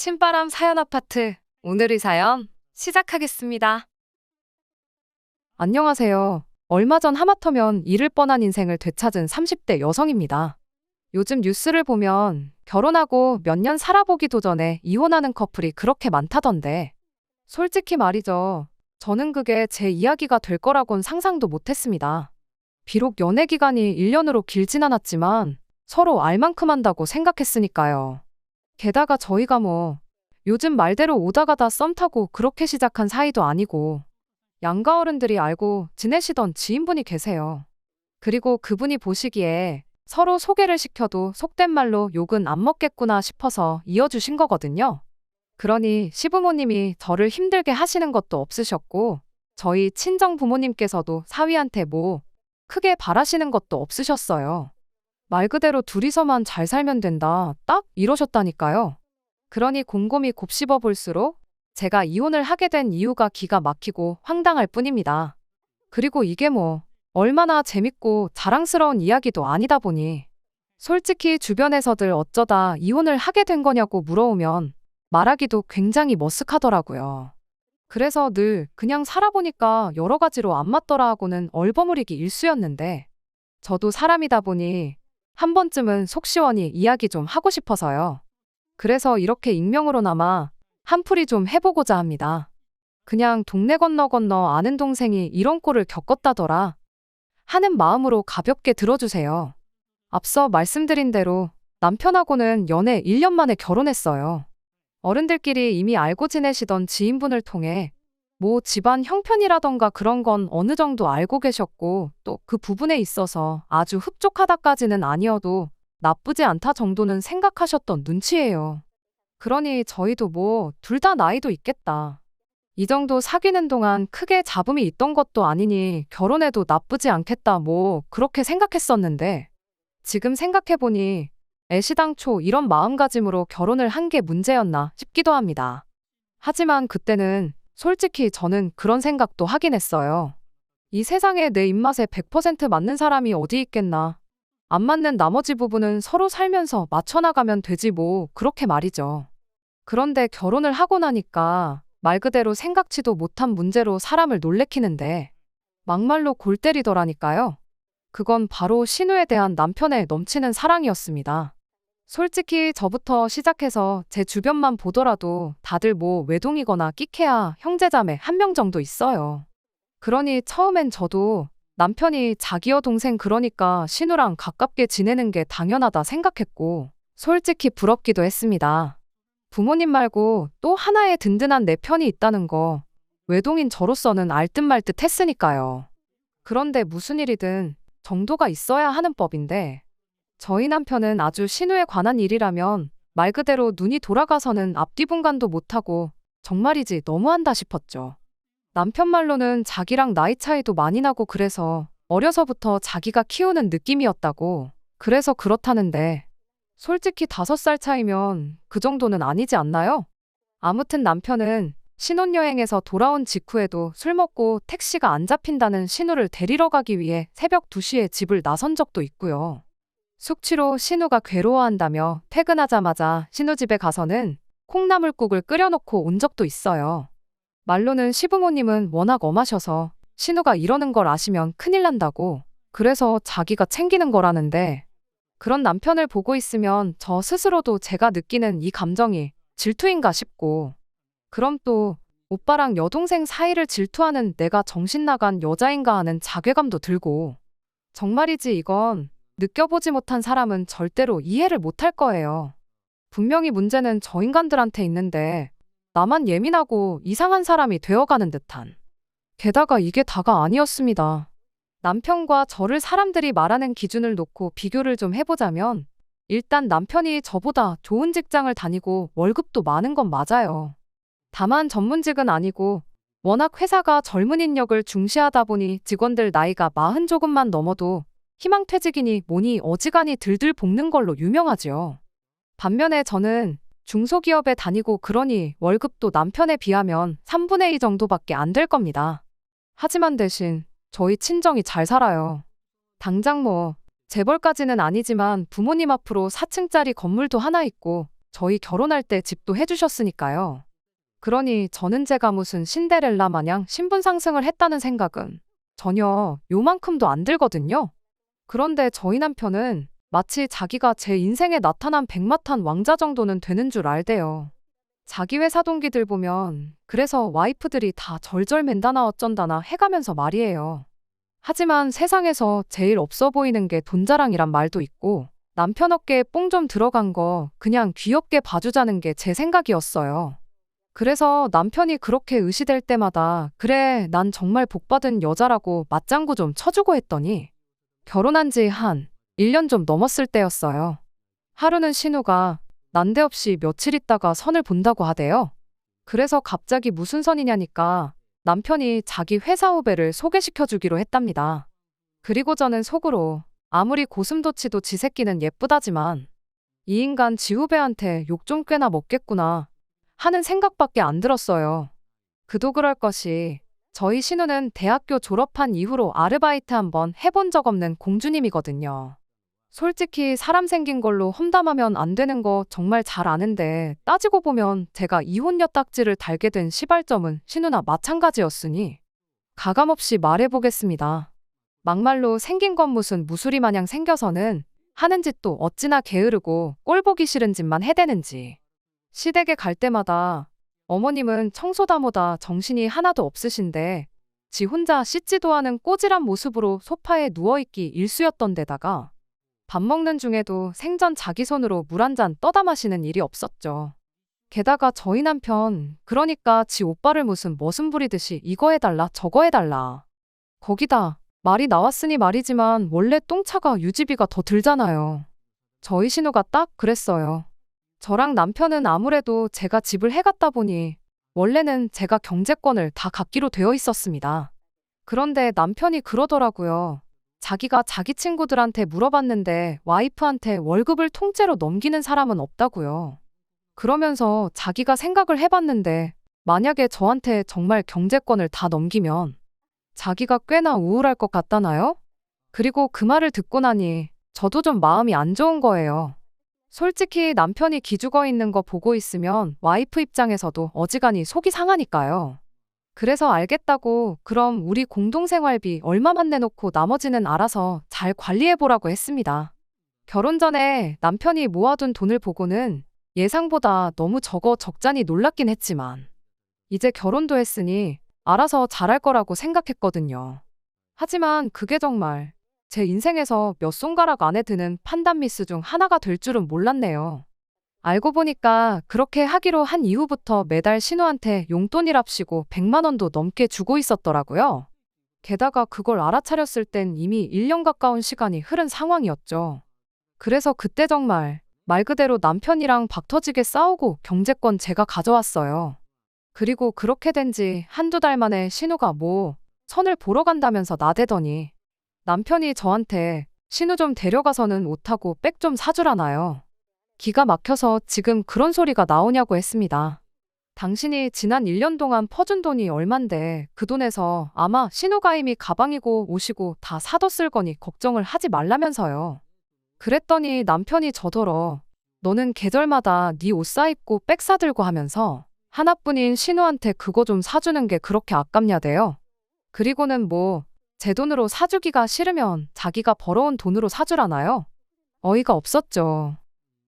신바람 사연 아파트. 오늘의 사연 시작하겠습니다. 안녕하세요. 얼마 전 하마터면 잃을 뻔한 인생을 되찾은 30대 여성입니다. 요즘 뉴스를 보면 결혼하고 몇 년 살아보기도 전에 이혼하는 커플이 그렇게 많다던데. 솔직히 말이죠. 저는 그게 제 이야기가 될 거라곤 상상도 못했습니다. 비록 연애 기간이 1년으로 길진 않았지만 서로 알 만큼 한다고 생각했으니까요. 게다가 저희가 요즘 말대로 오다 가다 썸 타고 그렇게 시작한 사이도 아니고 양가 어른들이 알고 지내시던 지인분이 계세요. 그리고 그분이 보시기에 서로 소개를 시켜도 속된 말로 욕은 안 먹겠구나 싶어서 이어주신 거거든요. 그러니 시부모님이 저를 힘들게 하시는 것도 없으셨고 저희 친정 부모님께서도 사위한테 크게 바라시는 것도 없으셨어요. 말 그대로 둘이서만 잘 살면 된다, 딱 이러셨다니까요. 그러니 곰곰이 곱씹어 볼수록 제가 이혼을 하게 된 이유가 기가 막히고 황당할 뿐입니다. 그리고 이게 얼마나 재밌고 자랑스러운 이야기도 아니다 보니 솔직히 주변에서들 어쩌다 이혼을 하게 된 거냐고 물어오면 말하기도 굉장히 머쓱하더라고요. 그래서 늘 그냥 살아보니까 여러 가지로 안 맞더라 하고는 얼버무리기 일쑤였는데 저도 사람이다 보니 한 번쯤은 속 시원히 이야기 좀 하고 싶어서요. 그래서 이렇게 익명으로나마 한풀이 좀 해보고자 합니다. 그냥 동네 건너 아는 동생이 이런 꼴을 겪었다더라 하는 마음으로 가볍게 들어주세요. 앞서 말씀드린 대로 남편하고는 연애 1년 만에 결혼했어요. 어른들끼리 이미 알고 지내시던 지인분을 통해 집안 형편이라던가 그런 건 어느 정도 알고 계셨고 또 그 부분에 있어서 아주 흡족하다까지는 아니어도 나쁘지 않다 정도는 생각하셨던 눈치예요. 그러니 저희도 둘 다 나이도 있겠다. 이 정도 사귀는 동안 크게 잡음이 있던 것도 아니니 결혼해도 나쁘지 않겠다 그렇게 생각했었는데 지금 생각해보니 애시당초 이런 마음가짐으로 결혼을 한 게 문제였나 싶기도 합니다. 하지만 그때는 솔직히 저는 그런 생각도 하긴 했어요. 이 세상에 내 입맛에 100% 맞는 사람이 어디 있겠나. 안 맞는 나머지 부분은 서로 살면서 맞춰나가면 되지 그렇게 말이죠. 그런데 결혼을 하고 나니까 말 그대로 생각지도 못한 문제로 사람을 놀래키는데 막말로 골 때리더라니까요. 그건 바로 신우에 대한 남편의 넘치는 사랑이었습니다. 솔직히 저부터 시작해서 제 주변만 보더라도 다들 외동이거나 끼케야 형제자매 한 명 정도 있어요. 그러니 처음엔 저도 남편이 자기 여동생 그러니까 신우랑 가깝게 지내는 게 당연하다 생각했고 솔직히 부럽기도 했습니다. 부모님 말고 또 하나의 든든한 내 편이 있다는 거 외동인 저로서는 알듯 말듯 했으니까요. 그런데 무슨 일이든 정도가 있어야 하는 법인데 저희 남편은 아주 신우에 관한 일이라면 말 그대로 눈이 돌아가서는 앞뒤 분간도 못하고 정말이지 너무한다 싶었죠. 남편 말로는 자기랑 나이 차이도 많이 나고 그래서 어려서부터 자기가 키우는 느낌이었다고 그래서 그렇다는데 솔직히 5살 차이면 그 정도는 아니지 않나요? 아무튼 남편은 신혼여행에서 돌아온 직후에도 술 먹고 택시가 안 잡힌다는 신우를 데리러 가기 위해 새벽 2시에 집을 나선 적도 있고요. 숙취로 신우가 괴로워한다며 퇴근하자마자 신우 집에 가서는 콩나물국을 끓여놓고 온 적도 있어요. 말로는 시부모님은 워낙 엄하셔서 신우가 이러는 걸 아시면 큰일 난다고 그래서 자기가 챙기는 거라는데 그런 남편을 보고 있으면 저 스스로도 제가 느끼는 이 감정이 질투인가 싶고 그럼 또 오빠랑 여동생 사이를 질투하는 내가 정신 나간 여자인가 하는 자괴감도 들고 정말이지 이건 느껴보지 못한 사람은 절대로 이해를 못할 거예요. 분명히 문제는 저 인간들한테 있는데 나만 예민하고 이상한 사람이 되어가는 듯한. 게다가 이게 다가 아니었습니다. 남편과 저를 사람들이 말하는 기준을 놓고 비교를 좀 해보자면 일단 남편이 저보다 좋은 직장을 다니고 월급도 많은 건 맞아요. 다만 전문직은 아니고 워낙 회사가 젊은 인력을 중시하다 보니 직원들 나이가 40 조금만 넘어도 희망퇴직이니 뭐니 어지간히 들들 볶는 걸로 유명하죠. 반면에 저는 중소기업에 다니고 그러니 월급도 남편에 비하면 3분의 2 정도밖에 안 될 겁니다. 하지만 대신 저희 친정이 잘 살아요. 당장 재벌까지는 아니지만 부모님 앞으로 4층짜리 건물도 하나 있고 저희 결혼할 때 집도 해주셨으니까요. 그러니 저는 제가 무슨 신데렐라 마냥 신분 상승을 했다는 생각은 전혀 요만큼도 안 들거든요. 그런데 저희 남편은 마치 자기가 제 인생에 나타난 백마탄 왕자 정도는 되는 줄 알대요. 자기 회사 동기들 보면 그래서 와이프들이 다 절절맨다나 어쩐다나 해가면서 말이에요. 하지만 세상에서 제일 없어 보이는 게 돈자랑이란 말도 있고 남편 어깨에 뽕 좀 들어간 거 그냥 귀엽게 봐주자는 게 제 생각이었어요. 그래서 남편이 그렇게 의시될 때마다 그래, 난 정말 복받은 여자라고 맞장구 좀 쳐주고 했더니 결혼한 지 한 1년 좀 넘었을 때였어요. 하루는 신우가 난데없이 며칠 있다가 선을 본다고 하대요. 그래서 갑자기 무슨 선이냐니까 남편이 자기 회사 후배를 소개시켜주기로 했답니다. 그리고 저는 속으로 아무리 고슴도치도 지 새끼는 예쁘다지만 이 인간 지 후배한테 욕 좀 꽤나 먹겠구나 하는 생각밖에 안 들었어요. 그도 그럴 것이 저희 신우는 대학교 졸업한 이후로 아르바이트 한번 해본 적 없는 공주님이거든요. 솔직히 사람 생긴 걸로 험담하면 안 되는 거 정말 잘 아는데 따지고 보면 제가 이혼녀 딱지를 달게 된 시발점은 신우나 마찬가지였으니 가감없이 말해보겠습니다. 막말로 생긴 건 무슨 무수리 마냥 생겨서는 하는 짓도 어찌나 게으르고 꼴보기 싫은 짓만 해대는지. 시댁에 갈 때마다 어머님은 청소다모다 정신이 하나도 없으신데 지 혼자 씻지도 않은 꼬질한 모습으로 소파에 누워있기 일쑤였던 데다가 밥 먹는 중에도 생전 자기 손으로 물 한 잔 떠다 마시는 일이 없었죠. 게다가 저희 남편, 그러니까 지 오빠를 무슨 머슴 부리듯이 이거 해달라 저거 해달라. 거기다 말이 나왔으니 말이지만 원래 똥차가 유지비가 더 들잖아요. 저희 신우가 딱 그랬어요. 저랑 남편은 아무래도 제가 집을 해갔다 보니 원래는 제가 경제권을 다 갖기로 되어 있었습니다. 그런데 남편이 그러더라고요. 자기가 자기 친구들한테 물어봤는데 와이프한테 월급을 통째로 넘기는 사람은 없다고요. 그러면서 자기가 생각을 해봤는데 만약에 저한테 정말 경제권을 다 넘기면 자기가 꽤나 우울할 것 같다나요? 그리고 그 말을 듣고 나니 저도 좀 마음이 안 좋은 거예요. 솔직히 남편이 기죽어 있는 거 보고 있으면 와이프 입장에서도 어지간히 속이 상하니까요. 그래서 알겠다고 그럼 우리 공동생활비 얼마만 내놓고 나머지는 알아서 잘 관리해보라고 했습니다. 결혼 전에 남편이 모아둔 돈을 보고는 예상보다 너무 적자니 놀랍긴 했지만 이제 결혼도 했으니 알아서 잘할 거라고 생각했거든요. 하지만 그게 정말 제 인생에서 몇 손가락 안에 드는 판단 미스 중 하나가 될 줄은 몰랐네요. 알고 보니까 그렇게 하기로 한 이후부터 매달 신우한테 용돈이랍시고 100만 원도 넘게 주고 있었더라고요. 게다가 그걸 알아차렸을 땐 이미 1년 가까운 시간이 흐른 상황이었죠. 그래서 그때 정말 말 그대로 남편이랑 박터지게 싸우고 경제권 제가 가져왔어요. 그리고 그렇게 된 지 한두 달 만에 신우가 선을 보러 간다면서 나대더니 남편이 저한테 신우 좀 데려가서는 옷하고 백 좀 사주라나요. 기가 막혀서 지금 그런 소리가 나오냐고 했습니다. 당신이 지난 1년 동안 퍼준 돈이 얼만데 그 돈에서 아마 신우가 이미 가방이고 옷이고 다 사뒀을 거니 걱정을 하지 말라면서요. 그랬더니 남편이 저더러 너는 계절마다 네 옷 사입고 백 사들고 하면서 하나뿐인 신우한테 그거 좀 사주는 게 그렇게 아깝냐대요. 그리고는 제 돈으로 사주기가 싫으면 자기가 벌어온 돈으로 사주라나요? 어이가 없었죠.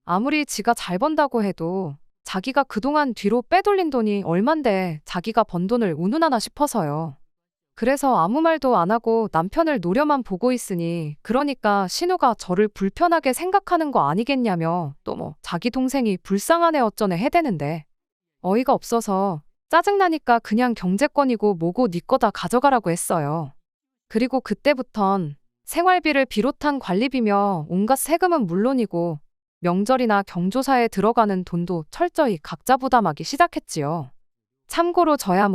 아무리 지가 잘 번다고 해도 자기가 그동안 뒤로 빼돌린 돈이 얼만데 자기가 번 돈을 운운하나 싶어서요. 그래서 아무 말도 안 하고 남편을 노려만 보고 있으니 그러니까 신우가 저를 불편하게 생각하는 거 아니겠냐며 또 자기 동생이 불쌍하네 어쩌네 해대는데 어이가 없어서 짜증나니까 그냥 경제권이고 뭐고 네 거 다 가져가라고 했어요. 그리고 그때부턴 생활비를 비롯한 관리비며 온갖 세금은 물론이고 명절이나 경조사에 들어가는 돈도 철저히 각자 부담하기 시작했지요. 참고로 저야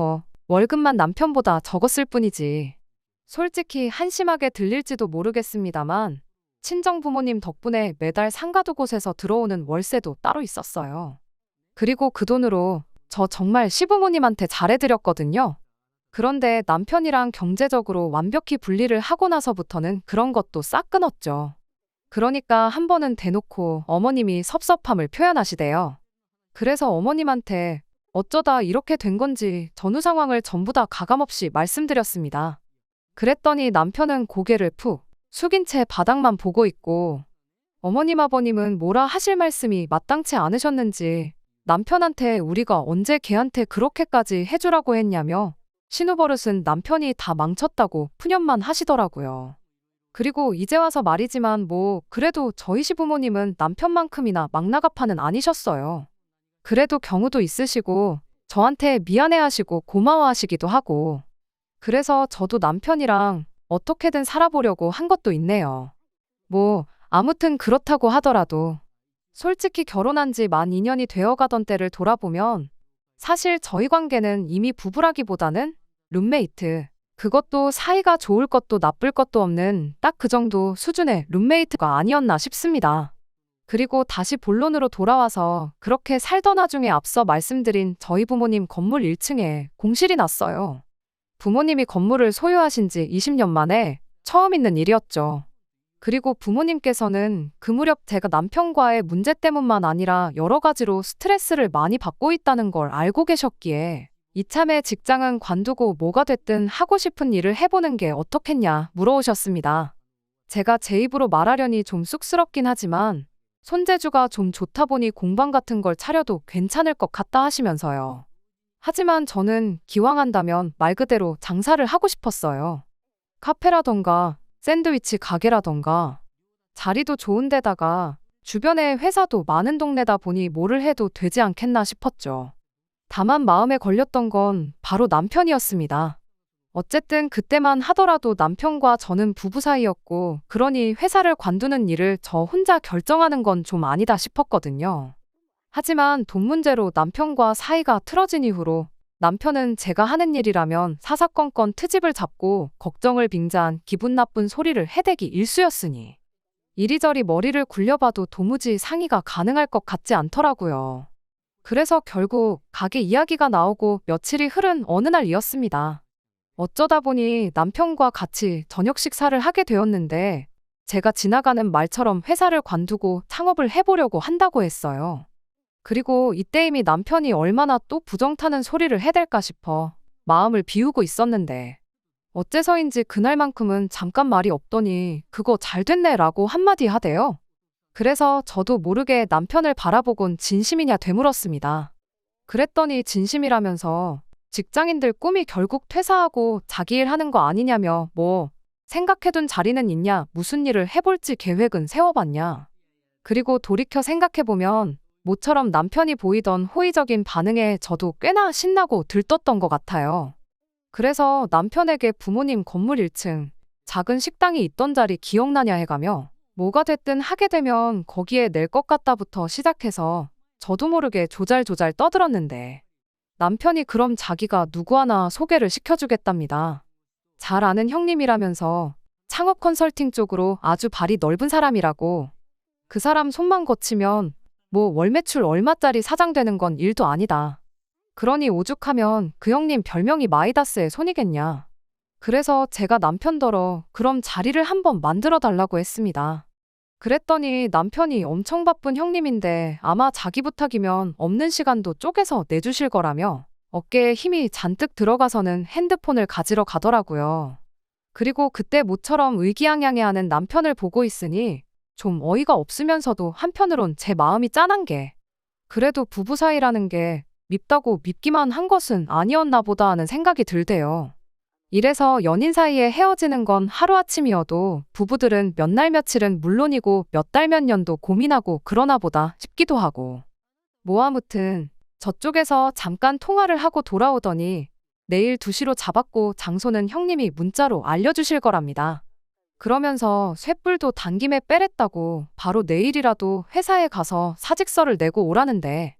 월급만 남편보다 적었을 뿐이지. 솔직히 한심하게 들릴지도 모르겠습니다만 친정 부모님 덕분에 매달 상가두 곳에서 들어오는 월세도 따로 있었어요. 그리고 그 돈으로 저 정말 시부모님한테 잘해드렸거든요. 그런데 남편이랑 경제적으로 완벽히 분리를 하고 나서부터는 그런 것도 싹 끊었죠. 그러니까 한 번은 대놓고 어머님이 섭섭함을 표현하시대요. 그래서 어머님한테 어쩌다 이렇게 된 건지 전후 상황을 전부 다 가감없이 말씀드렸습니다. 그랬더니 남편은 고개를 푹 숙인 채 바닥만 보고 있고 어머님 아버님은 뭐라 하실 말씀이 마땅치 않으셨는지 남편한테 우리가 언제 걔한테 그렇게까지 해주라고 했냐며 신우버릇은 남편이 다 망쳤다고 푸념만 하시더라고요. 그리고 이제 와서 말이지만 뭐 그래도 저희 시부모님은 남편만큼이나 막나가파는 아니셨어요. 그래도 경우도 있으시고 저한테 미안해하시고 고마워하시기도 하고 그래서 저도 남편이랑 어떻게든 살아보려고 한 것도 있네요. 뭐 아무튼 그렇다고 하더라도 솔직히 결혼한 지 만 2년이 되어가던 때를 돌아보면 사실 저희 관계는 이미 부부라기보다는 룸메이트, 그것도 사이가 좋을 것도 나쁠 것도 없는 딱 그 정도 수준의 룸메이트가 아니었나 싶습니다. 그리고 다시 본론으로 돌아와서 그렇게 살던 와중에 앞서 말씀드린 저희 부모님 건물 1층에 공실이 났어요. 부모님이 건물을 소유하신 지 20년 만에 처음 있는 일이었죠. 그리고 부모님께서는 그 무렵 제가 남편과의 문제 때문만 아니라 여러 가지로 스트레스를 많이 받고 있다는 걸 알고 계셨기에 이참에 직장은 관두고 뭐가 됐든 하고 싶은 일을 해보는 게 어떻겠냐 물어오셨습니다. 제가 제 입으로 말하려니 좀 쑥스럽긴 하지만 손재주가 좀 좋다 보니 공방 같은 걸 차려도 괜찮을 것 같다 하시면서요. 하지만 저는 기왕 한다면 말 그대로 장사를 하고 싶었어요. 카페라던가 샌드위치 가게라던가 자리도 좋은 데다가 주변에 회사도 많은 동네다 보니 뭐를 해도 되지 않겠나 싶었죠. 다만 마음에 걸렸던 건 바로 남편이었습니다. 어쨌든 그때만 하더라도 남편과 저는 부부 사이였고 그러니 회사를 관두는 일을 저 혼자 결정하는 건 좀 아니다 싶었거든요. 하지만 돈 문제로 남편과 사이가 틀어진 이후로 남편은 제가 하는 일이라면 사사건건 트집을 잡고 걱정을 빙자한 기분 나쁜 소리를 해대기 일쑤였으니 이리저리 머리를 굴려봐도 도무지 상의가 가능할 것 같지 않더라고요. 그래서 결국 가게 이야기가 나오고 며칠이 흐른 어느 날이었습니다. 어쩌다 보니 남편과 같이 저녁 식사를 하게 되었는데 제가 지나가는 말처럼 회사를 관두고 창업을 해보려고 한다고 했어요. 그리고 이때이미 남편이 얼마나 또 부정타는 소리를 해댈까 싶어 마음을 비우고 있었는데 어째서인지 그날만큼은 잠깐 말이 없더니 그거 잘 됐네 라고 한마디 하대요. 그래서 저도 모르게 남편을 바라보곤 진심이냐 되물었습니다. 그랬더니 진심이라면서 직장인들 꿈이 결국 퇴사하고 자기 일 하는 거 아니냐며 뭐 생각해둔 자리는 있냐 무슨 일을 해볼지 계획은 세워봤냐. 그리고 돌이켜 생각해보면 모처럼 남편이 보이던 호의적인 반응에 저도 꽤나 신나고 들떴던 것 같아요. 그래서 남편에게 부모님 건물 1층 작은 식당이 있던 자리 기억나냐 해가며 뭐가 됐든 하게 되면 거기에 낼 것 같다부터 시작해서 저도 모르게 조잘조잘 떠들었는데 남편이 그럼 자기가 누구 하나 소개를 시켜주겠답니다. 잘 아는 형님이라면서 창업 컨설팅 쪽으로 아주 발이 넓은 사람이라고 그 사람 손만 거치면 뭐 월 매출 얼마짜리 사장 되는 건 일도 아니다. 그러니 오죽하면 그 형님 별명이 마이다스의 손이겠냐. 그래서 제가 남편더러 그럼 자리를 한번 만들어 달라고 했습니다. 그랬더니 남편이 엄청 바쁜 형님인데 아마 자기 부탁이면 없는 시간도 쪼개서 내주실 거라며 어깨에 힘이 잔뜩 들어가서는 핸드폰을 가지러 가더라고요. 그리고 그때 모처럼 의기양양해하는 남편을 보고 있으니 좀 어이가 없으면서도 한편으론 제 마음이 짠한 게 그래도 부부 사이라는 게 밉다고 밉기만 한 것은 아니었나 보다 하는 생각이 들대요. 이래서 연인 사이에 헤어지는 건 하루아침이어도 부부들은 몇 날 며칠은 물론이고 몇 달 몇 년도 고민하고 그러나 보다 싶기도 하고 뭐 아무튼 저쪽에서 잠깐 통화를 하고 돌아오더니 내일 2시로 잡았고 장소는 형님이 문자로 알려주실 거랍니다. 그러면서 쇳불도 단김에 빼랬다고 바로 내일이라도 회사에 가서 사직서를 내고 오라는데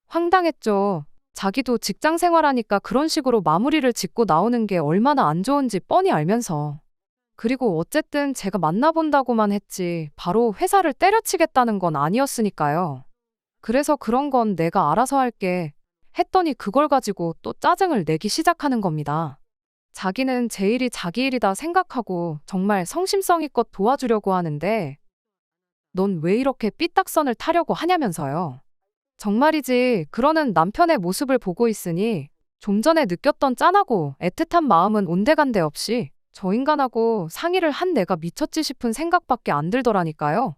황당했죠. 자기도 직장 생활하니까 그런 식으로 마무리를 짓고 나오는 게 얼마나 안 좋은지 뻔히 알면서. 그리고 어쨌든 제가 만나본다고만 했지 바로 회사를 때려치겠다는 건 아니었으니까요. 그래서 그런 건 내가 알아서 할게 했더니 그걸 가지고 또 짜증을 내기 시작하는 겁니다. 자기는 제 일이 자기 일이다 생각하고 정말 성심성의껏 도와주려고 하는데 넌 왜 이렇게 삐딱선을 타려고 하냐면서요. 정말이지 그러는 남편의 모습을 보고 있으니 좀 전에 느꼈던 짠하고 애틋한 마음은 온데간데 없이 저 인간하고 상의를 한 내가 미쳤지 싶은 생각밖에 안 들더라니까요.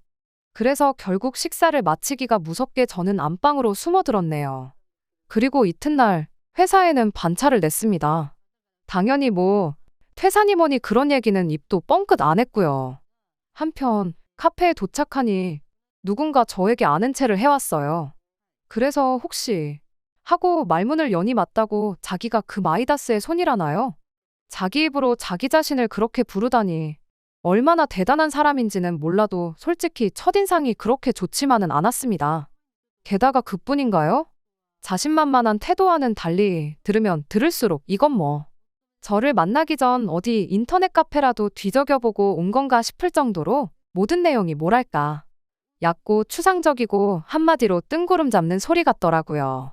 그래서 결국 식사를 마치기가 무섭게 저는 안방으로 숨어들었네요. 그리고 이튿날 회사에는 반차를 냈습니다. 당연히 뭐 퇴사니 뭐니 그런 얘기는 입도 뻥끗 안 했고요. 한편 카페에 도착하니 누군가 저에게 아는 체를 해왔어요. 그래서 혹시 하고 말문을 여니 맞다고 자기가 그 마이다스의 손이라나요? 자기 입으로 자기 자신을 그렇게 부르다니 얼마나 대단한 사람인지는 몰라도 솔직히 첫인상이 그렇게 좋지만은 않았습니다. 게다가 그뿐인가요? 자신만만한 태도와는 달리 들으면 들을수록 이건 뭐 저를 만나기 전 어디 인터넷 카페라도 뒤적여보고 온 건가 싶을 정도로 모든 내용이 뭐랄까 얕고 추상적이고 한마디로 뜬구름 잡는 소리 같더라고요.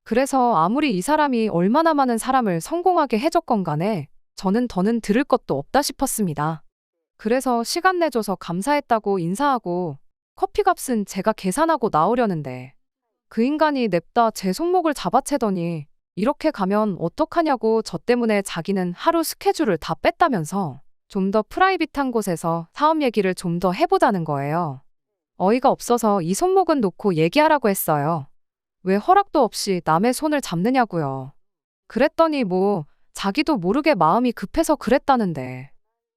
그래서 아무리 이 사람이 얼마나 많은 사람을 성공하게 해줬건 간에 저는 더는 들을 것도 없다 싶었습니다. 그래서 시간 내줘서 감사했다고 인사하고 커피값은 제가 계산하고 나오려는데 그 인간이 냅다 제 손목을 잡아채더니 이렇게 가면 어떡하냐고 저 때문에 자기는 하루 스케줄을 다 뺐다면서 좀 더 프라이빗한 곳에서 사업 얘기를 좀 더 해보자는 거예요. 어이가 없어서 이 손목은 놓고 얘기하라고 했어요. 왜 허락도 없이 남의 손을 잡느냐고요. 그랬더니 뭐 자기도 모르게 마음이 급해서 그랬다는데.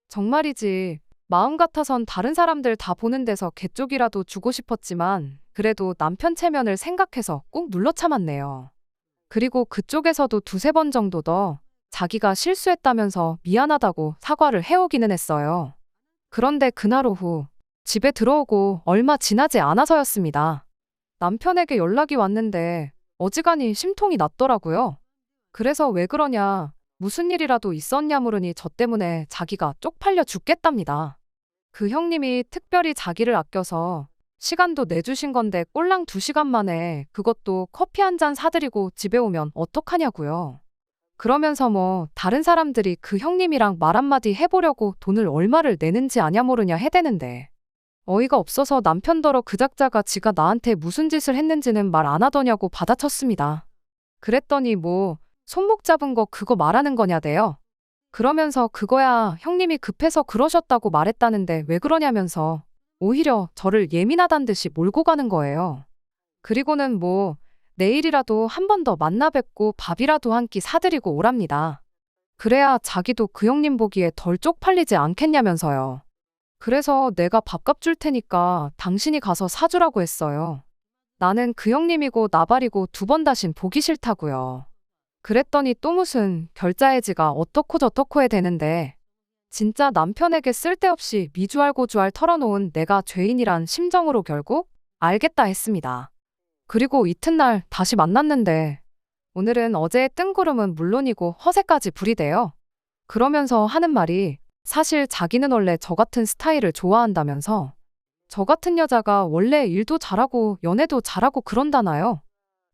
정말이지 마음 같아선 다른 사람들 다 보는 데서 개쪽이라도 주고 싶었지만 그래도 남편 체면을 생각해서 꾹 눌러 참았네요. 그리고 그쪽에서도 두세 번 정도 더 자기가 실수했다면서 미안하다고 사과를 해오기는 했어요. 그런데 그날 오후 집에 들어오고 얼마 지나지 않아서였습니다. 남편에게 연락이 왔는데 어지간히 심통이 났더라고요. 그래서 왜 그러냐, 무슨 일이라도 있었냐 물으니 저 때문에 자기가 쪽팔려 죽겠답니다. 그 형님이 특별히 자기를 아껴서 시간도 내주신 건데 꼴랑 2시간 만에 그것도 커피 한 잔 사드리고 집에 오면 어떡하냐고요. 그러면서 뭐 다른 사람들이 그 형님이랑 말 한마디 해보려고 돈을 얼마를 내는지 아냐 모르냐 해대는데 어이가 없어서 남편더러 그 작자가 지가 나한테 무슨 짓을 했는지는 말 안 하더냐고 받아쳤습니다. 그랬더니 뭐 손목 잡은 거 그거 말하는 거냐대요. 그러면서 그거야 형님이 급해서 그러셨다고 말했다는데 왜 그러냐면서 오히려 저를 예민하단 듯이 몰고 가는 거예요. 그리고는 뭐 내일이라도 한 번 더 만나 뵙고 밥이라도 한 끼 사드리고 오랍니다. 그래야 자기도 그 형님 보기에 덜 쪽팔리지 않겠냐면서요. 그래서 내가 밥값 줄 테니까 당신이 가서 사주라고 했어요. 나는 그 형님이고 나발이고 2번 다신 보기 싫다고요. 그랬더니 또 무슨 결자해지가 어떻고 저떻고 해 되는데 진짜 남편에게 쓸데없이 미주알고주알 털어놓은 내가 죄인이란 심정으로 결국 알겠다 했습니다. 그리고 이튿날 다시 만났는데 오늘은 어제의 뜬구름은 물론이고 허세까지 부리대요. 그러면서 하는 말이 사실 자기는 원래 저 같은 스타일을 좋아한다면서 저 같은 여자가 원래 일도 잘하고 연애도 잘하고 그런다나요.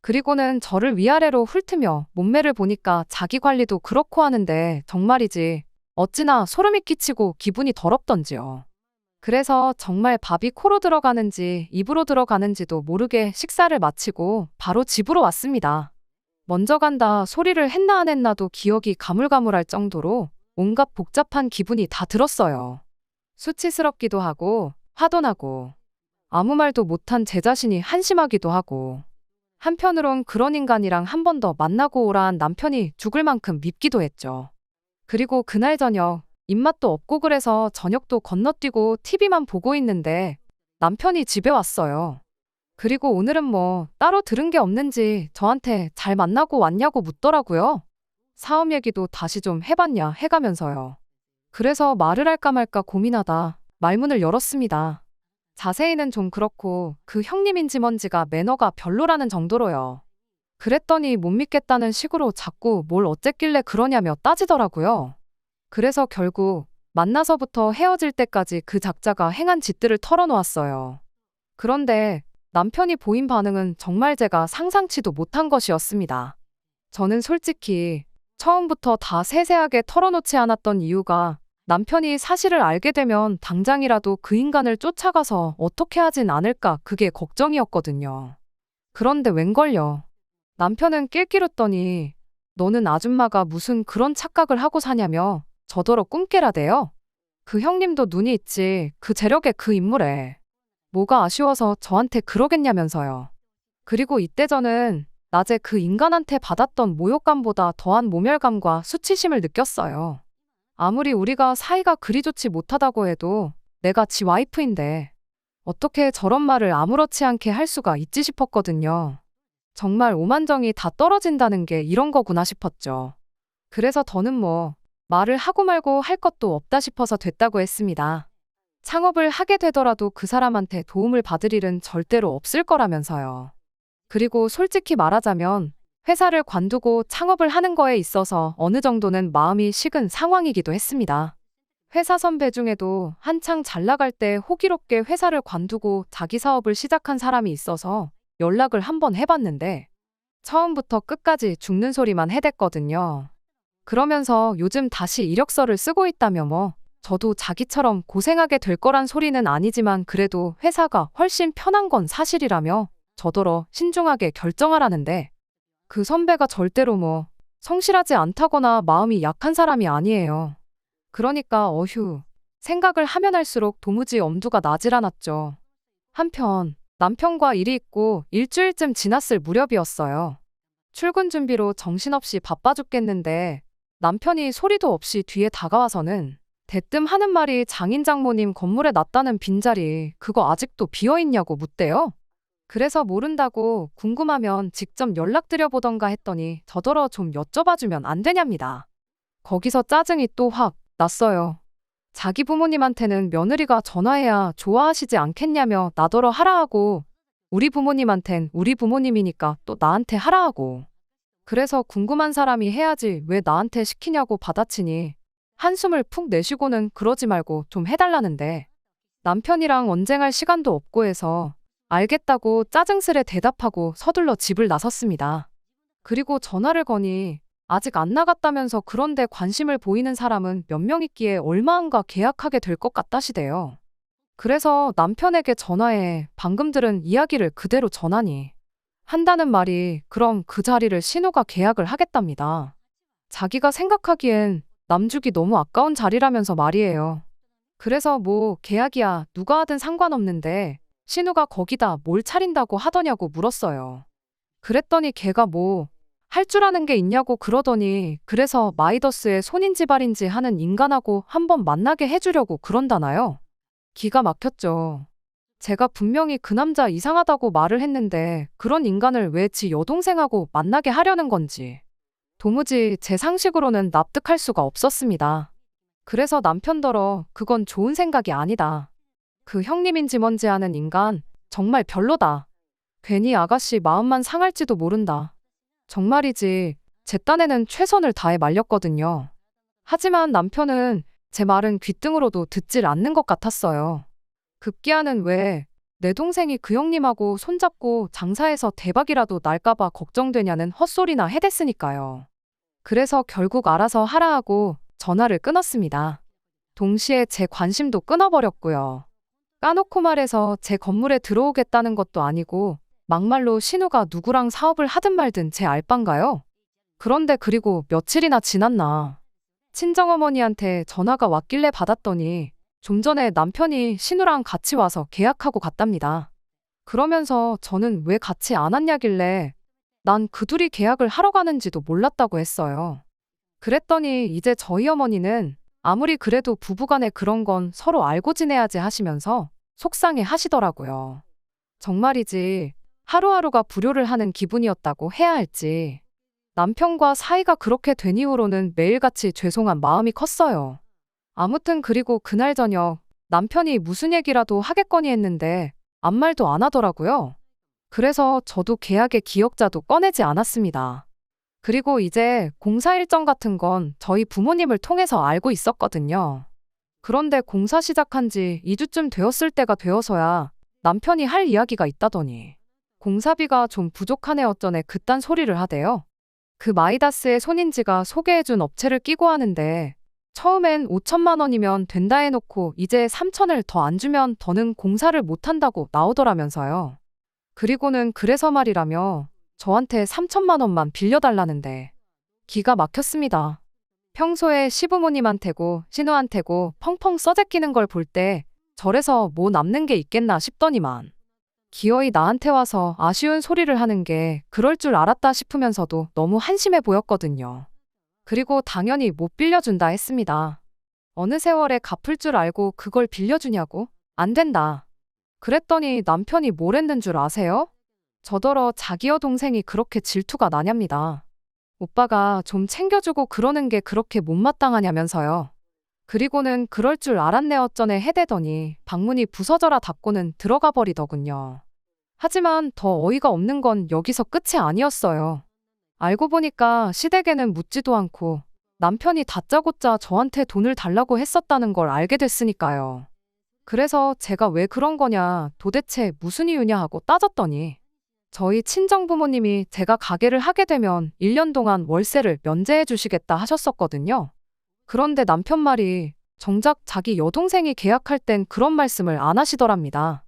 그리고는 저를 위아래로 훑으며 몸매를 보니까 자기 관리도 그렇고 하는데 정말이지 어찌나 소름이 끼치고 기분이 더럽던지요. 그래서 정말 밥이 코로 들어가는지 입으로 들어가는지도 모르게 식사를 마치고 바로 집으로 왔습니다. 먼저 간다 소리를 했나 안 했나도 기억이 가물가물할 정도로 온갖 복잡한 기분이 다 들었어요. 수치스럽기도 하고 화도 나고 아무 말도 못한 제 자신이 한심하기도 하고 한편으론 그런 인간이랑 한 번 더 만나고 오라한 남편이 죽을 만큼 밉기도 했죠. 그리고 그날 저녁 입맛도 없고 그래서 저녁도 건너뛰고 TV만 보고 있는데 남편이 집에 왔어요. 그리고 오늘은 뭐 따로 들은 게 없는지 저한테 잘 만나고 왔냐고 묻더라고요. 사업 얘기도 다시 좀 해봤냐 해가면서요. 그래서 말을 할까 말까 고민하다 말문을 열었습니다. 자세히는 좀 그렇고 그 형님인지 뭔지가 매너가 별로라는 정도로요. 그랬더니 못 믿겠다는 식으로 자꾸 뭘 어쨌길래 그러냐며 따지더라고요. 그래서 결국 만나서부터 헤어질 때까지 그 작자가 행한 짓들을 털어놓았어요. 그런데 남편이 보인 반응은 정말 제가 상상치도 못한 것이었습니다. 저는 솔직히 처음부터 다 세세하게 털어놓지 않았던 이유가 남편이 사실을 알게 되면 당장이라도 그 인간을 쫓아가서 어떻게 하진 않을까 그게 걱정이었거든요. 그런데 웬걸요. 남편은 낄끼웃더니 너는 아줌마가 무슨 그런 착각을 하고 사냐며 저더러 꿈깨라대요. 그 형님도 눈이 있지 그 재력의 그 인물에. 뭐가 아쉬워서 저한테 그러겠냐면서요. 그리고 이때 저는 낮에 그 인간한테 받았던 모욕감보다 더한 모멸감과 수치심을 느꼈어요. 아무리 우리가 사이가 그리 좋지 못하다고 해도 내가 지 와이프인데 어떻게 저런 말을 아무렇지 않게 할 수가 있지 싶었거든요. 정말 오만정이 다 떨어진다는 게 이런 거구나 싶었죠. 그래서 더는 말을 하고 말고 할 것도 없다 싶어서 됐다고 했습니다. 창업을 하게 되더라도 그 사람한테 도움을 받을 일은 절대로 없을 거라면서요. 그리고 솔직히 말하자면 회사를 관두고 창업을 하는 거에 있어서 어느 정도는 마음이 식은 상황이기도 했습니다. 회사 선배 중에도 한창 잘 나갈 때 호기롭게 회사를 관두고 자기 사업을 시작한 사람이 있어서 연락을 한번 해봤는데 처음부터 끝까지 죽는 소리만 해댔거든요. 그러면서 요즘 다시 이력서를 쓰고 있다며 저도 자기처럼 고생하게 될 거란 소리는 아니지만 그래도 회사가 훨씬 편한 건 사실이라며 저더러 신중하게 결정하라는데 그 선배가 절대로 성실하지 않다거나 마음이 약한 사람이 아니에요. 그러니까 생각을 하면 할수록 도무지 엄두가 나질 않았죠. 한편 남편과 일이 있고 일주일쯤 지났을 무렵이었어요. 출근 준비로 정신없이 바빠 죽겠는데 남편이 소리도 없이 뒤에 다가와서는 대뜸 하는 말이 장인 장모님 건물에 놨다는 빈자리 그거 아직도 비어있냐고 묻대요. 그래서 모른다고 궁금하면 직접 연락드려보던가 했더니 저더러 좀 여쭤봐주면 안 되냐입니다. 거기서 짜증이 또 확 났어요. 자기 부모님한테는 며느리가 전화해야 좋아하시지 않겠냐며 나더러 하라 하고 우리 부모님한텐 우리 부모님이니까 또 나한테 하라 하고 그래서 궁금한 사람이 해야지 왜 나한테 시키냐고 받아치니 한숨을 푹 내쉬고는 그러지 말고 좀 해달라는데 남편이랑 언쟁할 시간도 없고 해서 알겠다고 짜증스레 대답하고 서둘러 집을 나섰습니다. 그리고 전화를 거니 아직 안 나갔다면서 그런데 관심을 보이는 사람은 몇 명 있기에 얼마안가 계약하게 될 것 같다시대요. 그래서 남편에게 전화해 방금 들은 이야기를 그대로 전하니 한다는 말이 그럼 그 자리를 신우가 계약을 하겠답니다. 자기가 생각하기엔 남주기 너무 아까운 자리라면서 말이에요. 그래서 계약이야 누가 하든 상관없는데 신우가 거기다 뭘 차린다고 하더냐고 물었어요. 그랬더니 걔가 할 줄 아는 게 있냐고 그러더니 그래서 마이더스의 손인지 발인지 하는 인간하고 한번 만나게 해주려고 그런다나요? 기가 막혔죠. 제가 분명히 그 남자 이상하다고 말을 했는데 그런 인간을 왜 지 여동생하고 만나게 하려는 건지 도무지 제 상식으로는 납득할 수가 없었습니다. 그래서 남편더러 그건 좋은 생각이 아니다. 그 형님인지 뭔지 아는 인간 정말 별로다. 괜히 아가씨 마음만 상할지도 모른다. 정말이지 제 딴에는 최선을 다해 말렸거든요. 하지만 남편은 제 말은 귓등으로도 듣질 않는 것 같았어요. 급기야는 왜 내 동생이 그 형님하고 손잡고 장사해서 대박이라도 날까봐 걱정되냐는 헛소리나 해댔으니까요. 그래서 결국 알아서 하라 하고 전화를 끊었습니다. 동시에 제 관심도 끊어버렸고요. 까놓고 말해서 제 건물에 들어오겠다는 것도 아니고 막말로 신우가 누구랑 사업을 하든 말든 제 알바인가요? 그런데 그리고 며칠이나 지났나 친정어머니한테 전화가 왔길래 받았더니 좀 전에 남편이 신우랑 같이 와서 계약하고 갔답니다. 그러면서 저는 왜 같이 안 왔냐길래 난 그 둘이 계약을 하러 가는지도 몰랐다고 했어요. 그랬더니 이제 저희 어머니는 아무리 그래도 부부간에 그런 건 서로 알고 지내야지 하시면서 속상해 하시더라고요. 정말이지 하루하루가 불효를 하는 기분이었다고 해야 할지 남편과 사이가 그렇게 된 이후로는 매일같이 죄송한 마음이 컸어요. 아무튼 그리고 그날 저녁 남편이 무슨 얘기라도 하겠거니 했는데 아무 말도 안 하더라고요. 그래서 저도 계약의 기억자도 꺼내지 않았습니다. 그리고 이제 공사 일정 같은 건 저희 부모님을 통해서 알고 있었거든요. 그런데 공사 시작한 지 2주쯤 되었을 때가 되어서야 남편이 할 이야기가 있다더니 공사비가 좀 부족하네 어쩌네 그딴 소리를 하대요. 그 마이다스의 손인지가 소개해준 업체를 끼고 하는데 처음엔 5천만 원이면 된다 해놓고 이제 3천을 더 안 주면 더는 공사를 못 한다고 나오더라면서요. 그리고는 그래서 말이라며 저한테 3천만 원만 빌려달라는데 기가 막혔습니다. 평소에 시부모님한테고 신우한테고 펑펑 써제끼는 걸 볼 때 절에서 뭐 남는 게 있겠나 싶더니만 기어이 나한테 와서 아쉬운 소리를 하는 게 그럴 줄 알았다 싶으면서도 너무 한심해 보였거든요. 그리고 당연히 못 빌려준다 했습니다. 어느 세월에 갚을 줄 알고 그걸 빌려주냐고? 안 된다. 그랬더니 남편이 뭘 했는 줄 아세요? 저더러 자기 여동생이 그렇게 질투가 나냘니다. 오빠가 좀 챙겨주고 그러는 게 그렇게 못마땅하냐면서요. 그리고는 그럴 줄 알았네 어쩌네 해대더니 방문이 부서져라 닫고는 들어가 버리더군요. 하지만 더 어이가 없는 건 여기서 끝이 아니었어요. 알고 보니까 시댁에는 묻지도 않고 남편이 다짜고짜 저한테 돈을 달라고 했었다는 걸 알게 됐으니까요. 그래서 제가 왜 그런 거냐, 도대체 무슨 이유냐 하고 따졌더니 저희 친정부모님이 제가 가게를 하게 되면 1년 동안 월세를 면제해 주시겠다 하셨었거든요. 그런데 남편 말이 정작 자기 여동생이 계약할 땐 그런 말씀을 안 하시더랍니다.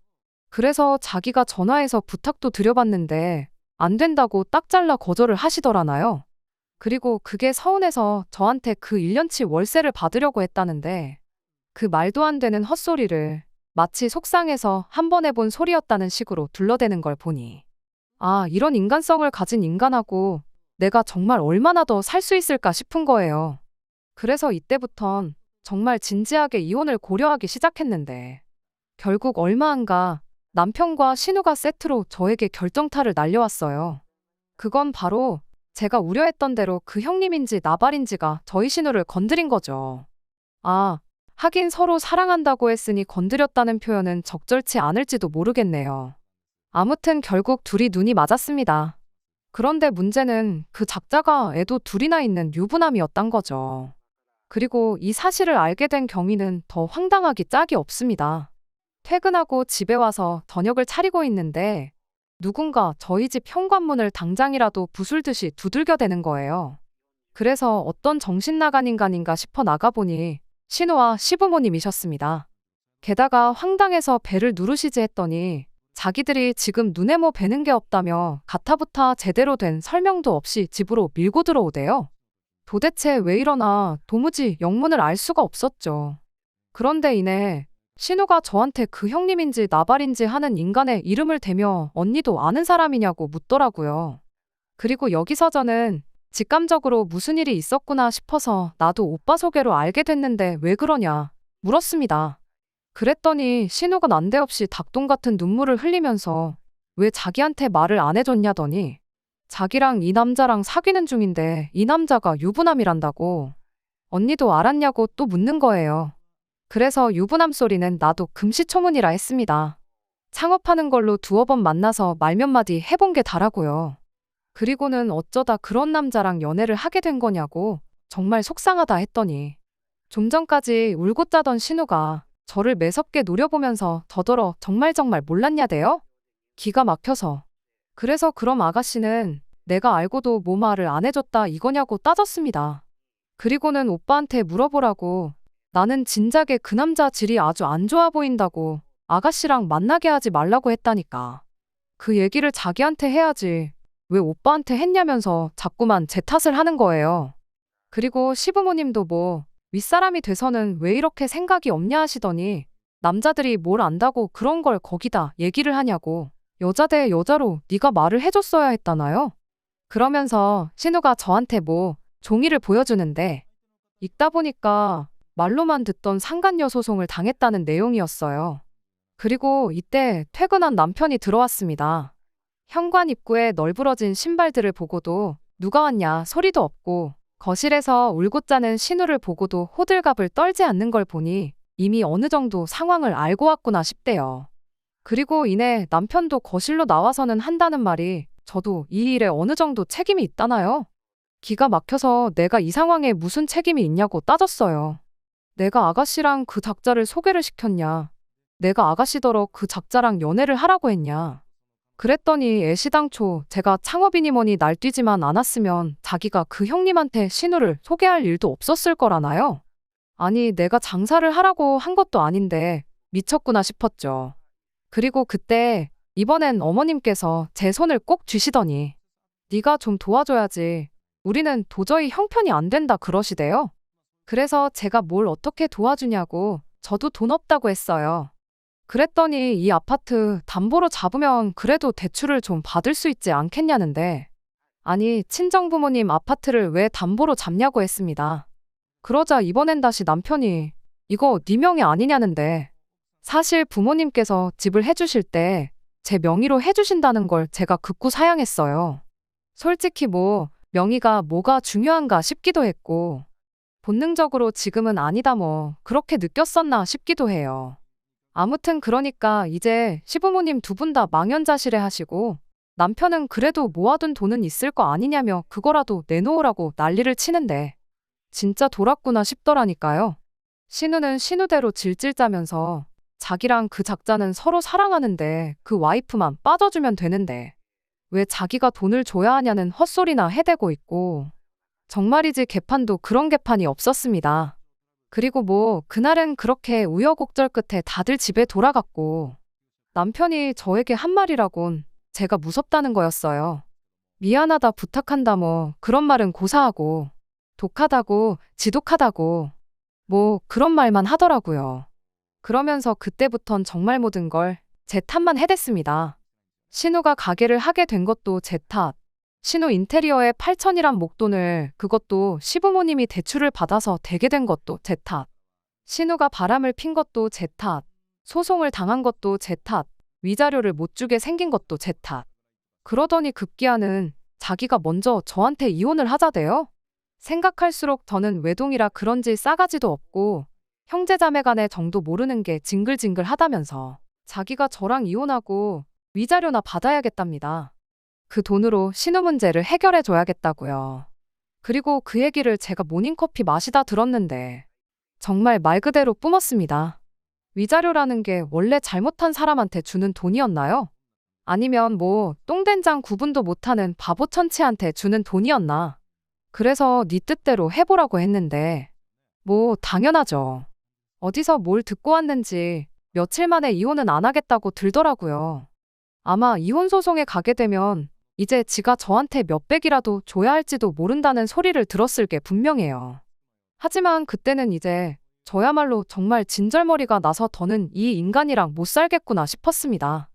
그래서 자기가 전화해서 부탁도 드려봤는데 안 된다고 딱 잘라 거절을 하시더라나요. 그리고 그게 서운해서 저한테 그 1년치 월세를 받으려고 했다는데 그 말도 안 되는 헛소리를 마치 속상해서 한 번 해본 소리였다는 식으로 둘러대는 걸 보니 아, 이런 인간성을 가진 인간하고 내가 정말 얼마나 더 살 수 있을까 싶은 거예요. 그래서 이때부턴 정말 진지하게 이혼을 고려하기 시작했는데 결국 얼마 안 가 남편과 신우가 세트로 저에게 결정타를 날려왔어요. 그건 바로 제가 우려했던 대로 그 형님인지 나발인지가 저희 신우를 건드린 거죠. 아, 하긴 서로 사랑한다고 했으니 건드렸다는 표현은 적절치 않을지도 모르겠네요. 아무튼 결국 둘이 눈이 맞았습니다. 그런데 문제는 그 작자가 애도 둘이나 있는 유부남이었단 거죠. 그리고 이 사실을 알게 된 경위는 더 황당하기 짝이 없습니다. 퇴근하고 집에 와서 저녁을 차리고 있는데 누군가 저희 집 현관문을 당장이라도 부술듯이 두들겨대는 거예요. 그래서 어떤 정신 나간 인간인가 싶어 나가보니 신우와 시부모님이셨습니다. 게다가 황당해서 배를 누르시지 했더니 자기들이 지금 눈에 뭐 뵈는 게 없다며 가타부타 제대로 된 설명도 없이 집으로 밀고 들어오대요. 도대체 왜 이러나 도무지 영문을 알 수가 없었죠. 그런데 이내 신우가 저한테 그 형님인지 나발인지 하는 인간의 이름을 대며 언니도 아는 사람이냐고 묻더라고요. 그리고 여기서 저는 직감적으로 무슨 일이 있었구나 싶어서 나도 오빠 소개로 알게 됐는데 왜 그러냐 물었습니다. 그랬더니 신우가 난데없이 닭똥 같은 눈물을 흘리면서 왜 자기한테 말을 안 해줬냐더니 자기랑 이 남자랑 사귀는 중인데 이 남자가 유부남이란다고. 언니도 알았냐고 또 묻는 거예요. 그래서 유부남 소리는 나도 금시초문이라 했습니다. 창업하는 걸로 두어 번 만나서 말 몇 마디 해본 게 다라고요. 그리고는 어쩌다 그런 남자랑 연애를 하게 된 거냐고 정말 속상하다 했더니 좀 전까지 울고 짜던 신우가 저를 매섭게 노려보면서 저더러 정말 몰랐냐대요? 기가 막혀서. 그래서 그럼 아가씨는 내가 알고도 뭐 말을 안 해줬다 이거냐고 따졌습니다. 그리고는 오빠한테 물어보라고 나는 진작에 그 남자 질이 아주 안 좋아 보인다고 아가씨랑 만나게 하지 말라고 했다니까. 그 얘기를 자기한테 해야지 왜 오빠한테 했냐면서 자꾸만 제 탓을 하는 거예요. 그리고 시부모님도 뭐 윗사람이 돼서는 왜 이렇게 생각이 없냐 하시더니 남자들이 뭘 안다고 그런 걸 거기다 얘기를 하냐고 여자 대 여자로 네가 말을 해줬어야 했다나요? 그러면서 신우가 저한테 뭐 종이를 보여주는데 읽다 보니까 말로만 듣던 상간녀 소송을 당했다는 내용이었어요. 그리고 이때 퇴근한 남편이 들어왔습니다. 현관 입구에 널브러진 신발들을 보고도 누가 왔냐 소리도 없고 거실에서 울고 짜는 신우를 보고도 호들갑을 떨지 않는 걸 보니 이미 어느 정도 상황을 알고 왔구나 싶대요. 그리고 이내 남편도 거실로 나와서는 한다는 말이 저도 이 일에 어느 정도 책임이 있다나요? 기가 막혀서 내가 이 상황에 무슨 책임이 있냐고 따졌어요. 내가 아가씨랑 그 작자를 소개를 시켰냐? 내가 아가씨더러 그 작자랑 연애를 하라고 했냐? 그랬더니 애시당초 제가 창업이니 뭐니 날뛰지만 않았으면 자기가 그 형님한테 신우를 소개할 일도 없었을 거라나요? 아니, 내가 장사를 하라고 한 것도 아닌데 미쳤구나 싶었죠. 그리고 그때 이번엔 어머님께서 제 손을 꼭 쥐시더니 네가 좀 도와줘야지. 우리는 도저히 형편이 안 된다 그러시대요. 그래서 제가 뭘 어떻게 도와주냐고 저도 돈 없다고 했어요. 그랬더니 이 아파트 담보로 잡으면 그래도 대출을 좀 받을 수 있지 않겠냐는데 아니 친정부모님 아파트를 왜 담보로 잡냐고 했습니다. 그러자 이번엔 다시 남편이 이거 네 명이 아니냐는데 사실 부모님께서 집을 해주실 때 제 명의로 해주신다는 걸 제가 극구 사양했어요. 솔직히 뭐 명의가 뭐가 중요한가 싶기도 했고 본능적으로 지금은 아니다 뭐 그렇게 느꼈었나 싶기도 해요. 아무튼 그러니까 이제 시부모님 두 분 다 망연자실해 하시고 남편은 그래도 모아둔 돈은 있을 거 아니냐며 그거라도 내놓으라고 난리를 치는데 진짜 돌았구나 싶더라니까요. 신우는 신우대로 질질 짜면서 자기랑 그 작자는 서로 사랑하는데 그 와이프만 빠져주면 되는데 왜 자기가 돈을 줘야 하냐는 헛소리나 해대고 있고 정말이지 개판도 그런 개판이 없었습니다. 그리고 뭐 그날은 그렇게 우여곡절 끝에 다들 집에 돌아갔고 남편이 저에게 한 말이라곤 제가 무섭다는 거였어요. 미안하다 부탁한다 뭐 그런 말은 고사하고 독하다고 지독하다고 뭐 그런 말만 하더라고요. 그러면서 그때부턴 정말 모든 걸 제 탓만 해댔습니다. 신우가 가게를 하게 된 것도 제 탓. 신우 인테리어에 8천이란 목돈을 그것도 시부모님이 대출을 받아서 대게 된 것도 제 탓. 신우가 바람을 핀 것도 제 탓. 소송을 당한 것도 제 탓. 위자료를 못 주게 생긴 것도 제 탓. 그러더니 급기야는 자기가 먼저 저한테 이혼을 하자대요. 생각할수록 저는 외동이라 그런지 싸가지도 없고 형제자매 간의 정도 모르는 게 징글징글하다면서 자기가 저랑 이혼하고 위자료나 받아야겠답니다. 그 돈으로 신우 문제를 해결해 줘야겠다고요. 그리고 그 얘기를 제가 모닝커피 마시다 들었는데 정말 말 그대로 뿜었습니다. 위자료라는 게 원래 잘못한 사람한테 주는 돈이었나요? 아니면 뭐 똥된장 구분도 못하는 바보 천치한테 주는 돈이었나? 그래서 네 뜻대로 해보라고 했는데 뭐 당연하죠. 어디서 뭘 듣고 왔는지 며칠 만에 이혼은 안 하겠다고 들더라고요. 아마 이혼 소송에 가게 되면 이제 지가 저한테 몇백이라도 줘야 할지도 모른다는 소리를 들었을 게 분명해요. 하지만 그때는 이제 저야말로 정말 진절머리가 나서 더는 이 인간이랑 못 살겠구나 싶었습니다.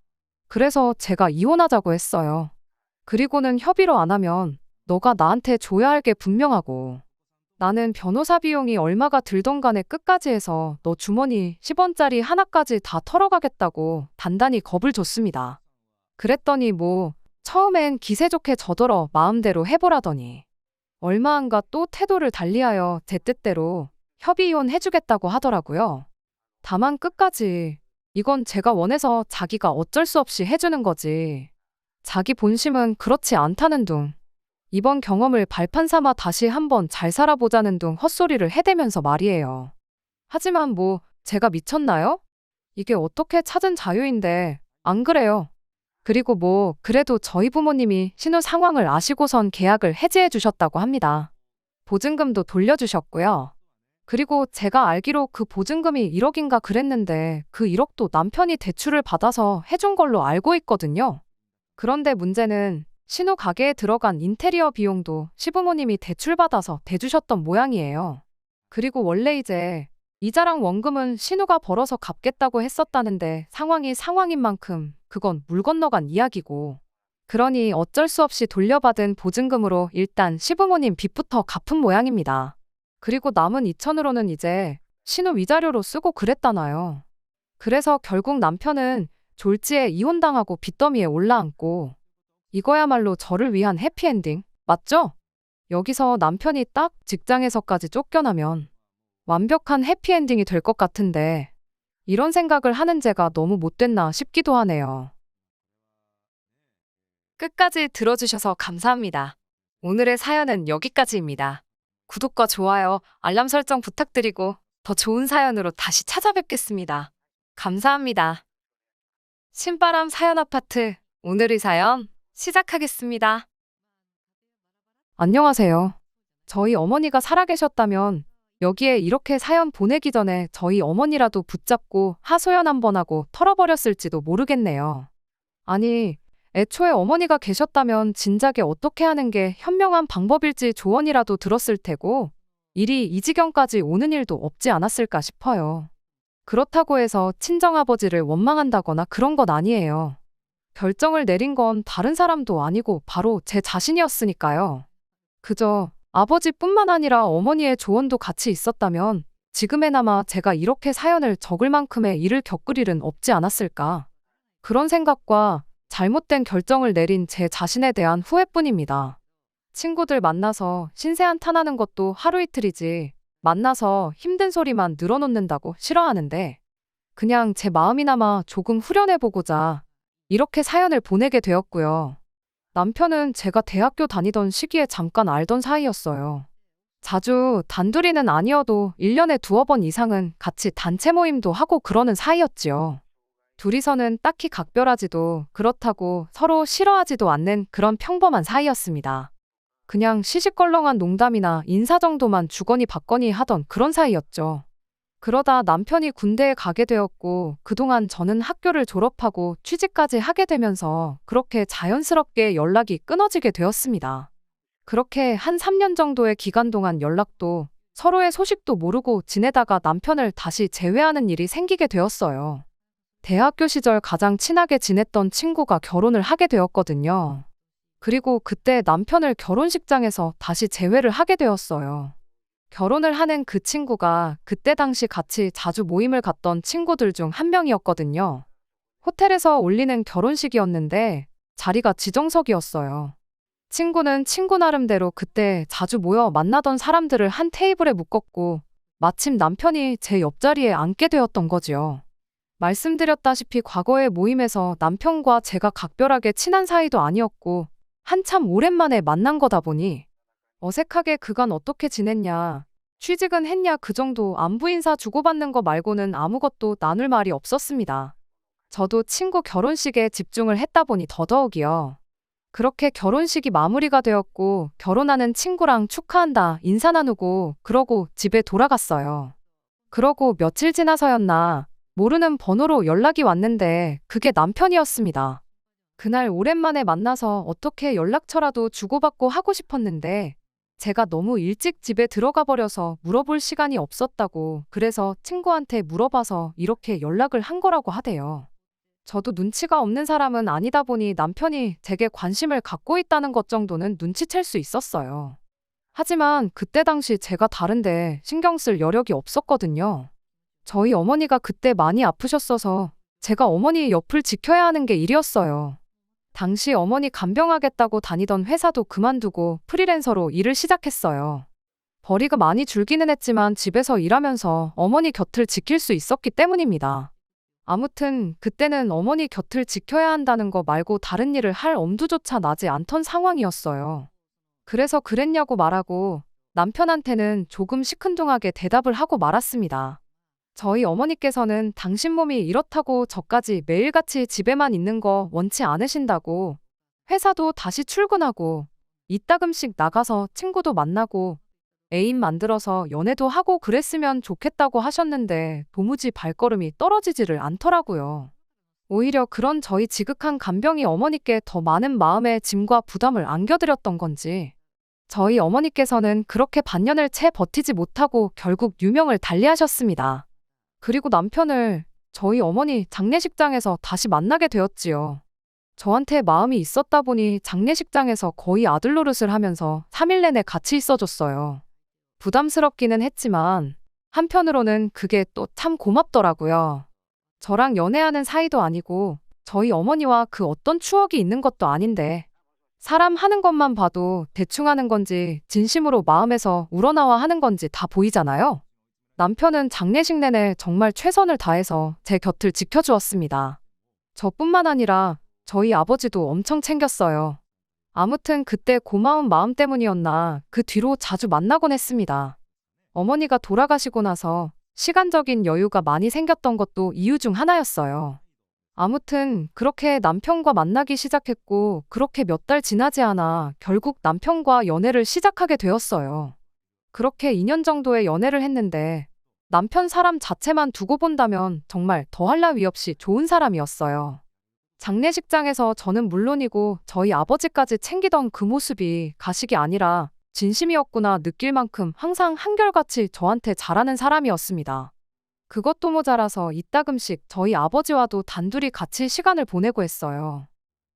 그래서 제가 이혼하자고 했어요. 그리고는 협의로 안 하면 너가 나한테 줘야 할 게 분명하고 나는 변호사 비용이 얼마가 들던 간에 끝까지 해서 너 주머니 10원짜리 하나까지 다 털어가겠다고 단단히 겁을 줬습니다. 그랬더니 뭐 처음엔 기세 좋게 저더러 마음대로 해보라더니 얼마 안가 또 태도를 달리하여 제 뜻대로 협의 이혼 해주겠다고 하더라고요. 다만 끝까지 이건 제가 원해서 자기가 어쩔 수 없이 해주는 거지. 자기 본심은 그렇지 않다는 둥. 이번 경험을 발판 삼아 다시 한번 잘 살아보자는 둥 헛소리를 해대면서 말이에요. 하지만 뭐 제가 미쳤나요? 이게 어떻게 찾은 자유인데 안 그래요. 그리고 뭐 그래도 저희 부모님이 신우 상황을 아시고선 계약을 해지해 주셨다고 합니다. 보증금도 돌려주셨고요. 그리고 제가 알기로 그 보증금이 1억인가 그랬는데 그 1억도 남편이 대출을 받아서 해준 걸로 알고 있거든요. 그런데 문제는 신우 가게에 들어간 인테리어 비용도 시부모님이 대출받아서 대주셨던 모양이에요. 그리고 원래 이제 이자랑 원금은 신우가 벌어서 갚겠다고 했었다는데 상황이 상황인 만큼 그건 물 건너간 이야기고 그러니 어쩔 수 없이 돌려받은 보증금으로 일단 시부모님 빚부터 갚은 모양입니다. 그리고 남은 2천으로는 이제 신우 위자료로 쓰고 그랬다나요. 그래서 결국 남편은 졸지에 이혼당하고 빚더미에 올라앉고 이거야말로 저를 위한 해피엔딩 맞죠? 여기서 남편이 딱 직장에서까지 쫓겨나면 완벽한 해피엔딩이 될 것 같은데 이런 생각을 하는 제가 너무 못됐나 싶기도 하네요. 끝까지 들어주셔서 감사합니다. 오늘의 사연은 여기까지입니다. 구독과 좋아요, 알람 설정 부탁드리고 더 좋은 사연으로 다시 찾아뵙겠습니다. 감사합니다. 신바람 사연 아파트 오늘의 사연 시작하겠습니다. 안녕하세요. 저희 어머니가 살아계셨다면 여기에 이렇게 사연 보내기 전에 저희 어머니라도 붙잡고 하소연 한번 하고 털어버렸을지도 모르겠네요. 아니, 애초에 어머니가 계셨다면 진작에 어떻게 하는 게 현명한 방법일지 조언이라도 들었을 테고, 일이 이 지경까지 오는 일도 없지 않았을까 싶어요. 그렇다고 해서 친정아버지를 원망한다거나 그런 건 아니에요. 결정을 내린 건 다른 사람도 아니고 바로 제 자신이었으니까요. 그저 아버지뿐만 아니라 어머니의 조언도 같이 있었다면 지금에나마 제가 이렇게 사연을 적을 만큼의 일을 겪을 일은 없지 않았을까. 그런 생각과 잘못된 결정을 내린 제 자신에 대한 후회뿐입니다. 친구들 만나서 신세한탄하는 것도 하루 이틀이지, 만나서 힘든 소리만 늘어놓는다고 싫어하는데 그냥 제 마음이나마 조금 후련해보고자 이렇게 사연을 보내게 되었고요. 남편은 제가 대학교 다니던 시기에 잠깐 알던 사이였어요. 자주 단둘이는 아니어도 1년에 두어 번 이상은 같이 단체 모임도 하고 그러는 사이였지요. 둘이서는 딱히 각별하지도 그렇다고 서로 싫어하지도 않는 그런 평범한 사이였습니다. 그냥 시시껄렁한 농담이나 인사 정도만 주거니 받거니 하던 그런 사이였죠. 그러다 남편이 군대에 가게 되었고 그동안 저는 학교를 졸업하고 취직까지 하게 되면서 그렇게 자연스럽게 연락이 끊어지게 되었습니다. 그렇게 한 3년 정도의 기간 동안 연락도 서로의 소식도 모르고 지내다가 남편을 다시 재회하는 일이 생기게 되었어요. 대학교 시절 가장 친하게 지냈던 친구가 결혼을 하게 되었거든요. 그리고 그때 남편을 결혼식장에서 다시 재회를 하게 되었어요. 결혼을 하는 그 친구가 그때 당시 같이 자주 모임을 갔던 친구들 중 한 명이었거든요. 호텔에서 올리는 결혼식이었는데 자리가 지정석이었어요. 친구는 친구 나름대로 그때 자주 모여 만나던 사람들을 한 테이블에 묶었고 마침 남편이 제 옆자리에 앉게 되었던 거지요. 말씀드렸다시피 과거의 모임에서 남편과 제가 각별하게 친한 사이도 아니었고 한참 오랜만에 만난 거다 보니 어색하게 그간 어떻게 지냈냐, 취직은 했냐 그 정도 안부 인사 주고받는 거 말고는 아무것도 나눌 말이 없었습니다. 저도 친구 결혼식에 집중을 했다 보니 더더욱이요. 그렇게 결혼식이 마무리가 되었고 결혼하는 친구랑 축하한다 인사 나누고 그러고 집에 돌아갔어요. 그러고 며칠 지나서였나 모르는 번호로 연락이 왔는데 그게 남편이었습니다. 그날 오랜만에 만나서 어떻게 연락처라도 주고받고 하고 싶었는데 제가 너무 일찍 집에 들어가 버려서 물어볼 시간이 없었다고, 그래서 친구한테 물어봐서 이렇게 연락을 한 거라고 하대요. 저도 눈치가 없는 사람은 아니다 보니 남편이 제게 관심을 갖고 있다는 것 정도는 눈치챌 수 있었어요. 하지만 그때 당시 제가 다른데 신경 쓸 여력이 없었거든요. 저희 어머니가 그때 많이 아프셨어서 제가 어머니 옆을 지켜야 하는 게 일이었어요. 당시 어머니 간병하겠다고 다니던 회사도 그만두고 프리랜서로 일을 시작했어요. 벌이가 많이 줄기는 했지만 집에서 일하면서 어머니 곁을 지킬 수 있었기 때문입니다. 아무튼 그때는 어머니 곁을 지켜야 한다는 거 말고 다른 일을 할 엄두조차 나지 않던 상황이었어요. 그래서 그랬냐고 말하고 남편한테는 조금 시큰둥하게 대답을 하고 말았습니다. 저희 어머니께서는 당신 몸이 이렇다고 저까지 매일같이 집에만 있는 거 원치 않으신다고, 회사도 다시 출근하고 이따금씩 나가서 친구도 만나고 애인 만들어서 연애도 하고 그랬으면 좋겠다고 하셨는데 도무지 발걸음이 떨어지지를 않더라고요. 오히려 그런 저희 지극한 간병이 어머니께 더 많은 마음의 짐과 부담을 안겨드렸던 건지 저희 어머니께서는 그렇게 반년을 채 버티지 못하고 결국 유명을 달리하셨습니다. 그리고 남편을 저희 어머니 장례식장에서 다시 만나게 되었지요. 저한테 마음이 있었다 보니 장례식장에서 거의 아들 노릇을 하면서 3일 내내 같이 있어줬어요. 부담스럽기는 했지만 한편으로는 그게 또 참 고맙더라고요. 저랑 연애하는 사이도 아니고 저희 어머니와 그 어떤 추억이 있는 것도 아닌데 사람 하는 것만 봐도 대충 하는 건지 진심으로 마음에서 우러나와 하는 건지 다 보이잖아요. 남편은 장례식 내내 정말 최선을 다해서 제 곁을 지켜주었습니다. 저뿐만 아니라 저희 아버지도 엄청 챙겼어요. 아무튼 그때 고마운 마음 때문이었나 그 뒤로 자주 만나곤 했습니다. 어머니가 돌아가시고 나서 시간적인 여유가 많이 생겼던 것도 이유 중 하나였어요. 아무튼 그렇게 남편과 만나기 시작했고 그렇게 몇 달 지나지 않아 결국 남편과 연애를 시작하게 되었어요. 그렇게 2년 정도의 연애를 했는데 남편 사람 자체만 두고 본다면 정말 더할 나위 없이 좋은 사람이었어요. 장례식장에서 저는 물론이고 저희 아버지까지 챙기던 그 모습이 가식이 아니라 진심이었구나 느낄 만큼 항상 한결같이 저한테 잘하는 사람이었습니다. 그것도 모자라서 이따금씩 저희 아버지와도 단둘이 같이 시간을 보내고 했어요.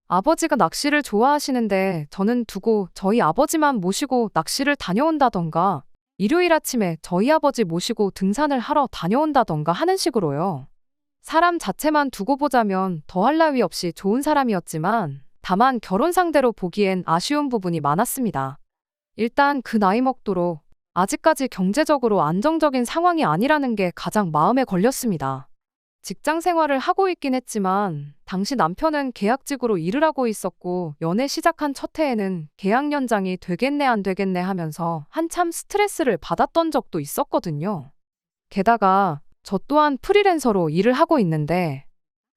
아버지가 낚시를 좋아하시는데 저는 두고 저희 아버지만 모시고 낚시를 다녀온다던가 일요일 아침에 저희 아버지 모시고 등산을 하러 다녀온다던가 하는 식으로요. 사람 자체만 두고 보자면 더할 나위 없이 좋은 사람이었지만 다만 결혼 상대로 보기엔 아쉬운 부분이 많았습니다. 일단 그 나이 먹도록 아직까지 경제적으로 안정적인 상황이 아니라는 게 가장 마음에 걸렸습니다. 직장 생활을 하고 있긴 했지만 당시 남편은 계약직으로 일을 하고 있었고 연애 시작한 첫 해에는 계약 연장이 되겠네 안 되겠네 하면서 한참 스트레스를 받았던 적도 있었거든요. 게다가 저 또한 프리랜서로 일을 하고 있는데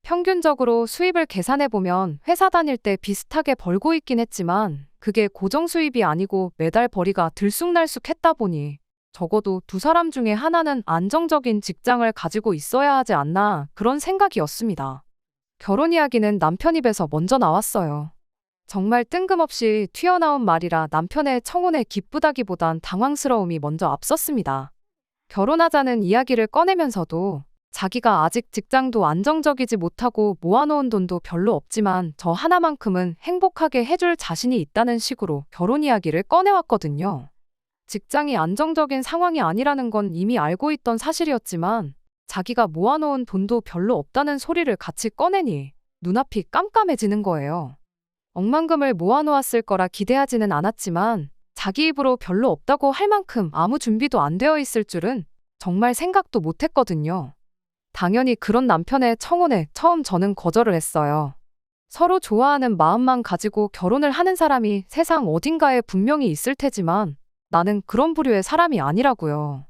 평균적으로 수입을 계산해보면 회사 다닐 때 비슷하게 벌고 있긴 했지만 그게 고정 수입이 아니고 매달 벌이가 들쑥날쑥했다 보니 적어도 두 사람 중에 하나는 안정적인 직장을 가지고 있어야 하지 않나 그런 생각이었습니다. 결혼 이야기는 남편 입에서 먼저 나왔어요. 정말 뜬금없이 튀어나온 말이라 남편의 청혼에 기쁘다기보단 당황스러움이 먼저 앞섰습니다. 결혼하자는 이야기를 꺼내면서도 자기가 아직 직장도 안정적이지 못하고 모아놓은 돈도 별로 없지만 저 하나만큼은 행복하게 해줄 자신이 있다는 식으로 결혼 이야기를 꺼내왔거든요. 직장이 안정적인 상황이 아니라는 건 이미 알고 있던 사실이었지만 자기가 모아놓은 돈도 별로 없다는 소리를 같이 꺼내니 눈앞이 깜깜해지는 거예요. 억만금을 모아놓았을 거라 기대하지는 않았지만 자기 입으로 별로 없다고 할 만큼 아무 준비도 안 되어 있을 줄은 정말 생각도 못했거든요. 당연히 그런 남편의 청혼에 처음 저는 거절을 했어요. 서로 좋아하는 마음만 가지고 결혼을 하는 사람이 세상 어딘가에 분명히 있을 테지만 나는 그런 부류의 사람이 아니라고요.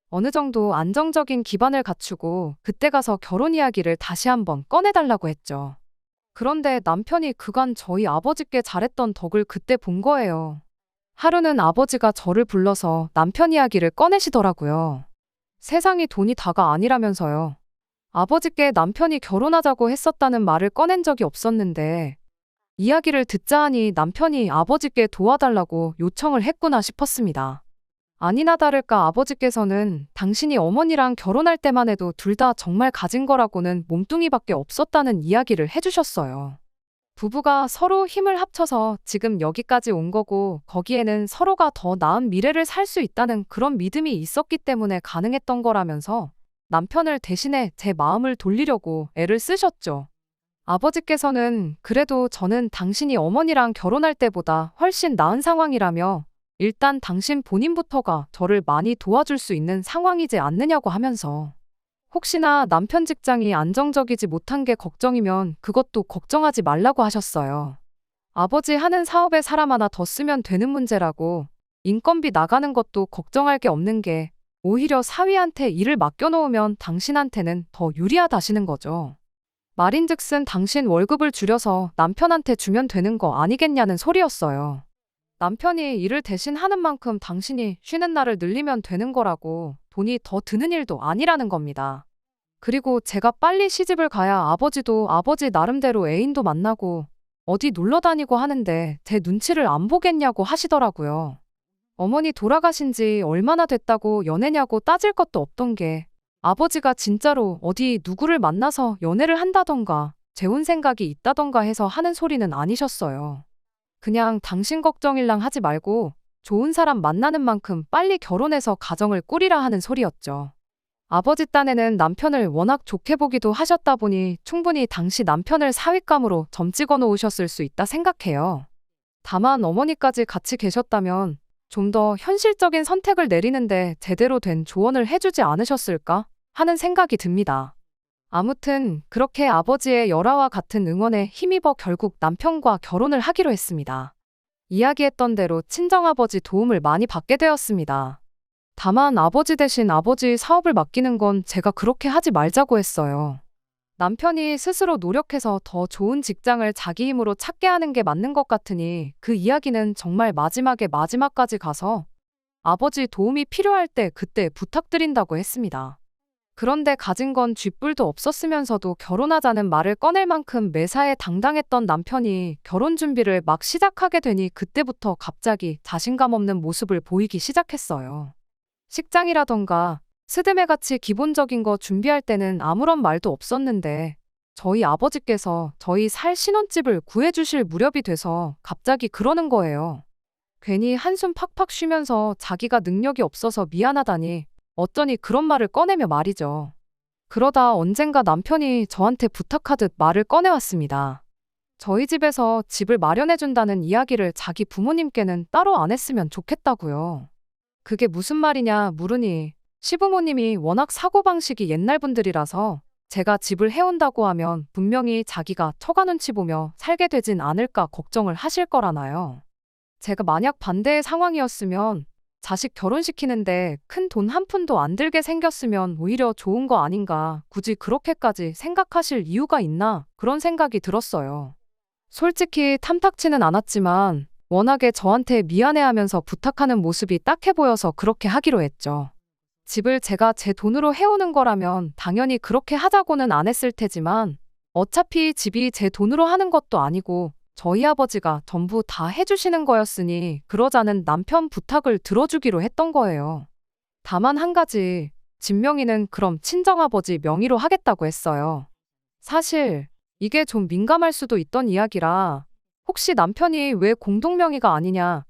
어느 정도 안정적인 기반을 갖추고 그때 가서 결혼 이야기를 다시 한번 꺼내달라고 했죠. 그런데 남편이 그간 저희 아버지께 잘했던 덕을 그때 본 거예요. 하루는 아버지가 저를 불러서 남편 이야기를 꺼내시더라고요. 세상이 돈이 다가 아니라면서요. 아버지께 남편이 결혼하자고 했었다는 말을 꺼낸 적이 없었는데 이야기를 듣자 하니 남편이 아버지께 도와달라고 요청을 했구나 싶었습니다. 아니나 다를까 아버지께서는 당신이 어머니랑 결혼할 때만 해도 둘 다 정말 가진 거라고는 몸뚱이밖에 없었다는 이야기를 해주셨어요. 부부가 서로 힘을 합쳐서 지금 여기까지 온 거고 거기에는 서로가 더 나은 미래를 살 수 있다는 그런 믿음이 있었기 때문에 가능했던 거라면서 남편을 대신해 제 마음을 돌리려고 애를 쓰셨죠. 아버지께서는 그래도 저는 당신이 어머니랑 결혼할 때보다 훨씬 나은 상황이라며 일단 당신 본인부터가 저를 많이 도와줄 수 있는 상황이지 않느냐고 하면서 혹시나 남편 직장이 안정적이지 못한 게 걱정이면 그것도 걱정하지 말라고 하셨어요. 아버지 하는 사업에 사람 하나 더 쓰면 되는 문제라고 인건비 나가는 것도 걱정할 게 없는 게 오히려 사위한테 일을 맡겨놓으면 당신한테는 더 유리하다시는 거죠. 말인즉슨 당신 월급을 줄여서 남편한테 주면 되는 거 아니겠냐는 소리였어요. 남편이 일을 대신 하는 만큼 당신이 쉬는 날을 늘리면 되는 거라고 돈이 더 드는 일도 아니라는 겁니다. 그리고 제가 빨리 시집을 가야 아버지도 아버지 나름대로 애인도 만나고 어디 놀러 다니고 하는데 제 눈치를 안 보겠냐고 하시더라고요. 어머니 돌아가신 지 얼마나 됐다고 연애냐고 따질 것도 없던 게 아버지가 진짜로 어디 누구를 만나서 연애를 한다던가 재혼 생각이 있다던가 해서 하는 소리는 아니셨어요. 그냥 당신 걱정일랑 하지 말고 좋은 사람 만나는 만큼 빨리 결혼해서 가정을 꾸리라 하는 소리였죠. 아버지 딴에는 남편을 워낙 좋게 보기도 하셨다 보니 충분히 당시 남편을 사윗감으로 점 찍어 놓으셨을 수 있다 생각해요. 다만 어머니까지 같이 계셨다면 좀 더 현실적인 선택을 내리는데 제대로 된 조언을 해주지 않으셨을까 하는 생각이 듭니다. 아무튼 그렇게 아버지의 열화와 같은 응원에 힘입어 결국 남편과 결혼을 하기로 했습니다. 이야기했던 대로 친정아버지 도움을 많이 받게 되었습니다. 다만 아버지 대신 아버지 사업을 맡기는 건 제가 그렇게 하지 말자고 했어요. 남편이 스스로 노력해서 더 좋은 직장을 자기 힘으로 찾게 하는 게 맞는 것 같으니 그 이야기는 정말 마지막에 마지막까지 가서 아버지 도움이 필요할 때 그때 부탁드린다고 했습니다. 그런데 가진 건 쥐뿔도 없었으면서도 결혼하자는 말을 꺼낼 만큼 매사에 당당했던 남편이 결혼 준비를 막 시작하게 되니 그때부터 갑자기 자신감 없는 모습을 보이기 시작했어요. 식장이라던가 스드메같이 기본적인 거 준비할 때는 아무런 말도 없었는데 저희 아버지께서 저희 살 신혼집을 구해주실 무렵이 돼서 갑자기 그러는 거예요. 괜히 한숨 팍팍 쉬면서 자기가 능력이 없어서 미안하다니 어쩌니 그런 말을 꺼내며 말이죠. 그러다 언젠가 남편이 저한테 부탁하듯 말을 꺼내왔습니다. 저희 집에서 집을 마련해준다는 이야기를 자기 부모님께는 따로 안 했으면 좋겠다고요. 그게 무슨 말이냐 물으니 시부모님이 워낙 사고방식이 옛날 분들이라서 제가 집을 해온다고 하면 분명히 자기가 처가 눈치 보며 살게 되진 않을까 걱정을 하실 거라나요. 제가 만약 반대의 상황이었으면 자식 결혼시키는데 큰 돈 한 푼도 안 들게 생겼으면 오히려 좋은 거 아닌가, 굳이 그렇게까지 생각하실 이유가 있나 그런 생각이 들었어요. 솔직히 탐탁치는 않았지만 워낙에 저한테 미안해하면서 부탁하는 모습이 딱해 보여서 그렇게 하기로 했죠. 집을 제가 제 돈으로 해오는 거라면 당연히 그렇게 하자고는 안 했을 테지만 어차피 집이 제 돈으로 하는 것도 아니고 저희 아버지가 전부 다 해주시는 거였으니 그러자는 남편 부탁을 들어주기로 했던 거예요. 다만 한 가지, 집 명의는 그럼 친정아버지 명의로 하겠다고 했어요. 사실 이게 좀 민감할 수도 있던 이야기라 혹시 남편이 왜 공동명의가 아니냐,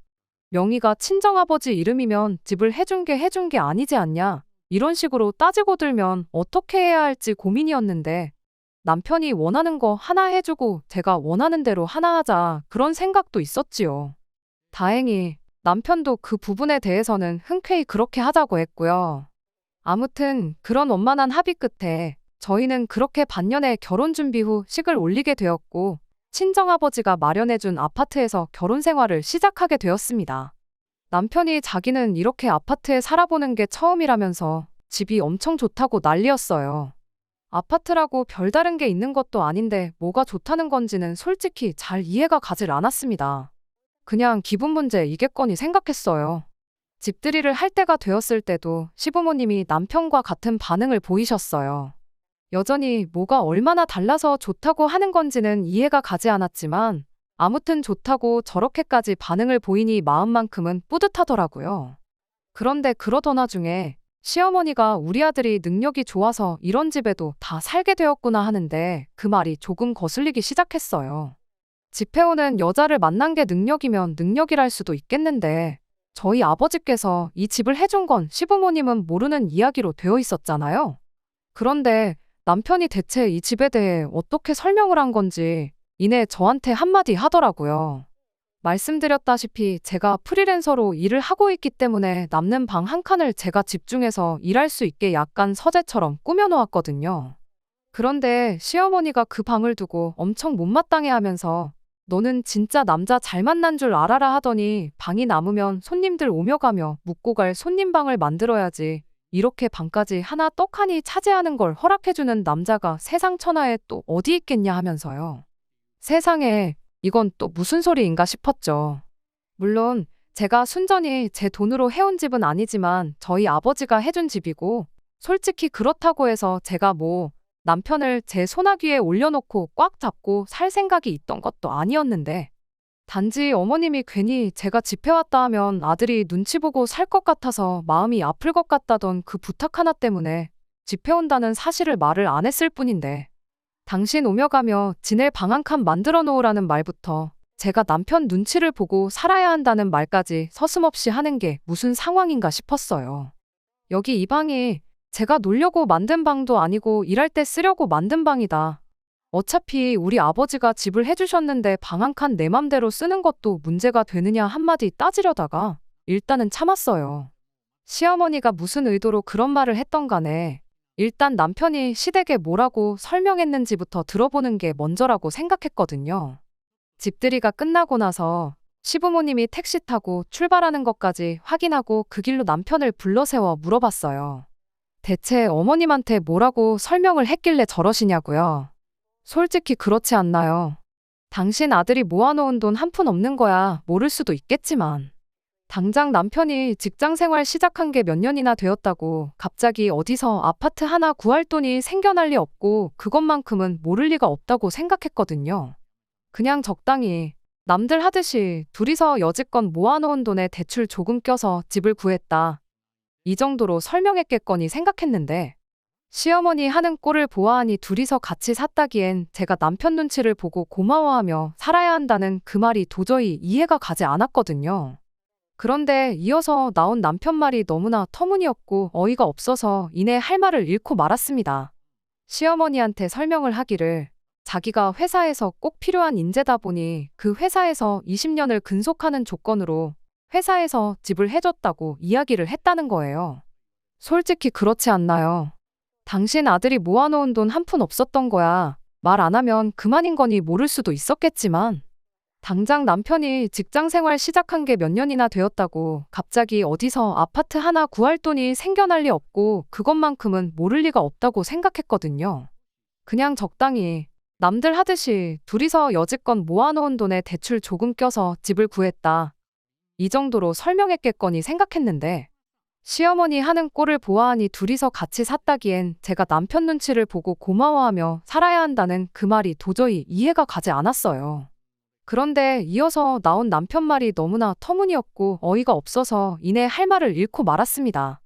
명의가 친정아버지 이름이면 집을 해준 게 아니지 않냐, 이런 식으로 따지고 들면 어떻게 해야 할지 고민이었는데 남편이 원하는 거 하나 해주고 제가 원하는 대로 하나 하자 그런 생각도 있었지요. 다행히 남편도 그 부분에 대해서는 흔쾌히 그렇게 하자고 했고요. 아무튼 그런 원만한 합의 끝에 저희는 그렇게 반년에 결혼 준비 후 식을 올리게 되었고 친정아버지가 마련해준 아파트에서 결혼 생활을 시작하게 되었습니다. 남편이 자기는 이렇게 아파트에 살아보는 게 처음이라면서 집이 엄청 좋다고 난리였어요. 아파트라고 별다른 게 있는 것도 아닌데 뭐가 좋다는 건지는 솔직히 잘 이해가 가질 않았습니다. 그냥 기분 문제이겠거니 생각했어요. 집들이를 할 때가 되었을 때도 시부모님이 남편과 같은 반응을 보이셨어요. 여전히 뭐가 얼마나 달라서 좋다고 하는 건지는 이해가 가지 않았지만 아무튼 좋다고 저렇게까지 반응을 보이니 마음만큼은 뿌듯하더라고요. 그런데 그러던 와중에 시어머니가 우리 아들이 능력이 좋아서 이런 집에도 다 살게 되었구나 하는데 그 말이 조금 거슬리기 시작했어요. 집 해오는 여자를 만난 게 능력이면 능력이랄 수도 있겠는데 저희 아버지께서 이 집을 해준 건 시부모님은 모르는 이야기로 되어 있었잖아요. 그런데 남편이 대체 이 집에 대해 어떻게 설명을 한 건지 이내 저한테 한마디 하더라고요. 말씀드렸다시피 제가 프리랜서로 일을 하고 있기 때문에 남는 방 한 칸을 제가 집중해서 일할 수 있게 약간 서재처럼 꾸며놓았거든요. 그런데 시어머니가 그 방을 두고 엄청 못마땅해 하면서 너는 진짜 남자 잘 만난 줄 알아라 하더니 방이 남으면 손님들 오며 가며 묵고 갈 손님방을 만들어야지 이렇게 방까지 하나 떡하니 차지하는 걸 허락해주는 남자가 세상 천하에 또 어디 있겠냐 하면서요. 세상에 이건 또 무슨 소리인가 싶었죠. 물론 제가 순전히 제 돈으로 해온 집은 아니지만 저희 아버지가 해준 집이고 솔직히 그렇다고 해서 제가 뭐 남편을 제 소나귀에 올려놓고 꽉 잡고 살 생각이 있던 것도 아니었는데 단지 어머님이 괜히 제가 집 해왔다 하면 아들이 눈치 보고 살 것 같아서 마음이 아플 것 같다던 그 부탁 하나 때문에 집 해온다는 사실을 말을 안 했을 뿐인데 당신 오며 가며 지낼 방 한 칸 만들어 놓으라는 말부터 제가 남편 눈치를 보고 살아야 한다는 말까지 서슴없이 하는 게 무슨 상황인가 싶었어요. 여기 이 방이 제가 놀려고 만든 방도 아니고 일할 때 쓰려고 만든 방이다. 어차피 우리 아버지가 집을 해주셨는데 방 한 칸 내 맘대로 쓰는 것도 문제가 되느냐 한마디 따지려다가 일단은 참았어요. 시어머니가 무슨 의도로 그런 말을 했던 간에 일단 남편이 시댁에 뭐라고 설명했는지부터 들어보는 게 먼저라고 생각했거든요. 집들이가 끝나고 나서 시부모님이 택시 타고 출발하는 것까지 확인하고 그 길로 남편을 불러세워 물어봤어요. 대체 어머님한테 뭐라고 설명을 했길래 저러시냐고요. 솔직히 그렇지 않나요? 당신 아들이 모아놓은 돈 한 푼 없는 거야 모를 수도 있겠지만 당장 남편이 직장 생활 시작한 게 몇 년이나 되었다고 갑자기 어디서 아파트 하나 구할 돈이 생겨날 리 없고 그것만큼은 모를 리가 없다고 생각했거든요. 그냥 적당히 남들 하듯이 둘이서 여지껏 모아놓은 돈에 대출 조금 껴서 집을 구했다. 이 정도로 설명했겠거니 생각했는데 시어머니 하는 꼴을 보아하니 둘이서 같이 샀다기엔 제가 남편 눈치를 보고 고마워하며 살아야 한다는 그 말이 도저히 이해가 가지 않았거든요. 그런데 이어서 나온 남편 말이 너무나 터무니없고 어이가 없어서 이내 할 말을 잃고 말았습니다. 시어머니한테 설명을 하기를 자기가 회사에서 꼭 필요한 인재다 보니 그 회사에서 20년을 근속하는 조건으로 회사에서 집을 해줬다고 이야기를 했다는 거예요. 솔직히 그렇지 않나요? 당신 아들이 모아놓은 돈 한 푼 없었던 거야. 말 안 하면 그만인 거니 모를 수도 있었겠지만 당장 남편이 직장 생활 시작한 게 몇 년이나 되었다고 갑자기 어디서 아파트 하나 구할 돈이 생겨날 리 없고 그것만큼은 모를 리가 없다고 생각했거든요. 그냥 적당히 남들 하듯이 둘이서 여지껏 모아놓은 돈에 대출 조금 껴서 집을 구했다. 이 정도로 설명했겠거니 생각했는데 시어머니 하는 꼴을 보아하니 둘이서 같이 샀다기엔 제가 남편 눈치를 보고 고마워하며 살아야 한다는 그 말이 도저히 이해가 가지 않았어요. 그런데 이어서 나온 남편 말이 너무나 터무니없고 어이가 없어서 이내 할 말을 잃고 말았습니다.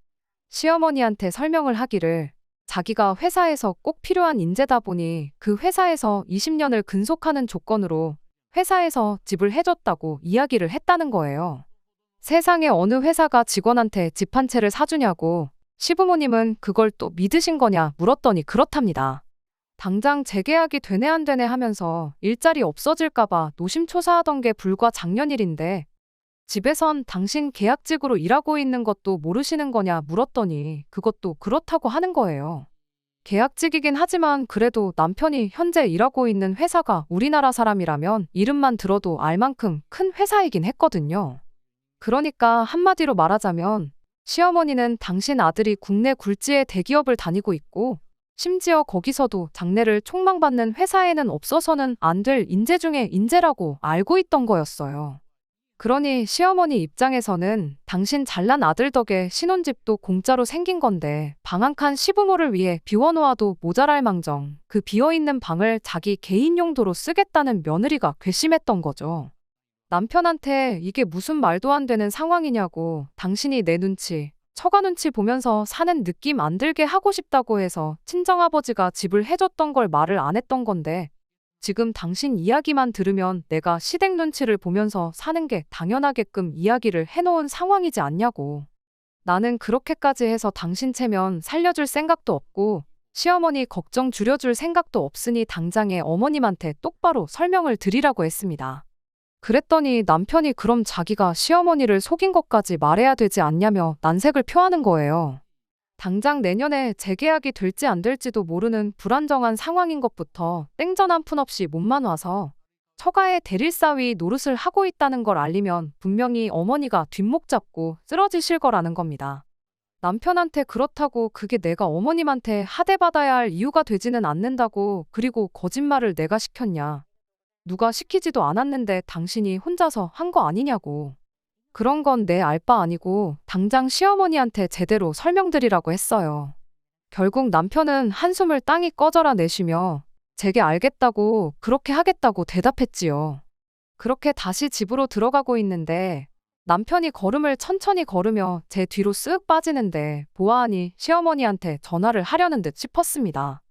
시어머니한테 설명을 하기를 자기가 회사에서 꼭 필요한 인재다 보니 그 회사에서 20년을 근속하는 조건으로 회사에서 집을 해줬다고 이야기를 했다는 거예요. 세상에 어느 회사가 직원한테 집 한 채를 사주냐고 시부모님은 그걸 또 믿으신 거냐 물었더니 그렇답니다. 당장 재계약이 되네 안 되네 하면서 일자리 없어질까봐 노심초사하던 게 불과 작년 일인데 집에선 당신 계약직으로 일하고 있는 것도 모르시는 거냐 물었더니 그것도 그렇다고 하는 거예요. 계약직이긴 하지만 그래도 남편이 현재 일하고 있는 회사가 우리나라 사람이라면 이름만 들어도 알 만큼 큰 회사이긴 했거든요. 그러니까 한마디로 말하자면 시어머니는 당신 아들이 국내 굴지의 대기업을 다니고 있고 심지어 거기서도 장래를 촉망받는 회사에는 없어서는 안 될 인재 중에 인재라고 알고 있던 거였어요. 그러니 시어머니 입장에서는 당신 잘난 아들 덕에 신혼집도 공짜로 생긴 건데 방 한 칸 시부모를 위해 비워놓아도 모자랄 망정 그 비어있는 방을 자기 개인 용도로 쓰겠다는 며느리가 괘씸했던 거죠. 남편한테 이게 무슨 말도 안 되는 상황이냐고 당신이 내 눈치, 처가 눈치 보면서 사는 느낌 안 들게 하고 싶다고 해서 친정아버지가 집을 해줬던 걸 말을 안 했던 건데 지금 당신 이야기만 들으면 내가 시댁 눈치를 보면서 사는 게 당연하게끔 이야기를 해놓은 상황이지 않냐고. 나는 그렇게까지 해서 당신 체면 살려줄 생각도 없고 시어머니 걱정 줄여줄 생각도 없으니 당장에 어머님한테 똑바로 설명을 드리라고 했습니다. 그랬더니 남편이 그럼 자기가 시어머니를 속인 것까지 말해야 되지 않냐며 난색을 표하는 거예요. 당장 내년에 재계약이 될지 안 될지도 모르는 불안정한 상황인 것부터 땡전 한 푼 없이 몸만 와서 처가의 대릴사위 노릇을 하고 있다는 걸 알리면 분명히 어머니가 뒷목 잡고 쓰러지실 거라는 겁니다. 남편한테 그렇다고 그게 내가 어머님한테 하대받아야 할 이유가 되지는 않는다고 그리고 거짓말을 내가 시켰냐. 누가 시키지도 않았는데 당신이 혼자서 한 거 아니냐고. 그런 건 내 알 바 아니고 당장 시어머니한테 제대로 설명드리라고 했어요. 결국 남편은 한숨을 땅이 꺼져라 내쉬며 제게 알겠다고 그렇게 하겠다고 대답했지요. 그렇게 다시 집으로 들어가고 있는데 남편이 걸음을 천천히 걸으며 제 뒤로 쓱 빠지는데 보아하니 시어머니한테 전화를 하려는 듯 싶었습니다.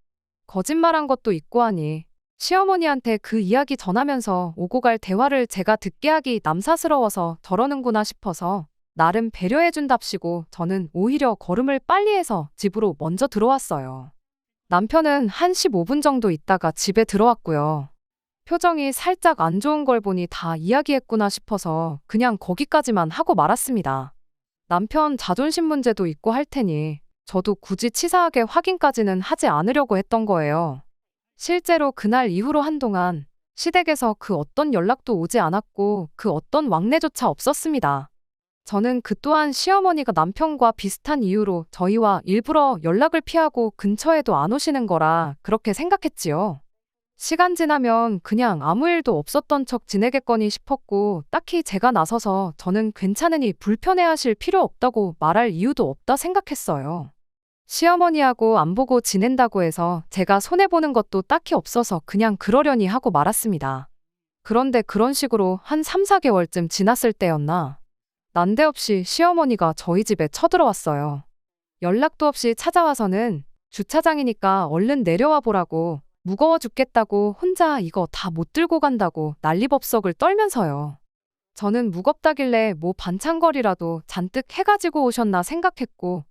거짓말한 것도 있고 하니 시어머니한테 그 이야기 전하면서 오고 갈 대화를 제가 듣게 하기 남사스러워서 저러는구나 싶어서 나름 배려해준답시고 저는 오히려 걸음을 빨리 해서 집으로 먼저 들어왔어요. 남편은 한 15분 정도 있다가 집에 들어왔고요. 표정이 살짝 안 좋은 걸 보니 다 이야기했구나 싶어서 그냥 거기까지만 하고 말았습니다. 남편 자존심 문제도 있고 할 테니 저도 굳이 치사하게 확인까지는 하지 않으려고 했던 거예요. 실제로 그날 이후로 한동안 시댁에서 그 어떤 연락도 오지 않았고 그 어떤 왕래조차 없었습니다. 저는 그 또한 시어머니가 남편과 비슷한 이유로 저희와 일부러 연락을 피하고 근처에도 안 오시는 거라 그렇게 생각했지요. 시간 지나면 그냥 아무 일도 없었던 척 지내겠거니 싶었고 딱히 제가 나서서 저는 괜찮으니 불편해하실 필요 없다고 말할 이유도 없다 생각했어요. 시어머니하고 안 보고 지낸다고 해서 제가 손해보는 것도 딱히 없어서 그냥 그러려니 하고 말았습니다. 그런데 그런 식으로 한 3, 4개월쯤 지났을 때였나 난데없이 시어머니가 저희 집에 쳐들어왔어요. 연락도 없이 찾아와서는 주차장이니까 얼른 내려와 보라고 무거워 죽겠다고 혼자 이거 다 못 들고 간다고 난리법석을 떨면서요. 저는 무겁다길래 뭐 반찬거리라도 잔뜩 해가지고 오셨나 생각했고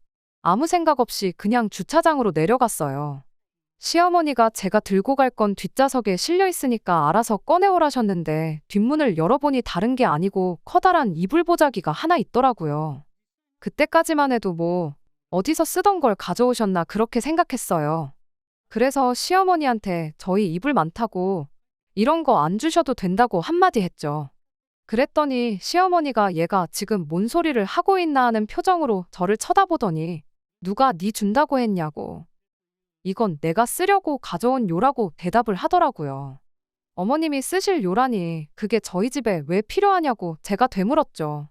아무 생각 없이 그냥 주차장으로 내려갔어요. 시어머니가 제가 들고 갈 건 뒷좌석에 실려 있으니까 알아서 꺼내오라셨는데 뒷문을 열어보니 다른 게 아니고 커다란 이불 보자기가 하나 있더라고요. 그때까지만 해도 뭐 어디서 쓰던 걸 가져오셨나 그렇게 생각했어요. 그래서 시어머니한테 저희 이불 많다고 이런 거 안 주셔도 된다고 한마디 했죠. 그랬더니 시어머니가 얘가 지금 뭔 소리를 하고 있나 하는 표정으로 저를 쳐다보더니 누가 네 준다고 했냐고. 이건 내가 쓰려고 가져온 요라고 대답을 하더라고요. 어머님이 쓰실 요라니 그게 저희 집에 왜 필요하냐고 제가 되물었죠.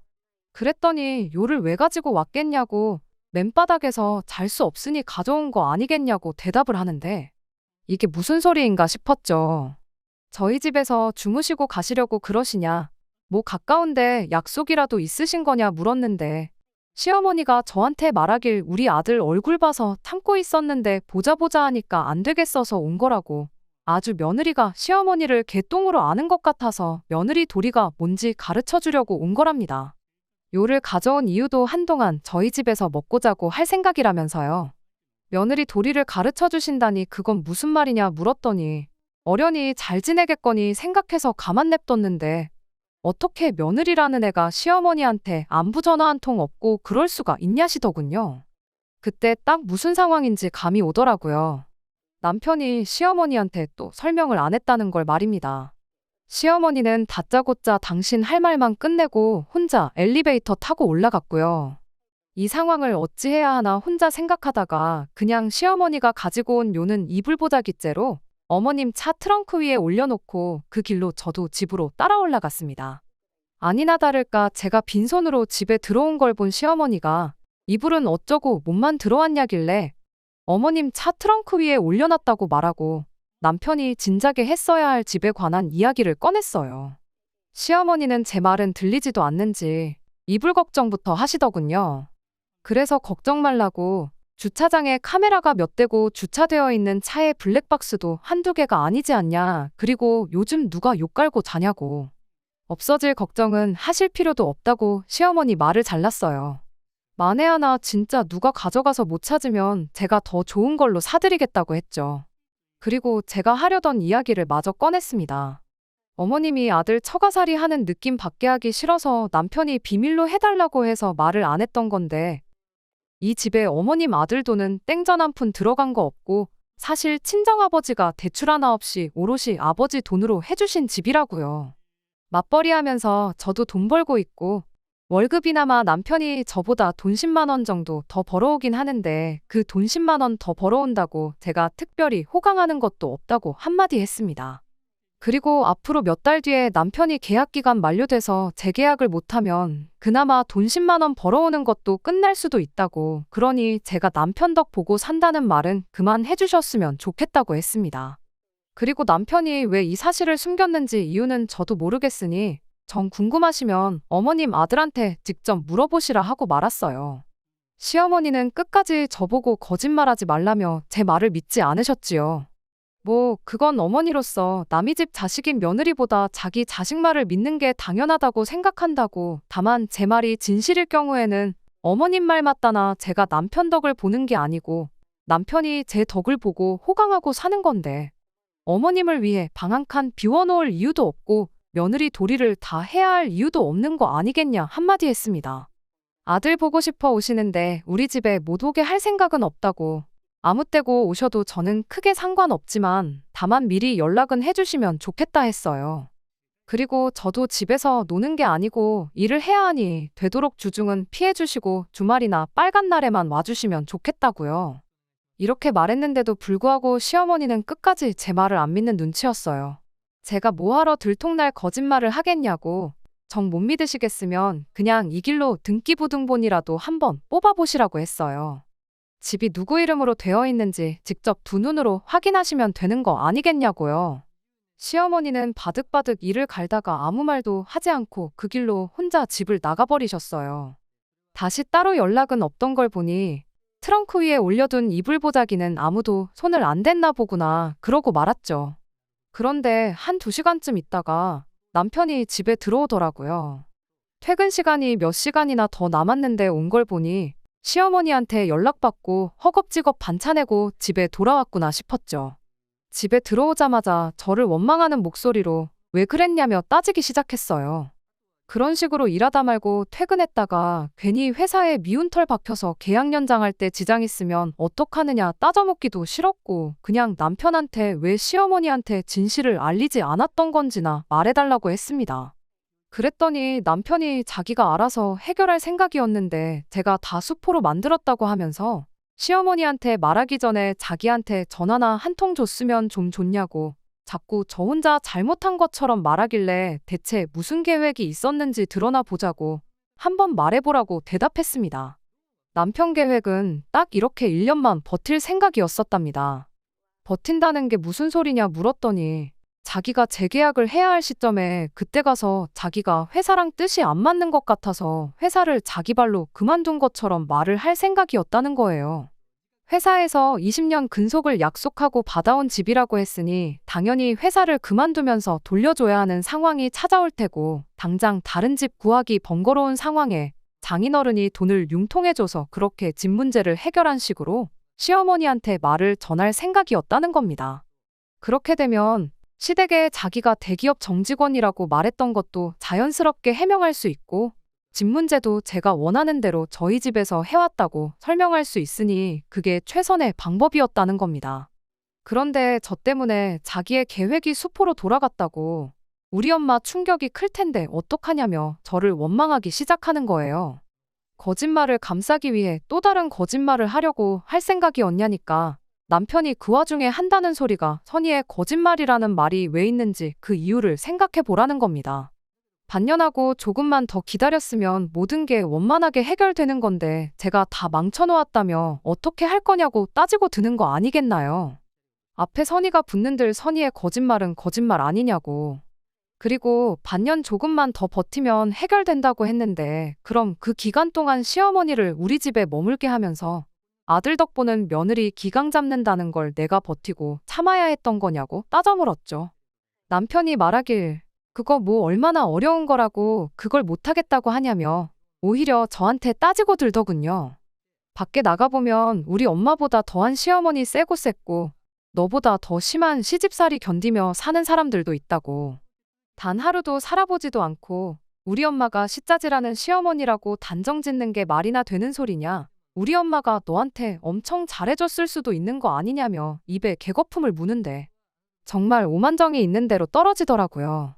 그랬더니 요를 왜 가지고 왔겠냐고 맨바닥에서 잘 수 없으니 가져온 거 아니겠냐고 대답을 하는데 이게 무슨 소리인가 싶었죠. 저희 집에서 주무시고 가시려고 그러시냐, 뭐 가까운데 약속이라도 있으신 거냐 물었는데 시어머니가 저한테 말하길 우리 아들 얼굴 봐서 참고 있었는데 보자 하니까 안 되겠어서 온 거라고. 아주 며느리가 시어머니를 개똥으로 아는 것 같아서 며느리 도리가 뭔지 가르쳐 주려고 온 거랍니다. 요를 가져온 이유도 한동안 저희 집에서 먹고 자고 할 생각이라면서요. 며느리 도리를 가르쳐 주신다니 그건 무슨 말이냐 물었더니 어련히 잘 지내겠거니 생각해서 가만 냅뒀는데 어떻게 며느리라는 애가 시어머니한테 안부 전화 한 통 없고 그럴 수가 있냐시더군요. 그때 딱 무슨 상황인지 감이 오더라고요. 남편이 시어머니한테 또 설명을 안 했다는 걸 말입니다. 시어머니는 다짜고짜 당신 할 말만 끝내고 혼자 엘리베이터 타고 올라갔고요. 이 상황을 어찌해야 하나 혼자 생각하다가 그냥 시어머니가 가지고 온 요는 이불보자기째로 어머님 차 트렁크 위에 올려놓고 그 길로 저도 집으로 따라 올라갔습니다. 아니나 다를까 제가 빈손으로 집에 들어온 걸 본 시어머니가 이불은 어쩌고 몸만 들어왔냐길래 어머님 차 트렁크 위에 올려놨다고 말하고 남편이 진작에 했어야 할 집에 관한 이야기를 꺼냈어요. 시어머니는 제 말은 들리지도 않는지 이불 걱정부터 하시더군요. 그래서 걱정 말라고 주차장에 카메라가 몇 대고 주차되어 있는 차의 블랙박스도 한두 개가 아니지 않냐. 그리고 요즘 누가 욕 깔고 자냐고. 없어질 걱정은 하실 필요도 없다고 시어머니 말을 잘랐어요. 만에 하나 진짜 누가 가져가서 못 찾으면 제가 더 좋은 걸로 사드리겠다고 했죠. 그리고 제가 하려던 이야기를 마저 꺼냈습니다. 어머님이 아들 처가살이 하는 느낌 받게 하기 싫어서 남편이 비밀로 해달라고 해서 말을 안 했던 건데 이 집에 어머님 아들 돈은 땡전 한 푼 들어간 거 없고 사실 친정아버지가 대출 하나 없이 오롯이 아버지 돈으로 해주신 집이라고요. 맞벌이 하면서 저도 돈 벌고 있고 월급이나마 남편이 저보다 돈 10만 원 정도 더 벌어오긴 하는데 그 돈 10만 원 더 벌어온다고 제가 특별히 호강하는 것도 없다고 한마디 했습니다. 그리고 앞으로 몇 달 뒤에 남편이 계약기간 만료돼서 재계약을 못하면 그나마 돈 10만 원 벌어오는 것도 끝날 수도 있다고 그러니 제가 남편 덕 보고 산다는 말은 그만 해주셨으면 좋겠다고 했습니다. 그리고 남편이 왜 이 사실을 숨겼는지 이유는 저도 모르겠으니 정 궁금하시면 어머님 아들한테 직접 물어보시라 하고 말았어요. 시어머니는 끝까지 저보고 거짓말하지 말라며 제 말을 믿지 않으셨지요. 뭐 그건 어머니로서 남의 집 자식인 며느리보다 자기 자식 말을 믿는 게 당연하다고 생각한다고. 다만 제 말이 진실일 경우에는 어머님 말 맞다나 제가 남편 덕을 보는 게 아니고 남편이 제 덕을 보고 호강하고 사는 건데 어머님을 위해 방 한 칸 비워놓을 이유도 없고 며느리 도리를 다 해야 할 이유도 없는 거 아니겠냐 한마디 했습니다. 아들 보고 싶어 오시는데 우리 집에 못 오게 할 생각은 없다고. 아무 때고 오셔도 저는 크게 상관없지만 다만 미리 연락은 해주시면 좋겠다 했어요. 그리고 저도 집에서 노는 게 아니고 일을 해야 하니 되도록 주중은 피해주시고 주말이나 빨간 날에만 와주시면 좋겠다고요. 이렇게 말했는데도 불구하고 시어머니는 끝까지 제 말을 안 믿는 눈치였어요. 제가 뭐하러 들통날 거짓말을 하겠냐고, 정 못 믿으시겠으면 그냥 이 길로 등기부등본이라도 한번 뽑아보시라고 했어요. 집이 누구 이름으로 되어 있는지 직접 두 눈으로 확인하시면 되는 거 아니겠냐고요. 시어머니는 바득바득 이를 갈다가 아무 말도 하지 않고 그 길로 혼자 집을 나가버리셨어요. 다시 따로 연락은 없던 걸 보니 트렁크 위에 올려둔 이불보자기는 아무도 손을 안 댔나 보구나 그러고 말았죠. 그런데 한 2시간쯤 있다가 남편이 집에 들어오더라고요. 퇴근 시간이 몇 시간이나 더 남았는데 온 걸 보니 시어머니한테 연락받고 허겁지겁 반차 내고 집에 돌아왔구나 싶었죠. 집에 들어오자마자 저를 원망하는 목소리로 왜 그랬냐며 따지기 시작했어요. 그런 식으로 일하다 말고 퇴근했다가 괜히 회사에 미운 털 박혀서 계약 연장할 때 지장 있으면 어떡하느냐 따져묻기도 싫었고 그냥 남편한테 왜 시어머니한테 진실을 알리지 않았던 건지나 말해달라고 했습니다. 그랬더니 남편이 자기가 알아서 해결할 생각이었는데 제가 다 수포로 만들었다고 하면서 시어머니한테 말하기 전에 자기한테 전화나 한 통 줬으면 좀 좋냐고 자꾸 저 혼자 잘못한 것처럼 말하길래 대체 무슨 계획이 있었는지 드러나 보자고 한번 말해보라고 대답했습니다. 남편 계획은 딱 이렇게 1년만 버틸 생각이었었답니다. 버틴다는 게 무슨 소리냐 물었더니 자기가 재계약을 해야 할 시점에 그때 가서 자기가 회사랑 뜻이 안 맞는 것 같아서 회사를 자기 발로 그만둔 것처럼 말을 할 생각이었다는 거예요. 회사에서 20년 근속을 약속하고 받아온 집이라고 했으니 당연히 회사를 그만두면서 돌려줘야 하는 상황이 찾아올 테고 당장 다른 집 구하기 번거로운 상황에 장인어른이 돈을 융통해줘서 그렇게 집 문제를 해결한 식으로 시어머니한테 말을 전할 생각이었다는 겁니다. 그렇게 되면 시댁에 자기가 대기업 정직원이라고 말했던 것도 자연스럽게 해명할 수 있고 집 문제도 제가 원하는 대로 저희 집에서 해왔다고 설명할 수 있으니 그게 최선의 방법이었다는 겁니다. 그런데 저 때문에 자기의 계획이 수포로 돌아갔다고 우리 엄마 충격이 클 텐데 어떡하냐며 저를 원망하기 시작하는 거예요. 거짓말을 감싸기 위해 또 다른 거짓말을 하려고 할 생각이었냐니까 남편이 그 와중에 한다는 소리가 선의의 거짓말이라는 말이 왜 있는지 그 이유를 생각해 보라는 겁니다. 반년하고 조금만 더 기다렸으면 모든 게 원만하게 해결되는 건데 제가 다 망쳐놓았다며 어떻게 할 거냐고 따지고 드는 거 아니겠나요? 앞에 선의가 붙는들 선의의 거짓말은 거짓말 아니냐고. 그리고 반년 조금만 더 버티면 해결된다고 했는데 그럼 그 기간 동안 시어머니를 우리 집에 머물게 하면서 아들 덕보는 며느리 기강 잡는다는 걸 내가 버티고 참아야 했던 거냐고 따져 물었죠. 남편이 말하길 그거 뭐 얼마나 어려운 거라고 그걸 못하겠다고 하냐며 오히려 저한테 따지고 들더군요. 밖에 나가보면 우리 엄마보다 더한 시어머니 세고 셌고 너보다 더 심한 시집살이 견디며 사는 사람들도 있다고. 단 하루도 살아보지도 않고 우리 엄마가 시짜지라는 시어머니라고 단정 짓는 게 말이나 되는 소리냐. 우리 엄마가 너한테 엄청 잘해줬을 수도 있는 거 아니냐며 입에 개거품을 무는데 정말 오만정이 있는 대로 떨어지더라고요.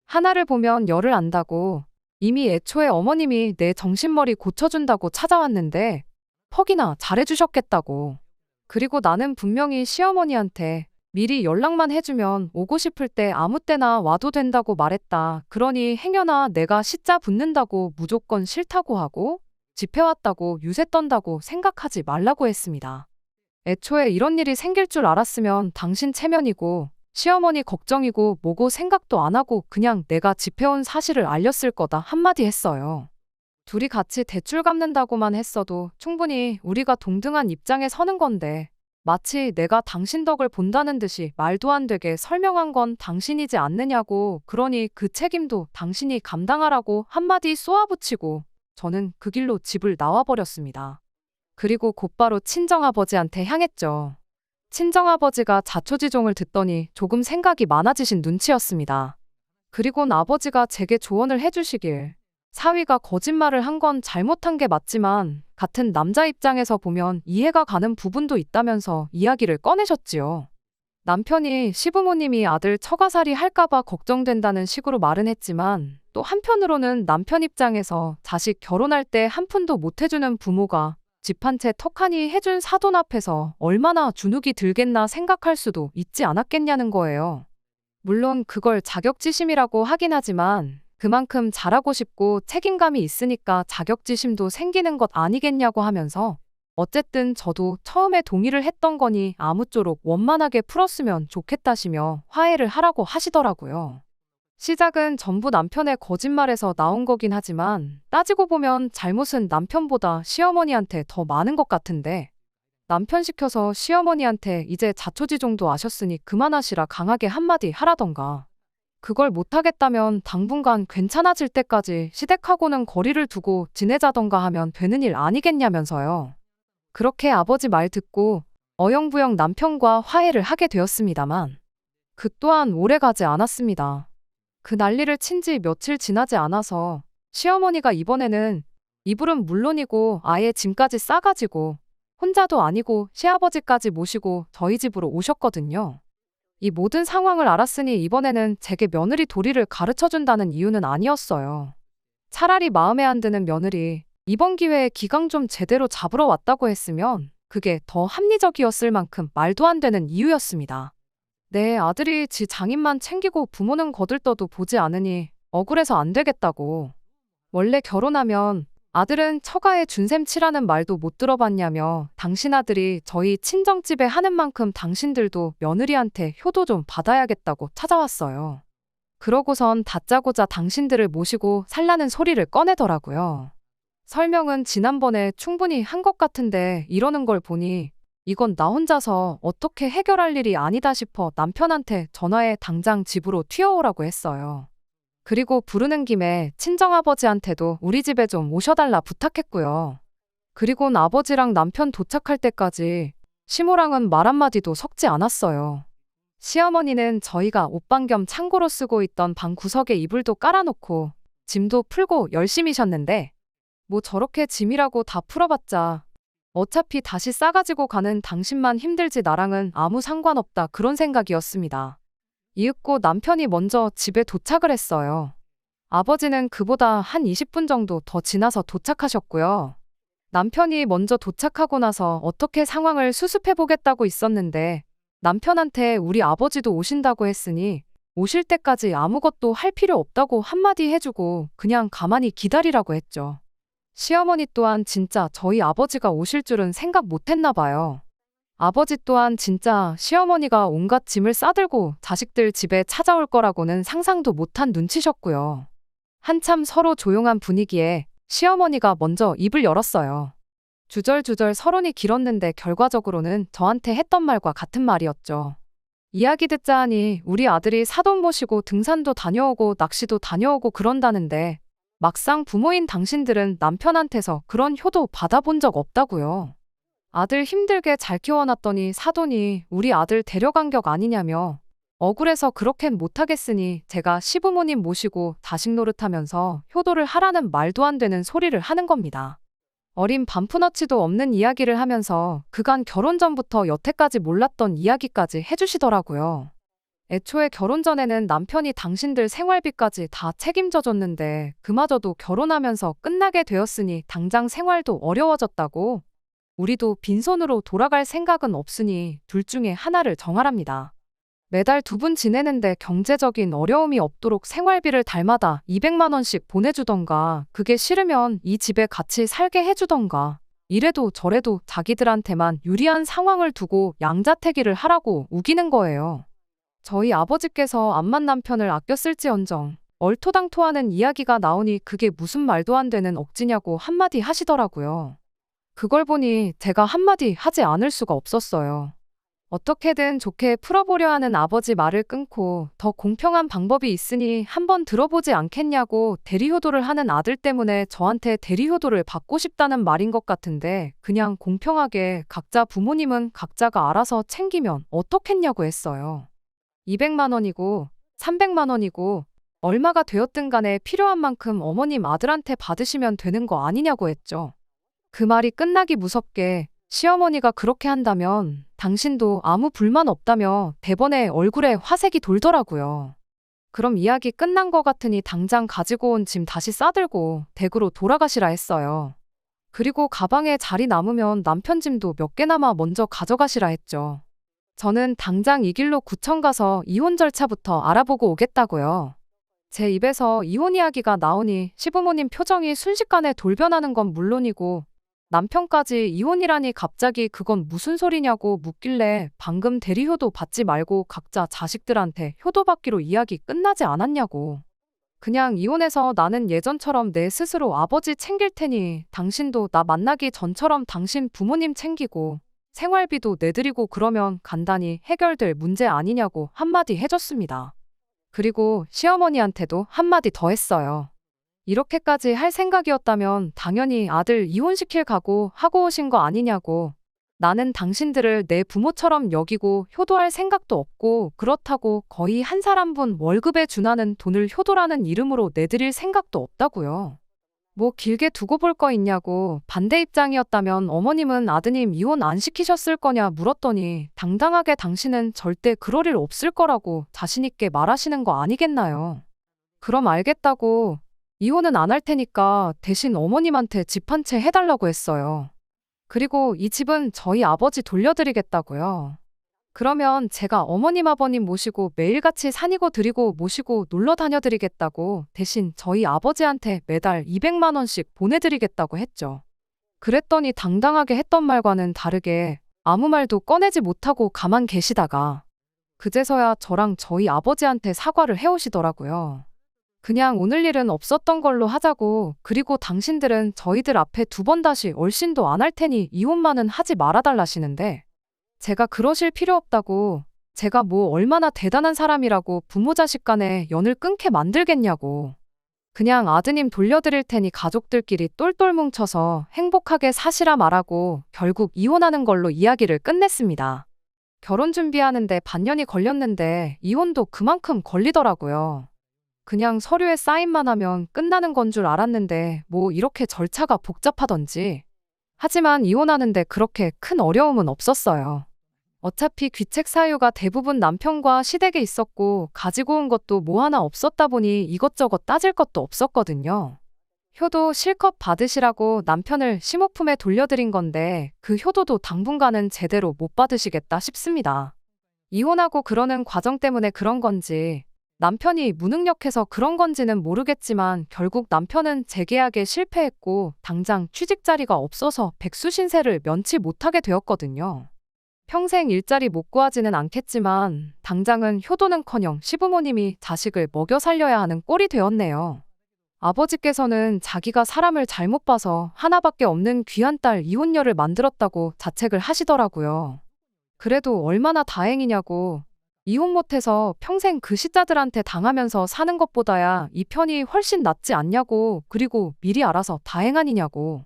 하나를 보면 열을 안다고 이미 애초에 어머님이 내 정신머리 고쳐준다고 찾아왔는데 퍽이나 잘해주셨겠다고. 그리고 나는 분명히 시어머니한테 미리 연락만 해주면 오고 싶을 때 아무 때나 와도 된다고 말했다. 그러니 행여나 내가 시자 붙는다고 무조건 싫다고 하고 집해왔다고 유세 떤다고 생각하지 말라고 했습니다. 애초에 이런 일이 생길 줄 알았으면 당신 체면이고 시어머니 걱정이고 뭐고 생각도 안 하고 그냥 내가 집해온 사실을 알렸을 거다 한마디 했어요. 둘이 같이 대출 갚는다고만 했어도 충분히 우리가 동등한 입장에 서는 건데 마치 내가 당신 덕을 본다는 듯이 말도 안 되게 설명한 건 당신이지 않느냐고. 그러니 그 책임도 당신이 감당하라고 한마디 쏘아붙이고 저는 그 길로 집을 나와버렸습니다. 그리고 곧바로 친정아버지한테 향했죠. 친정아버지가 자초지종을 듣더니 조금 생각이 많아지신 눈치였습니다. 그리곤 아버지가 제게 조언을 해주시길 사위가 거짓말을 한 건 잘못한 게 맞지만 같은 남자 입장에서 보면 이해가 가는 부분도 있다면서 이야기를 꺼내셨지요. 남편이 시부모님이 아들 처가살이 할까봐 걱정된다는 식으로 말은 했지만 또 한편으로는 남편 입장에서 자식 결혼할 때 한 푼도 못 해주는 부모가 집 한 채 턱하니 해준 사돈 앞에서 얼마나 주눅이 들겠나 생각할 수도 있지 않았겠냐는 거예요. 물론 그걸 자격지심이라고 하긴 하지만 그만큼 잘하고 싶고 책임감이 있으니까 자격지심도 생기는 것 아니겠냐고 하면서 어쨌든 저도 처음에 동의를 했던 거니 아무쪼록 원만하게 풀었으면 좋겠다시며 화해를 하라고 하시더라고요. 시작은 전부 남편의 거짓말에서 나온 거긴 하지만 따지고 보면 잘못은 남편보다 시어머니한테 더 많은 것 같은데 남편 시켜서 시어머니한테 이제 자초지종도 아셨으니 그만하시라 강하게 한마디 하라던가 그걸 못하겠다면 당분간 괜찮아질 때까지 시댁하고는 거리를 두고 지내자던가 하면 되는 일 아니겠냐면서요. 그렇게 아버지 말 듣고 어영부영 남편과 화해를 하게 되었습니다만 그 또한 오래가지 않았습니다. 그 난리를 친 지 며칠 지나지 않아서 시어머니가 이번에는 이불은 물론이고 아예 짐까지 싸가지고 혼자도 아니고 시아버지까지 모시고 저희 집으로 오셨거든요. 이 모든 상황을 알았으니 이번에는 제게 며느리 도리를 가르쳐준다는 이유는 아니었어요. 차라리 마음에 안 드는 며느리 이번 기회에 기강 좀 제대로 잡으러 왔다고 했으면 그게 더 합리적이었을 만큼 말도 안 되는 이유였습니다. 내 아들이 지 장인만 챙기고 부모는 거들떠도 보지 않으니 억울해서 안 되겠다고. 원래 결혼하면 아들은 처가에 준셈 치라는 말도 못 들어봤냐며 당신 아들이 저희 친정집에 하는 만큼 당신들도 며느리한테 효도 좀 받아야겠다고 찾아왔어요. 그러고선 다짜고짜 당신들을 모시고 살라는 소리를 꺼내더라고요. 설명은 지난번에 충분히 한 것 같은데 이러는 걸 보니 이건 나 혼자서 어떻게 해결할 일이 아니다 싶어 남편한테 전화해 당장 집으로 튀어오라고 했어요. 그리고 부르는 김에 친정아버지한테도 우리 집에 좀 오셔달라 부탁했고요. 그리곤 아버지랑 남편 도착할 때까지 시모랑은 말 한마디도 섞지 않았어요. 시어머니는 저희가 옷방 겸 창고로 쓰고 있던 방 구석에 이불도 깔아놓고 짐도 풀고 열심히 쉬었는데 뭐 저렇게 짐이라고 다 풀어봤자 어차피 다시 싸가지고 가는 당신만 힘들지 나랑은 아무 상관없다 그런 생각이었습니다. 이윽고 남편이 먼저 집에 도착을 했어요. 아버지는 그보다 한 20분 정도 더 지나서 도착하셨고요. 남편이 먼저 도착하고 나서 어떻게 상황을 수습해보겠다고 있었는데 남편한테 우리 아버지도 오신다고 했으니 오실 때까지 아무것도 할 필요 없다고 한마디 해주고 그냥 가만히 기다리라고 했죠. 시어머니 또한 진짜 저희 아버지가 오실 줄은 생각 못했나 봐요. 아버지 또한 진짜 시어머니가 온갖 짐을 싸들고 자식들 집에 찾아올 거라고는 상상도 못한 눈치셨고요. 한참 서로 조용한 분위기에 시어머니가 먼저 입을 열었어요. 주절주절 서론이 길었는데 결과적으로는 저한테 했던 말과 같은 말이었죠. 이야기 듣자 하니 우리 아들이 사돈 모시고 등산도 다녀오고 낚시도 다녀오고 그런다는데 막상 부모인 당신들은 남편한테서 그런 효도 받아본 적 없다고요. 아들 힘들게 잘 키워놨더니 사돈이 우리 아들 데려간 격 아니냐며 억울해서 그렇게는 못하겠으니 제가 시부모님 모시고 자식 노릇하면서 효도를 하라는 말도 안 되는 소리를 하는 겁니다. 어린 반푼어치도 없는 이야기를 하면서 그간 결혼 전부터 여태까지 몰랐던 이야기까지 해주시더라고요. 애초에 결혼 전에는 남편이 당신들 생활비까지 다 책임져 줬는데 그마저도 결혼하면서 끝나게 되었으니 당장 생활도 어려워졌다고 우리도 빈손으로 돌아갈 생각은 없으니 둘 중에 하나를 정하랍니다. 매달 2분 지내는데 경제적인 어려움이 없도록 생활비를 달마다 200만 원씩 보내주던가 그게 싫으면 이 집에 같이 살게 해주던가 이래도 저래도 자기들한테만 유리한 상황을 두고 양자택일을 하라고 우기는 거예요. 저희 아버지께서 암만 남편을 아껴 쓸지언정 얼토당토하는 이야기가 나오니 그게 무슨 말도 안 되는 억지냐고 한마디 하시더라고요. 그걸 보니 제가 한마디 하지 않을 수가 없었어요. 어떻게든 좋게 풀어보려 하는 아버지 말을 끊고 더 공평한 방법이 있으니 한번 들어보지 않겠냐고 대리효도를 하는 아들 때문에 저한테 대리효도를 받고 싶다는 말인 것 같은데 그냥 공평하게 각자 부모님은 각자가 알아서 챙기면 어떻겠냐고 했어요. 200만 원이고 300만 원이고 얼마가 되었든 간에 필요한 만큼 어머님 아들한테 받으시면 되는 거 아니냐고 했죠. 그 말이 끝나기 무섭게 시어머니가 그렇게 한다면 당신도 아무 불만 없다며 대번에 얼굴에 화색이 돌더라고요. 그럼 이야기 끝난 거 같으니 당장 가지고 온 짐 다시 싸들고 댁으로 돌아가시라 했어요. 그리고 가방에 자리 남으면 남편 짐도 몇 개나마 먼저 가져가시라 했죠. 저는 당장 이 길로 구청 가서 이혼 절차부터 알아보고 오겠다고요. 제 입에서 이혼 이야기가 나오니 시부모님 표정이 순식간에 돌변하는 건 물론이고 남편까지 이혼이라니 갑자기 그건 무슨 소리냐고 묻길래 방금 대리효도 받지 말고 각자 자식들한테 효도받기로 이야기 끝나지 않았냐고. 그냥 이혼해서 나는 예전처럼 내 스스로 아버지 챙길 테니 당신도 나 만나기 전처럼 당신 부모님 챙기고 생활비도 내드리고 그러면 간단히 해결될 문제 아니냐고 한마디 해줬습니다. 그리고 시어머니한테도 한마디 더 했어요. 이렇게까지 할 생각이었다면 당연히 아들 이혼시킬 각오 하고 오신 거 아니냐고. 나는 당신들을 내 부모처럼 여기고 효도할 생각도 없고 그렇다고 거의 한 사람분 월급에 준하는 돈을 효도라는 이름으로 내드릴 생각도 없다고요. 뭐 길게 두고 볼 거 있냐고. 반대 입장이었다면 어머님은 아드님 이혼 안 시키셨을 거냐 물었더니 당당하게 당신은 절대 그럴 일 없을 거라고 자신있게 말하시는 거 아니겠나요? 그럼 알겠다고. 이혼은 안 할 테니까 대신 어머님한테 집 한 채 해달라고 했어요. 그리고 이 집은 저희 아버지 돌려드리겠다고요. 그러면 제가 어머님 아버님 모시고 매일같이 산이고 드리고 모시고 놀러 다녀드리겠다고 대신 저희 아버지한테 매달 200만 원씩 보내드리겠다고 했죠. 그랬더니 당당하게 했던 말과는 다르게 아무 말도 꺼내지 못하고 가만 계시다가 그제서야 저랑 저희 아버지한테 사과를 해오시더라고요. 그냥 오늘 일은 없었던 걸로 하자고. 그리고 당신들은 저희들 앞에 두 번 다시 얼씬도 안 할 테니 이혼만은 하지 말아달라시는데 제가 그러실 필요 없다고. 제가 뭐 얼마나 대단한 사람이라고 부모 자식 간에 연을 끊게 만들겠냐고. 그냥 아드님 돌려드릴 테니 가족들끼리 똘똘 뭉쳐서 행복하게 사시라 말하고 결국 이혼하는 걸로 이야기를 끝냈습니다. 결혼 준비하는데 반년이 걸렸는데 이혼도 그만큼 걸리더라고요. 그냥 서류에 사인만 하면 끝나는 건 줄 알았는데 뭐 이렇게 절차가 복잡하던지. 하지만 이혼하는데 그렇게 큰 어려움은 없었어요. 어차피 귀책 사유가 대부분 남편과 시댁에 있었고 가지고 온 것도 뭐 하나 없었다 보니 이것저것 따질 것도 없었거든요. 효도 실컷 받으시라고 남편을 심호품에 돌려드린 건데 그 효도도 당분간은 제대로 못 받으시겠다 싶습니다. 이혼하고 그러는 과정 때문에 그런 건지 남편이 무능력해서 그런 건지는 모르겠지만 결국 남편은 재계약에 실패했고 당장 취직 자리가 없어서 백수 신세를 면치 못하게 되었거든요. 평생 일자리 못 구하지는 않겠지만 당장은 효도는커녕 시부모님이 자식을 먹여 살려야 하는 꼴이 되었네요. 아버지께서는 자기가 사람을 잘못 봐서 하나밖에 없는 귀한 딸 이혼녀를 만들었다고 자책을 하시더라고요. 그래도 얼마나 다행이냐고. 이혼 못해서 평생 그 시자들한테 당하면서 사는 것보다야 이 편이 훨씬 낫지 않냐고. 그리고 미리 알아서 다행 아니냐고.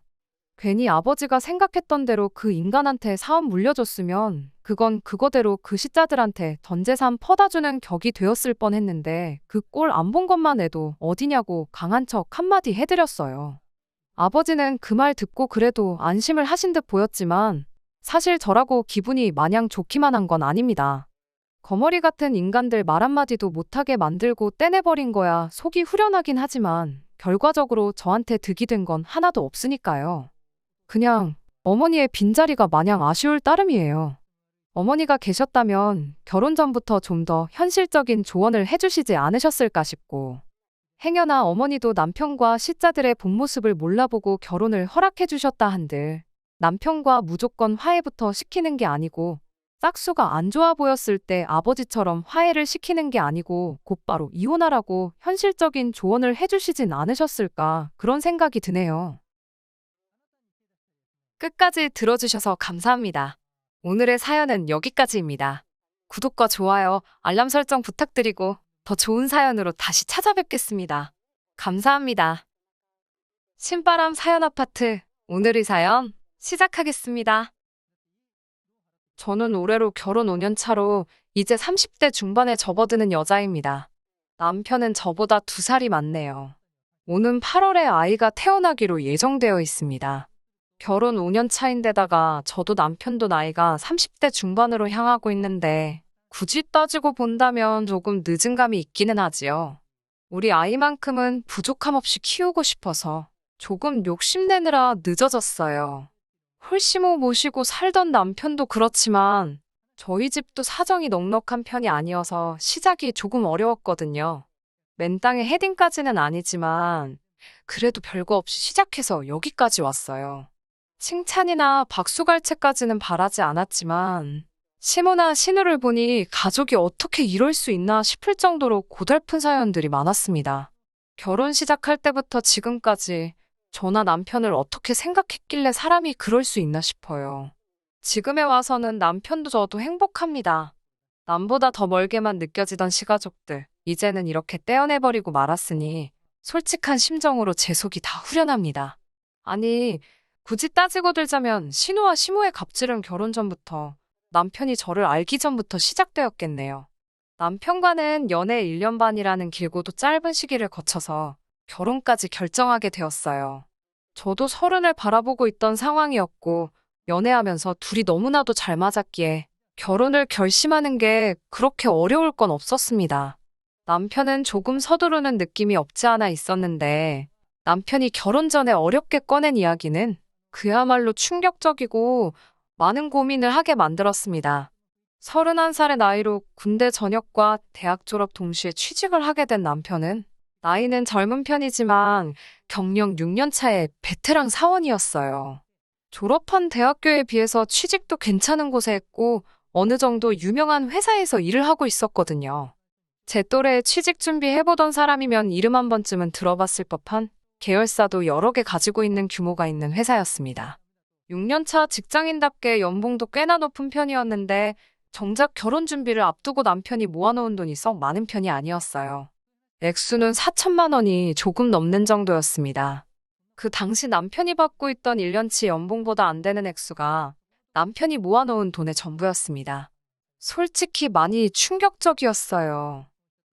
괜히 아버지가 생각했던 대로 그 인간한테 사업 물려줬으면 그건 그거대로 그 시자들한테 전 재산 퍼다주는 격이 되었을 뻔했는데 그 꼴 안 본 것만 해도 어디냐고 강한 척 한마디 해드렸어요. 아버지는 그 말 듣고 그래도 안심을 하신 듯 보였지만 사실 저라고 기분이 마냥 좋기만 한 건 아닙니다. 거머리 같은 인간들 말 한마디도 못하게 만들고 떼내버린 거야 속이 후련하긴 하지만 결과적으로 저한테 득이 된 건 하나도 없으니까요. 그냥 어머니의 빈자리가 마냥 아쉬울 따름이에요. 어머니가 계셨다면 결혼 전부터 좀 더 현실적인 조언을 해주시지 않으셨을까 싶고 행여나 어머니도 남편과 시자들의 본 모습을 몰라보고 결혼을 허락해 주셨다 한들 남편과 무조건 화해부터 시키는 게 아니고 짝수가 안 좋아 보였을 때 아버지처럼 화해를 시키는 게 아니고 곧바로 이혼하라고 현실적인 조언을 해주시진 않으셨을까 그런 생각이 드네요. 끝까지 들어주셔서 감사합니다. 오늘의 사연은 여기까지입니다. 구독과 좋아요, 알람 설정 부탁드리고 더 좋은 사연으로 다시 찾아뵙겠습니다. 감사합니다. 신바람 사연 아파트, 오늘의 사연 시작하겠습니다. 저는 올해로 결혼 5년 차로 이제 30대 중반에 접어드는 여자입니다. 남편은 저보다 2살이 많네요. 오는 8월에 아이가 태어나기로 예정되어 있습니다. 결혼 5년 차인데다가 저도 남편도 나이가 30대 중반으로 향하고 있는데 굳이 따지고 본다면 조금 늦은 감이 있기는 하지요. 우리 아이만큼은 부족함 없이 키우고 싶어서 조금 욕심내느라 늦어졌어요. 홀시모 모시고 살던 남편도 그렇지만 저희 집도 사정이 넉넉한 편이 아니어서 시작이 조금 어려웠거든요. 맨땅에 헤딩까지는 아니지만 그래도 별거 없이 시작해서 여기까지 왔어요. 칭찬이나 박수갈채까지는 바라지 않았지만 시모나 신우를 보니 가족이 어떻게 이럴 수 있나 싶을 정도로 고달픈 사연들이 많았습니다. 결혼 시작할 때부터 지금까지 저나 남편을 어떻게 생각했길래 사람이 그럴 수 있나 싶어요. 지금에 와서는 남편도 저도 행복합니다. 남보다 더 멀게만 느껴지던 시가족들, 이제는 이렇게 떼어내버리고 말았으니 솔직한 심정으로 제 속이 다 후련합니다. 아니, 굳이 따지고 들자면 신우와 시모의 갑질은 결혼 전부터, 남편이 저를 알기 전부터 시작되었겠네요. 남편과는 연애 1년 반이라는 길고도 짧은 시기를 거쳐서 결혼까지 결정하게 되었어요. 저도 서른을 바라보고 있던 상황이었고, 연애하면서 둘이 너무나도 잘 맞았기에 결혼을 결심하는 게 그렇게 어려울 건 없었습니다. 남편은 조금 서두르는 느낌이 없지 않아 있었는데, 남편이 결혼 전에 어렵게 꺼낸 이야기는 그야말로 충격적이고 많은 고민을 하게 만들었습니다. 31살의 나이로 군대 전역과 대학 졸업 동시에 취직을 하게 된 남편은 나이는 젊은 편이지만 경력 6년 차의 베테랑 사원이었어요. 졸업한 대학교에 비해서 취직도 괜찮은 곳에 했고 어느 정도 유명한 회사에서 일을 하고 있었거든요. 제 또래 취직 준비해보던 사람이면 이름 한 번쯤은 들어봤을 법한 계열사도 여러 개 가지고 있는 규모가 있는 회사였습니다. 6년차 직장인답게 연봉도 꽤나 높은 편이었는데 정작 결혼 준비를 앞두고 남편이 모아놓은 돈이 썩 많은 편이 아니었어요. 액수는 4천만 원이 조금 넘는 정도였습니다. 그 당시 남편이 받고 있던 1년치 연봉보다 안 되는 액수가 남편이 모아놓은 돈의 전부였습니다. 솔직히 많이 충격적이었어요.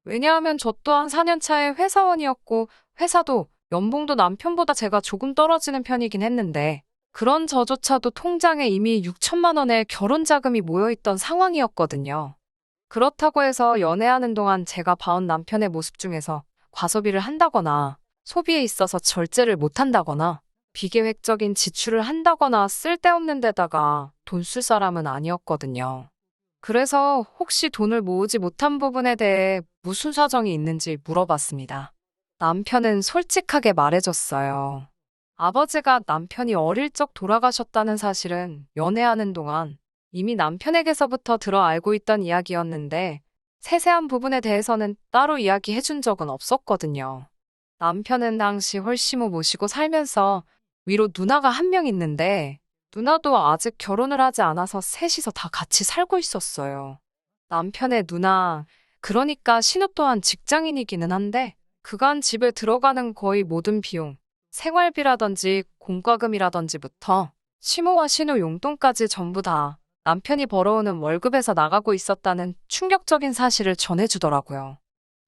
왜냐하면 저 또한 4년차의 회사원이었고 회사도 연봉도 남편보다 제가 조금 떨어지는 편이긴 했는데 그런 저조차도 통장에 이미 6천만 원의 결혼 자금이 모여있던 상황이었거든요. 그렇다고 해서 연애하는 동안 제가 봐온 남편의 모습 중에서 과소비를 한다거나 소비에 있어서 절제를 못한다거나 비계획적인 지출을 한다거나 쓸데없는 데다가 돈 쓸 사람은 아니었거든요. 그래서 혹시 돈을 모으지 못한 부분에 대해 무슨 사정이 있는지 물어봤습니다. 남편은 솔직하게 말해줬어요. 아버지가 남편이 어릴 적 돌아가셨다는 사실은 연애하는 동안 이미 남편에게서부터 들어 알고 있던 이야기였는데 세세한 부분에 대해서는 따로 이야기해준 적은 없었거든요. 남편은 당시 홀시모 모시고 살면서 위로 누나가 한 명 있는데 누나도 아직 결혼을 하지 않아서 셋이서 다 같이 살고 있었어요. 남편의 누나, 그러니까 신우 또한 직장인이기는 한데 그간 집에 들어가는 거의 모든 비용, 생활비라든지 공과금이라든지부터 시모와 신우 용돈까지 전부 다 남편이 벌어오는 월급에서 나가고 있었다는 충격적인 사실을 전해주더라고요.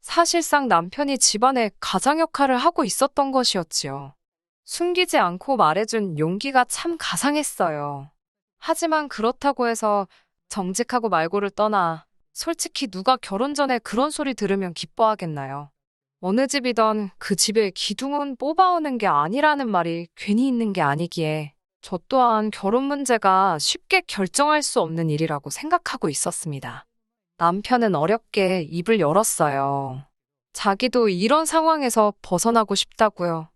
사실상 남편이 집안의 가장 역할을 하고 있었던 것이었지요. 숨기지 않고 말해준 용기가 참 가상했어요. 하지만 그렇다고 해서 정직하고 말고를 떠나 솔직히 누가 결혼 전에 그런 소리 들으면 기뻐하겠나요? 어느 집이던 그 집의 기둥은 뽑아오는 게 아니라는 말이 괜히 있는 게 아니기에 저 또한 결혼 문제가 쉽게 결정할 수 없는 일이라고 생각하고 있었습니다. 남편은 어렵게 입을 열었어요. 자기도 이런 상황에서 벗어나고 싶다고요.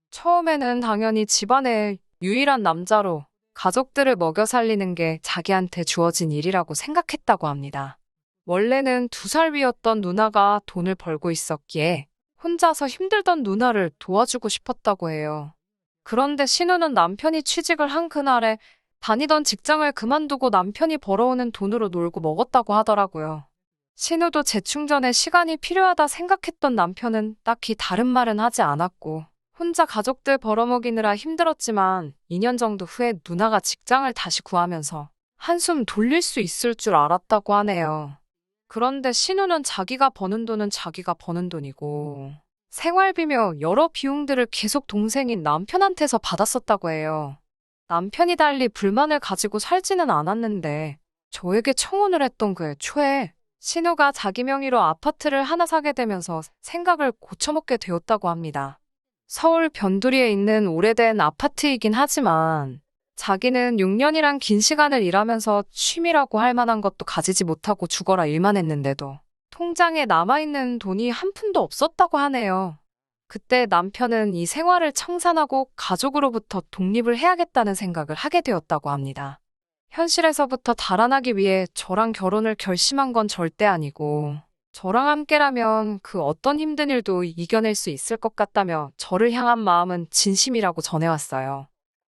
처음에는 당연히 집안의 유일한 남자로 가족들을 먹여 살리는 게 자기한테 주어진 일이라고 생각했다고 합니다. 원래는 2살 위였던 누나가 돈을 벌고 있었기에 혼자서 힘들던 누나를 도와주고 싶었다고 해요. 그런데 신우는 남편이 취직을 한 그날에 다니던 직장을 그만두고 남편이 벌어오는 돈으로 놀고 먹었다고 하더라고요. 신우도 재충전에 시간이 필요하다 생각했던 남편은 딱히 다른 말은 하지 않았고 혼자 가족들 벌어먹이느라 힘들었지만 2년 정도 후에 누나가 직장을 다시 구하면서 한숨 돌릴 수 있을 줄 알았다고 하네요. 그런데 신우는 자기가 버는 돈은 자기가 버는 돈이고 생활비며 여러 비용들을 계속 동생인 남편한테서 받았었다고 해요. 남편이 달리 불만을 가지고 살지는 않았는데 저에게 청혼을 했던 그해 초에 신우가 자기 명의로 아파트를 하나 사게 되면서 생각을 고쳐먹게 되었다고 합니다. 서울 변두리에 있는 오래된 아파트이긴 하지만 자기는 6년이란 긴 시간을 일하면서 취미라고 할 만한 것도 가지지 못하고 죽어라 일만 했는데도 통장에 남아있는 돈이 한 푼도 없었다고 하네요. 그때 남편은 이 생활을 청산하고 가족으로부터 독립을 해야겠다는 생각을 하게 되었다고 합니다. 현실에서부터 달아나기 위해 저랑 결혼을 결심한 건 절대 아니고 저랑 함께라면 그 어떤 힘든 일도 이겨낼 수 있을 것 같다며 저를 향한 마음은 진심이라고 전해왔어요.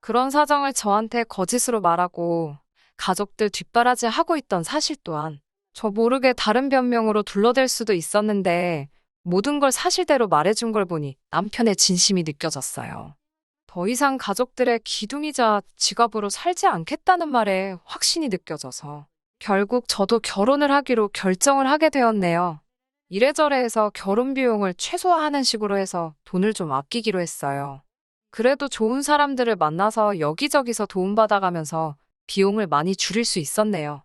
그런 사정을 저한테 거짓으로 말하고 가족들 뒷바라지 하고 있던 사실 또한 저 모르게 다른 변명으로 둘러댈 수도 있었는데 모든 걸 사실대로 말해준 걸 보니 남편의 진심이 느껴졌어요. 더 이상 가족들의 기둥이자 지갑으로 살지 않겠다는 말에 확신이 느껴져서 결국 저도 결혼을 하기로 결정을 하게 되었네요. 이래저래 해서 결혼 비용을 최소화하는 식으로 해서 돈을 좀 아끼기로 했어요. 그래도 좋은 사람들을 만나서 여기저기서 도움받아가면서 비용을 많이 줄일 수 있었네요.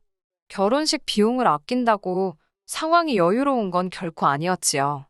결혼식 비용을 아낀다고 상황이 여유로운 건 결코 아니었지요.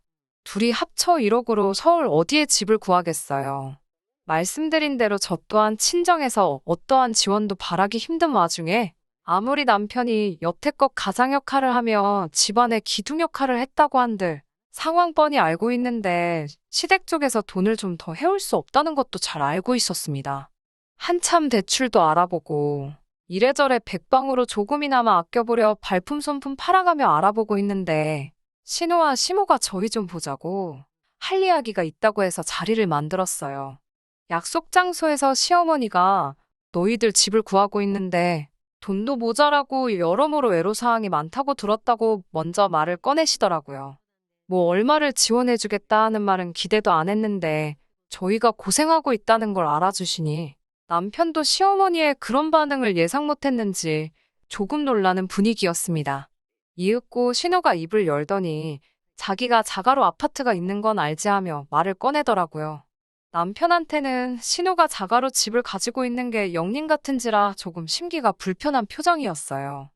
둘이 합쳐 1억으로 서울 어디에 집을 구하겠어요. 말씀드린 대로 저 또한 친정에서 어떠한 지원도 바라기 힘든 와중에 아무리 남편이 여태껏 가장 역할을 하며 집안의 기둥 역할을 했다고 한들 상황 뻔히 알고 있는데 시댁 쪽에서 돈을 좀 더 해올 수 없다는 것도 잘 알고 있었습니다. 한참 대출도 알아보고 이래저래 백방으로 조금이나마 아껴보려 발품 손품 팔아가며 알아보고 있는데 신우와 시모가 저희 좀 보자고 할 이야기가 있다고 해서 자리를 만들었어요. 약속 장소에서 시어머니가 너희들 집을 구하고 있는데 돈도 모자라고 여러모로 애로사항이 많다고 들었다고 먼저 말을 꺼내시더라고요. 뭐 얼마를 지원해주겠다 하는 말은 기대도 안 했는데 저희가 고생하고 있다는 걸 알아주시니 남편도 시어머니의 그런 반응을 예상 못했는지 조금 놀라는 분위기였습니다. 이윽고 신우가 입을 열더니 자기가 자가로 아파트가 있는 건 알지 하며 말을 꺼내더라고요. 남편한테는 신우가 자가로 집을 가지고 있는 게 영린 같은지라 조금 심기가 불편한 표정이었어요.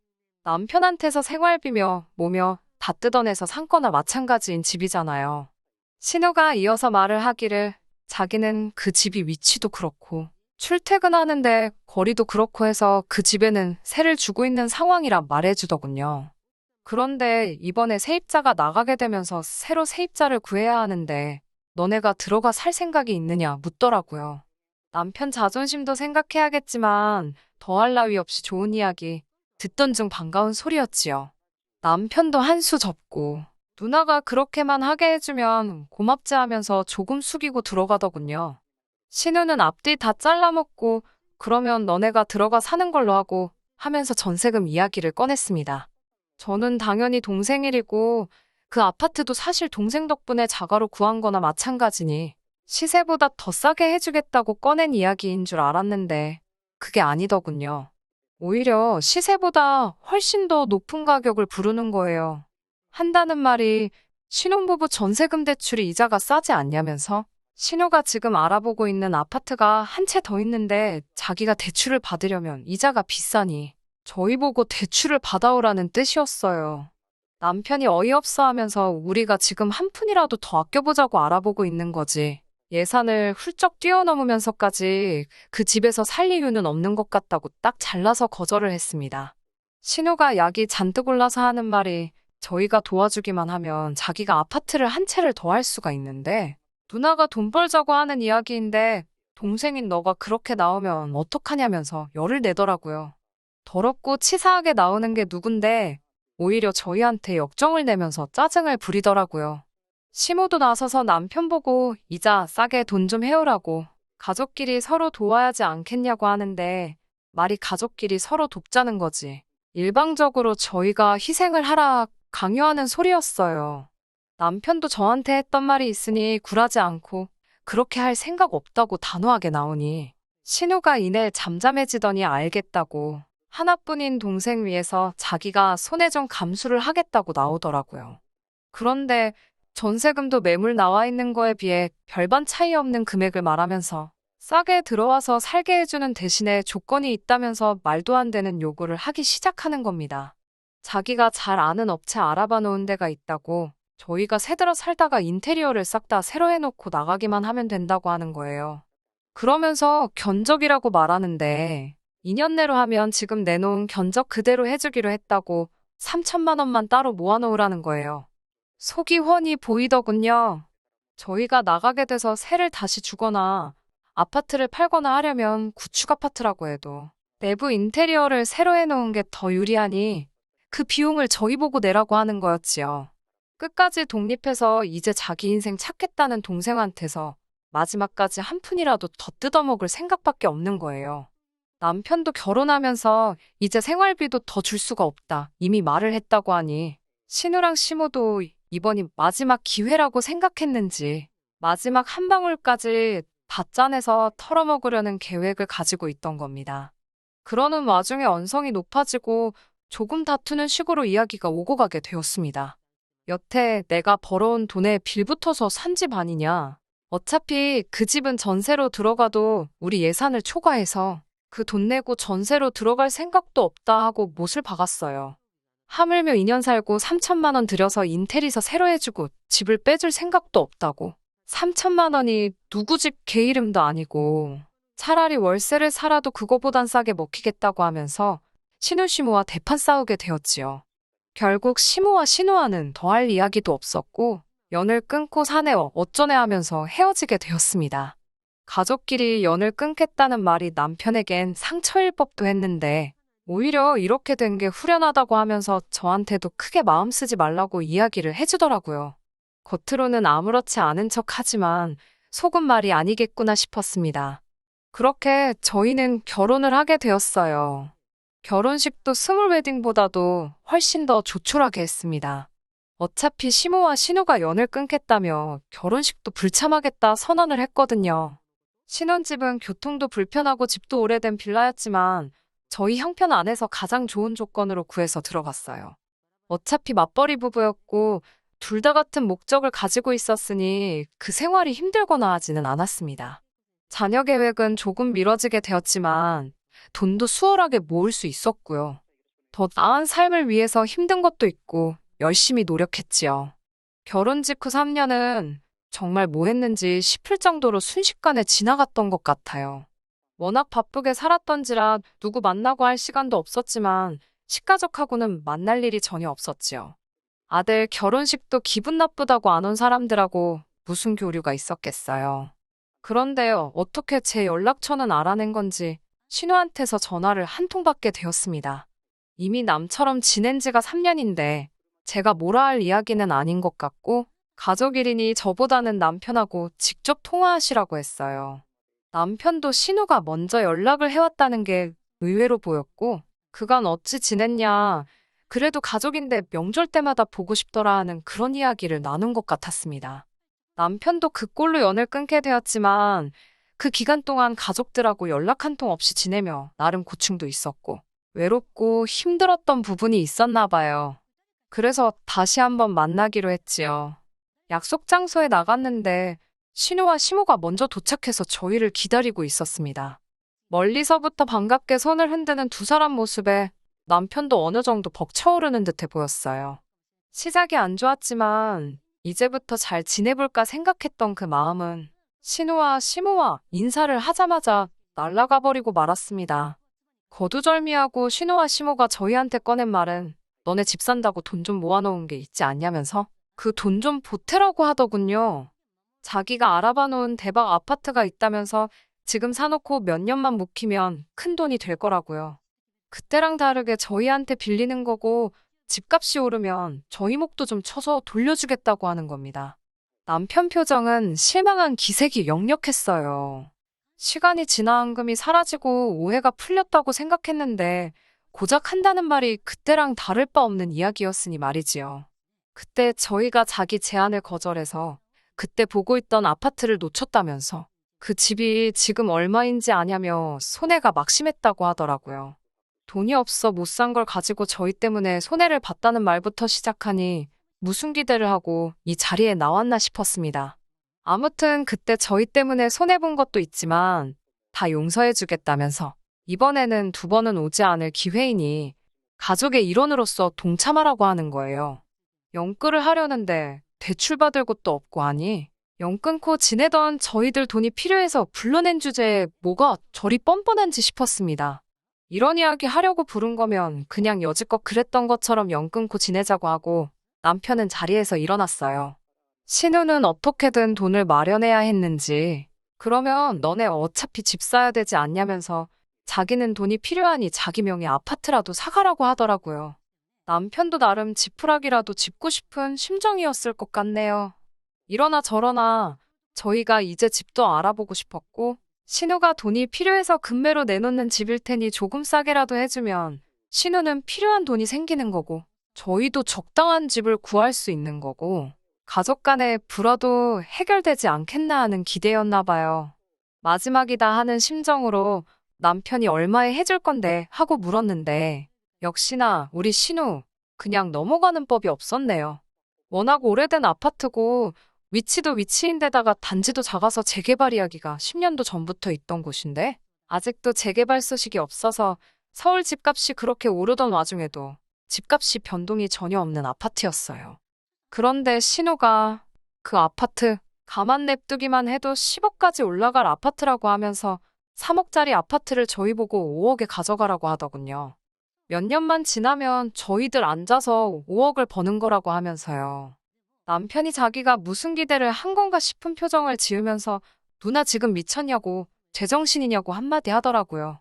남편한테서 생활비며 뭐며 다 뜯어내서 산 거나 마찬가지인 집이잖아요. 신우가 이어서 말을 하기를 자기는 그 집이 위치도 그렇고 출퇴근하는데 거리도 그렇고 해서 그 집에는 세를 주고 있는 상황이라 말해주더군요. 그런데 이번에 세입자가 나가게 되면서 새로 세입자를 구해야 하는데 너네가 들어가 살 생각이 있느냐 묻더라고요. 남편 자존심도 생각해야겠지만 더할 나위 없이 좋은 이야기 듣던 중 반가운 소리였지요. 남편도 한 수 접고 누나가 그렇게만 하게 해주면 고맙지 하면서 조금 숙이고 들어가더군요. 신우는 앞뒤 다 잘라먹고 그러면 너네가 들어가 사는 걸로 하고 하면서 전세금 이야기를 꺼냈습니다. 저는 당연히 동생 일이고 그 아파트도 사실 동생 덕분에 자가로 구한 거나 마찬가지니 시세보다 더 싸게 해주겠다고 꺼낸 이야기인 줄 알았는데 그게 아니더군요. 오히려 시세보다 훨씬 더 높은 가격을 부르는 거예요. 한다는 말이 신혼부부 전세금 대출이 이자가 싸지 않냐면서 신우가 지금 알아보고 있는 아파트가 한 채 더 있는데 자기가 대출을 받으려면 이자가 비싸니 저희 보고 대출을 받아오라는 뜻이었어요. 남편이 어이없어 하면서 우리가 지금 한 푼이라도 더 아껴보자고 알아보고 있는 거지. 예산을 훌쩍 뛰어넘으면서까지 그 집에서 살 이유는 없는 것 같다고 딱 잘라서 거절을 했습니다. 신우가 약이 잔뜩 올라서 하는 말이 저희가 도와주기만 하면 자기가 아파트를 한 채를 더 할 수가 있는데 누나가 돈 벌자고 하는 이야기인데 동생인 너가 그렇게 나오면 어떡하냐면서 열을 내더라고요. 더럽고 치사하게 나오는 게 누군데 오히려 저희한테 역정을 내면서 짜증을 부리더라고요. 시모도 나서서 남편 보고 이자 싸게 돈 좀 해오라고 가족끼리 서로 도와야지 않겠냐고 하는데 말이 가족끼리 서로 돕자는 거지. 일방적으로 저희가 희생을 하라 강요하는 소리였어요. 남편도 저한테 했던 말이 있으니 굴하지 않고 그렇게 할 생각 없다고 단호하게 나오니 신우가 이내 잠잠해지더니 알겠다고 하나뿐인 동생 위해서 자기가 손해 좀 감수를 하겠다고 나오더라고요. 그런데 전세금도 매물 나와 있는 거에 비해 별반 차이 없는 금액을 말하면서 싸게 들어와서 살게 해주는 대신에 조건이 있다면서 말도 안 되는 요구를 하기 시작하는 겁니다. 자기가 잘 아는 업체 알아봐 놓은 데가 있다고 저희가 새들어 살다가 인테리어를 싹 다 새로 해놓고 나가기만 하면 된다고 하는 거예요. 그러면서 견적이라고 말하는데 2년 내로 하면 지금 내놓은 견적 그대로 해주기로 했다고 3천만 원만 따로 모아놓으라는 거예요. 속이 훤히 보이더군요. 저희가 나가게 돼서 세를 다시 주거나 아파트를 팔거나 하려면 구축 아파트라고 해도 내부 인테리어를 새로 해놓은 게 더 유리하니 그 비용을 저희 보고 내라고 하는 거였지요. 끝까지 독립해서 이제 자기 인생 찾겠다는 동생한테서 마지막까지 한 푼이라도 더 뜯어먹을 생각밖에 없는 거예요. 남편도 결혼하면서 이제 생활비도 더 줄 수가 없다. 이미 말을 했다고 하니 신우랑 시모도 이번이 마지막 기회라고 생각했는지 마지막 한 방울까지 다 짜내서 털어먹으려는 계획을 가지고 있던 겁니다. 그러는 와중에 언성이 높아지고 조금 다투는 식으로 이야기가 오고 가게 되었습니다. 여태 내가 벌어온 돈에 빌붙어서 산 집 아니냐. 어차피 그 집은 전세로 들어가도 우리 예산을 초과해서 그 돈 내고 전세로 들어갈 생각도 없다 하고 못을 박았어요. 하물며 2년 살고 3천만 원 들여서 인테리어 새로 해주고 집을 빼줄 생각도 없다고. 3천만 원이 누구 집 개 이름도 아니고 차라리 월세를 살아도 그거보단 싸게 먹히겠다고 하면서 신우시모와 대판 싸우게 되었지요. 결국 시모와 신우와는 더할 이야기도 없었고 연을 끊고 사내 어쩌네 하면서 헤어지게 되었습니다. 가족끼리 연을 끊겠다는 말이 남편에겐 상처일 법도 했는데 오히려 이렇게 된 게 후련하다고 하면서 저한테도 크게 마음 쓰지 말라고 이야기를 해주더라고요. 겉으로는 아무렇지 않은 척 하지만 속은 말이 아니겠구나 싶었습니다. 그렇게 저희는 결혼을 하게 되었어요. 결혼식도 스몰 웨딩보다도 훨씬 더 조촐하게 했습니다. 어차피 시모와 신우가 연을 끊겠다며 결혼식도 불참하겠다 선언을 했거든요. 신혼집은 교통도 불편하고 집도 오래된 빌라였지만 저희 형편 안에서 가장 좋은 조건으로 구해서 들어갔어요. 어차피 맞벌이 부부였고 둘 다 같은 목적을 가지고 있었으니 그 생활이 힘들거나 하지는 않았습니다. 자녀 계획은 조금 미뤄지게 되었지만 돈도 수월하게 모을 수 있었고요. 더 나은 삶을 위해서 힘든 것도 있고 열심히 노력했지요. 결혼 직후 3년은 정말 뭐 했는지 싶을 정도로 순식간에 지나갔던 것 같아요. 워낙 바쁘게 살았던지라 누구 만나고 할 시간도 없었지만 식가족하고는 만날 일이 전혀 없었지요. 아들 결혼식도 기분 나쁘다고 안 온 사람들하고 무슨 교류가 있었겠어요. 그런데요, 어떻게 제 연락처는 알아낸 건지 신우한테서 전화를 한 통 받게 되었습니다. 이미 남처럼 지낸 지가 3년인데 제가 뭐라 할 이야기는 아닌 것 같고 가족일이니 저보다는 남편하고 직접 통화하시라고 했어요. 남편도 신우가 먼저 연락을 해왔다는 게 의외로 보였고 그간 어찌 지냈냐, 그래도 가족인데 명절 때마다 보고 싶더라 하는 그런 이야기를 나눈 것 같았습니다. 남편도 그 꼴로 연을 끊게 되었지만 그 기간 동안 가족들하고 연락 한 통 없이 지내며 나름 고충도 있었고 외롭고 힘들었던 부분이 있었나 봐요. 그래서 다시 한번 만나기로 했지요. 약속 장소에 나갔는데 신우와 시모가 먼저 도착해서 저희를 기다리고 있었습니다. 멀리서부터 반갑게 손을 흔드는 두 사람 모습에 남편도 어느 정도 벅차오르는 듯해 보였어요. 시작이 안 좋았지만 이제부터 잘 지내볼까 생각했던 그 마음은 신우와 시모와 인사를 하자마자 날아가 버리고 말았습니다. 거두절미하고 신우와 시모가 저희한테 꺼낸 말은 너네 집 산다고 돈 좀 모아놓은 게 있지 않냐면서 그 돈 좀 보태라고 하더군요. 자기가 알아봐 놓은 대박 아파트가 있다면서 지금 사놓고 몇 년만 묵히면 큰 돈이 될 거라고요. 그때랑 다르게 저희한테 빌리는 거고 집값이 오르면 저희 목도 좀 쳐서 돌려주겠다고 하는 겁니다. 남편 표정은 실망한 기색이 역력했어요. 시간이 지나 앙금이 사라지고 오해가 풀렸다고 생각했는데 고작 한다는 말이 그때랑 다를 바 없는 이야기였으니 말이지요. 그때 저희가 자기 제안을 거절해서 그때 보고 있던 아파트를 놓쳤다면서 그 집이 지금 얼마인지 아냐며 손해가 막심했다고 하더라고요. 돈이 없어 못 산 걸 가지고 저희 때문에 손해를 봤다는 말부터 시작하니 무슨 기대를 하고 이 자리에 나왔나 싶었습니다. 아무튼 그때 저희 때문에 손해본 것도 있지만 다 용서해주겠다면서 이번에는 두 번은 오지 않을 기회이니 가족의 일원으로서 동참하라고 하는 거예요. 영끌을 하려는데 대출받을 곳도 없고 하니 연 끊고 지내던 저희들 돈이 필요해서 불러낸 주제에 뭐가 저리 뻔뻔한지 싶었습니다. 이런 이야기 하려고 부른 거면 그냥 여지껏 그랬던 것처럼 연 끊고 지내자고 하고 남편은 자리에서 일어났어요. 신우는 어떻게든 돈을 마련해야 했는지 그러면 너네 어차피 집 사야 되지 않냐면서 자기는 돈이 필요하니 자기 명의 아파트라도 사가라고 하더라고요. 남편도 나름 지푸라기라도 짚고 싶은 심정이었을 것 같네요. 이러나 저러나 저희가 이제 집도 알아보고 싶었고 신우가 돈이 필요해서 금매로 내놓는 집일 테니 조금 싸게라도 해주면 신우는 필요한 돈이 생기는 거고 저희도 적당한 집을 구할 수 있는 거고 가족 간의 불화도 해결되지 않겠나 하는 기대였나 봐요. 마지막이다 하는 심정으로 남편이 얼마에 해줄 건데 하고 물었는데 역시나 우리 신우 그냥 넘어가는 법이 없었네요. 워낙 오래된 아파트고 위치도 위치인데다가 단지도 작아서 재개발 이야기가 10년도 전부터 있던 곳인데 아직도 재개발 소식이 없어서 서울 집값이 그렇게 오르던 와중에도 집값이 변동이 전혀 없는 아파트였어요. 그런데 신우가 그 아파트 가만 냅두기만 해도 10억까지 올라갈 아파트라고 하면서 3억짜리 아파트를 저희 보고 5억에 가져가라고 하더군요. 몇 년만 지나면 저희들 앉아서 5억을 버는 거라고 하면서요. 남편이 자기가 무슨 기대를 한 건가 싶은 표정을 지으면서 누나 지금 미쳤냐고 제정신이냐고 한마디 하더라고요.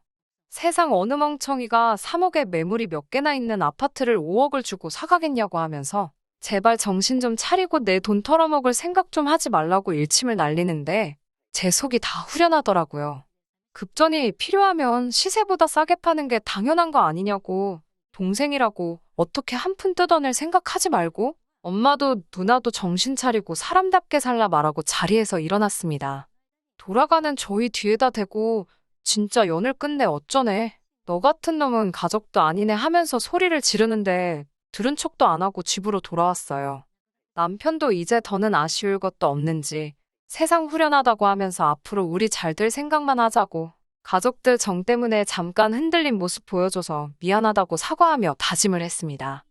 세상 어느 멍청이가 3억에 매물이 몇 개나 있는 아파트를 5억을 주고 사가겠냐고 하면서 제발 정신 좀 차리고 내 돈 털어먹을 생각 좀 하지 말라고 일침을 날리는데 제 속이 다 후련하더라고요. 급전이 필요하면 시세보다 싸게 파는 게 당연한 거 아니냐고 동생이라고 어떻게 한 푼 뜯어낼 생각하지 말고 엄마도 누나도 정신 차리고 사람답게 살라 말하고 자리에서 일어났습니다. 돌아가는 저희 뒤에다 대고 진짜 연을 끝내 어쩌네. 너 같은 놈은 가족도 아니네 하면서 소리를 지르는데 들은 척도 안 하고 집으로 돌아왔어요. 남편도 이제 더는 아쉬울 것도 없는지 세상 후련하다고 하면서 앞으로 우리 잘 될 생각만 하자고 가족들 정 때문에 잠깐 흔들린 모습 보여줘서 미안하다고 사과하며 다짐을 했습니다.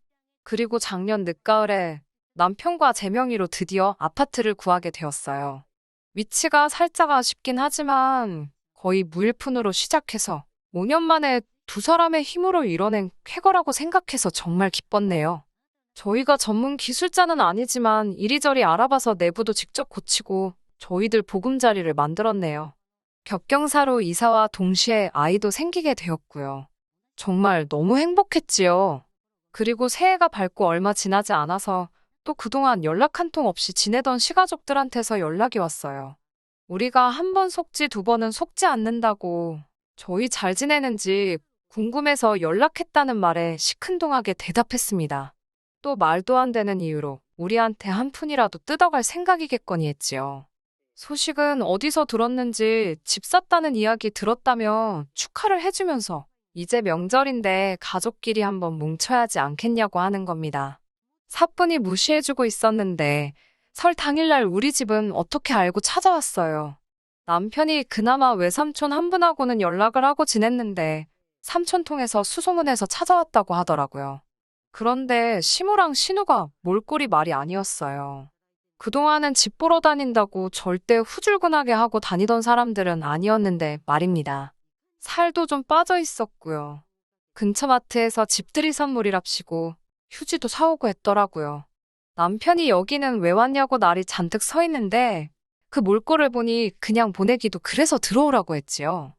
그리고 작년 늦가을에 남편과 제 명의로 드디어 아파트를 구하게 되었어요. 위치가 살짝 아쉽긴 하지만 거의 무일푼으로 시작해서 5년 만에 두 사람의 힘으로 이뤄낸 쾌거라고 생각해서 정말 기뻤네요. 저희가 전문 기술자는 아니지만 이리저리 알아봐서 내부도 직접 고치고 저희들 보금자리를 만들었네요. 격경사로 이사와 동시에 아이도 생기게 되었고요. 정말 너무 행복했지요. 그리고 새해가 밝고 얼마 지나지 않아서 또 그동안 연락 한 통 없이 지내던 시가족들한테서 연락이 왔어요. 우리가 한 번 속지 두 번은 속지 않는다고 저희 잘 지내는지 궁금해서 연락했다는 말에 시큰둥하게 대답했습니다. 또 말도 안 되는 이유로 우리한테 한 푼이라도 뜯어갈 생각이겠거니 했지요. 소식은 어디서 들었는지 집 샀다는 이야기 들었다며 축하를 해주면서 이제 명절인데 가족끼리 한번 뭉쳐야지 않겠냐고 하는 겁니다. 사뿐히 무시해주고 있었는데 설 당일날 우리 집은 어떻게 알고 찾아왔어요. 남편이 그나마 외삼촌 한 분하고는 연락을 하고 지냈는데 삼촌 통해서 수소문해서 찾아왔다고 하더라고요. 그런데 시무랑 신우가 몰골이 말이 아니었어요. 그동안은 집 보러 다닌다고 절대 후줄근하게 하고 다니던 사람들은 아니었는데 말입니다. 살도 좀 빠져 있었고요. 근처 마트에서 집들이 선물이랍시고 휴지도 사오고 했더라고요. 남편이 여기는 왜 왔냐고 날이 잔뜩 서 있는데 그 몰골을 보니 그냥 보내기도 그래서 들어오라고 했지요.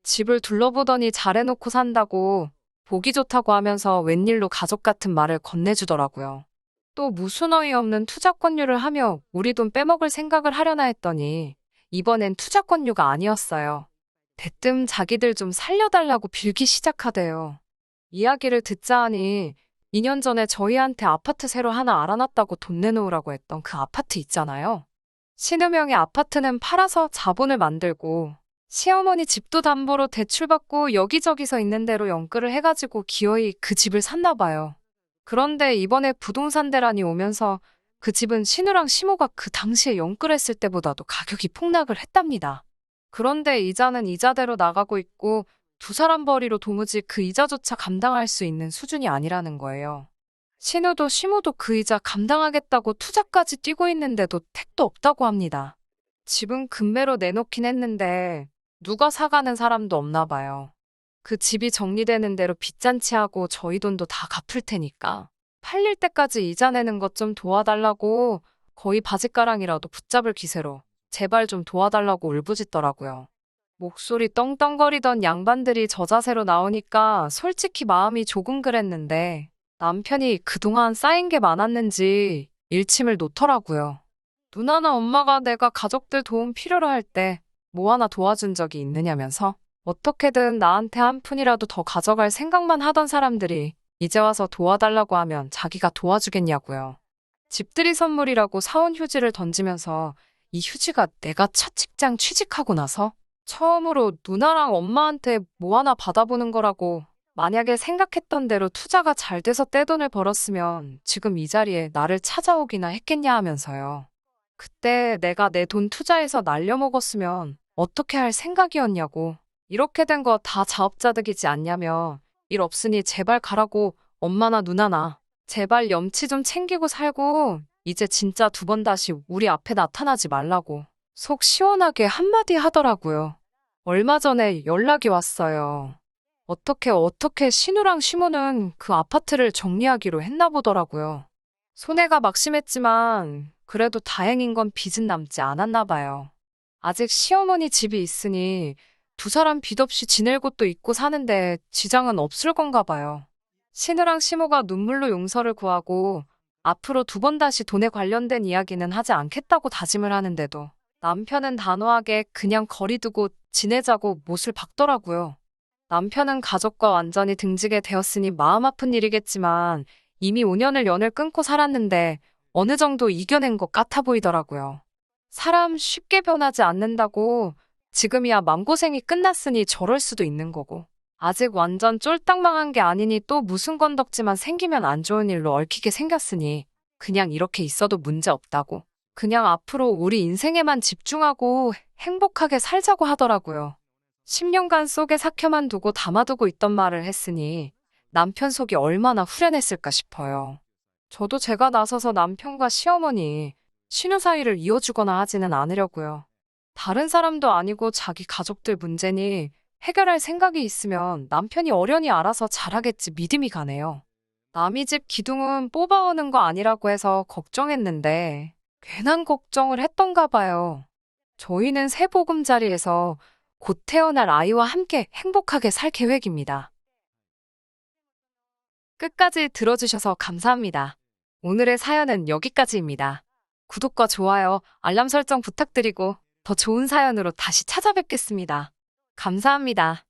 집을 둘러보더니 잘해놓고 산다고 보기 좋다고 하면서 웬일로 가족 같은 말을 건네주더라고요. 또 무슨 어이없는 투자권료를 하며 우리 돈 빼먹을 생각을 하려나 했더니 이번엔 투자권료가 아니었어요. 대뜸 자기들 좀 살려달라고 빌기 시작하대요. 이야기를 듣자 하니 2년 전에 저희한테 아파트 새로 하나 알아놨다고 돈 내놓으라고 했던 그 아파트 있잖아요. 신우명의 아파트는 팔아서 자본을 만들고 시어머니 집도 담보로 대출받고 여기저기서 있는 대로 연끌을 해가지고 기어이 그 집을 샀나 봐요. 그런데 이번에 부동산 대란이 오면서 그 집은 신우랑 시모가 그 당시에 연끌했을 때보다도 가격이 폭락을 했답니다. 그런데 이자는 이자대로 나가고 있고 두 사람 벌이로 도무지 그 이자조차 감당할 수 있는 수준이 아니라는 거예요. 신우도 시무도 그 이자 감당하겠다고 투자까지 뛰고 있는데도 택도 없다고 합니다. 집은 급매로 내놓긴 했는데 누가 사가는 사람도 없나 봐요. 그 집이 정리되는 대로 빚잔치하고 저희 돈도 다 갚을 테니까 팔릴 때까지 이자 내는 것 좀 도와달라고 거의 바짓가랑이라도 붙잡을 기세로 제발 좀 도와달라고 울부짖더라고요. 목소리 떵떵거리던 양반들이 저 자세로 나오니까 솔직히 마음이 조금 그랬는데 남편이 그동안 쌓인 게 많았는지 일침을 놓더라고요. 누나나 엄마가 내가 가족들 도움 필요로 할 때 뭐 하나 도와준 적이 있느냐면서 어떻게든 나한테 한 푼이라도 더 가져갈 생각만 하던 사람들이 이제 와서 도와달라고 하면 자기가 도와주겠냐고요. 집들이 선물이라고 사온 휴지를 던지면서 이 휴지가 내가 첫 직장 취직하고 나서 처음으로 누나랑 엄마한테 뭐 하나 받아보는 거라고 만약에 생각했던 대로 투자가 잘 돼서 떼돈을 벌었으면 지금 이 자리에 나를 찾아오기나 했겠냐 하면서요. 그때 내가 내 돈 투자해서 날려먹었으면 어떻게 할 생각이었냐고. 이렇게 된 거 다 자업자득이지 않냐며. 일 없으니 제발 가라고 엄마나 누나나. 제발 염치 좀 챙기고 살고 이제 진짜 두 번 다시 우리 앞에 나타나지 말라고. 속 시원하게 한마디 하더라고요. 얼마 전에 연락이 왔어요. 어떻게 신우랑 시모는 그 아파트를 정리하기로 했나 보더라고요. 손해가 막심했지만 그래도 다행인 건 빚은 남지 않았나 봐요. 아직 시어머니 집이 있으니 두 사람 빚 없이 지낼 곳도 있고 사는데 지장은 없을 건가 봐요. 신우랑 시모가 눈물로 용서를 구하고 앞으로 두 번 다시 돈에 관련된 이야기는 하지 않겠다고 다짐을 하는데도 남편은 단호하게 그냥 거리 두고 지내자고 못을 박더라고요. 남편은 가족과 완전히 등지게 되었으니 마음 아픈 일이겠지만 이미 5년을 연을 끊고 살았는데 어느 정도 이겨낸 것 같아 보이더라고요. 사람 쉽게 변하지 않는다고 지금이야 맘고생이 끝났으니 저럴 수도 있는 거고 아직 완전 쫄딱 망한 게 아니니 또 무슨 건덕지만 생기면 안 좋은 일로 얽히게 생겼으니 그냥 이렇게 있어도 문제 없다고 그냥 앞으로 우리 인생에만 집중하고 행복하게 살자고 하더라고요. 10년간 속에 삭혀만 두고 담아두고 있던 말을 했으니 남편 속이 얼마나 후련했을까 싶어요. 저도 제가 나서서 남편과 시어머니, 신우 사이를 이어주거나 하지는 않으려고요. 다른 사람도 아니고 자기 가족들 문제니 해결할 생각이 있으면 남편이 어련히 알아서 잘하겠지 믿음이 가네요. 남의 집 기둥은 뽑아오는 거 아니라고 해서 걱정했는데 괜한 걱정을 했던가 봐요. 저희는 새 보금자리에서 곧 태어날 아이와 함께 행복하게 살 계획입니다. 끝까지 들어주셔서 감사합니다. 오늘의 사연은 여기까지입니다. 구독과 좋아요, 알람 설정 부탁드리고 더 좋은 사연으로 다시 찾아뵙겠습니다. 감사합니다.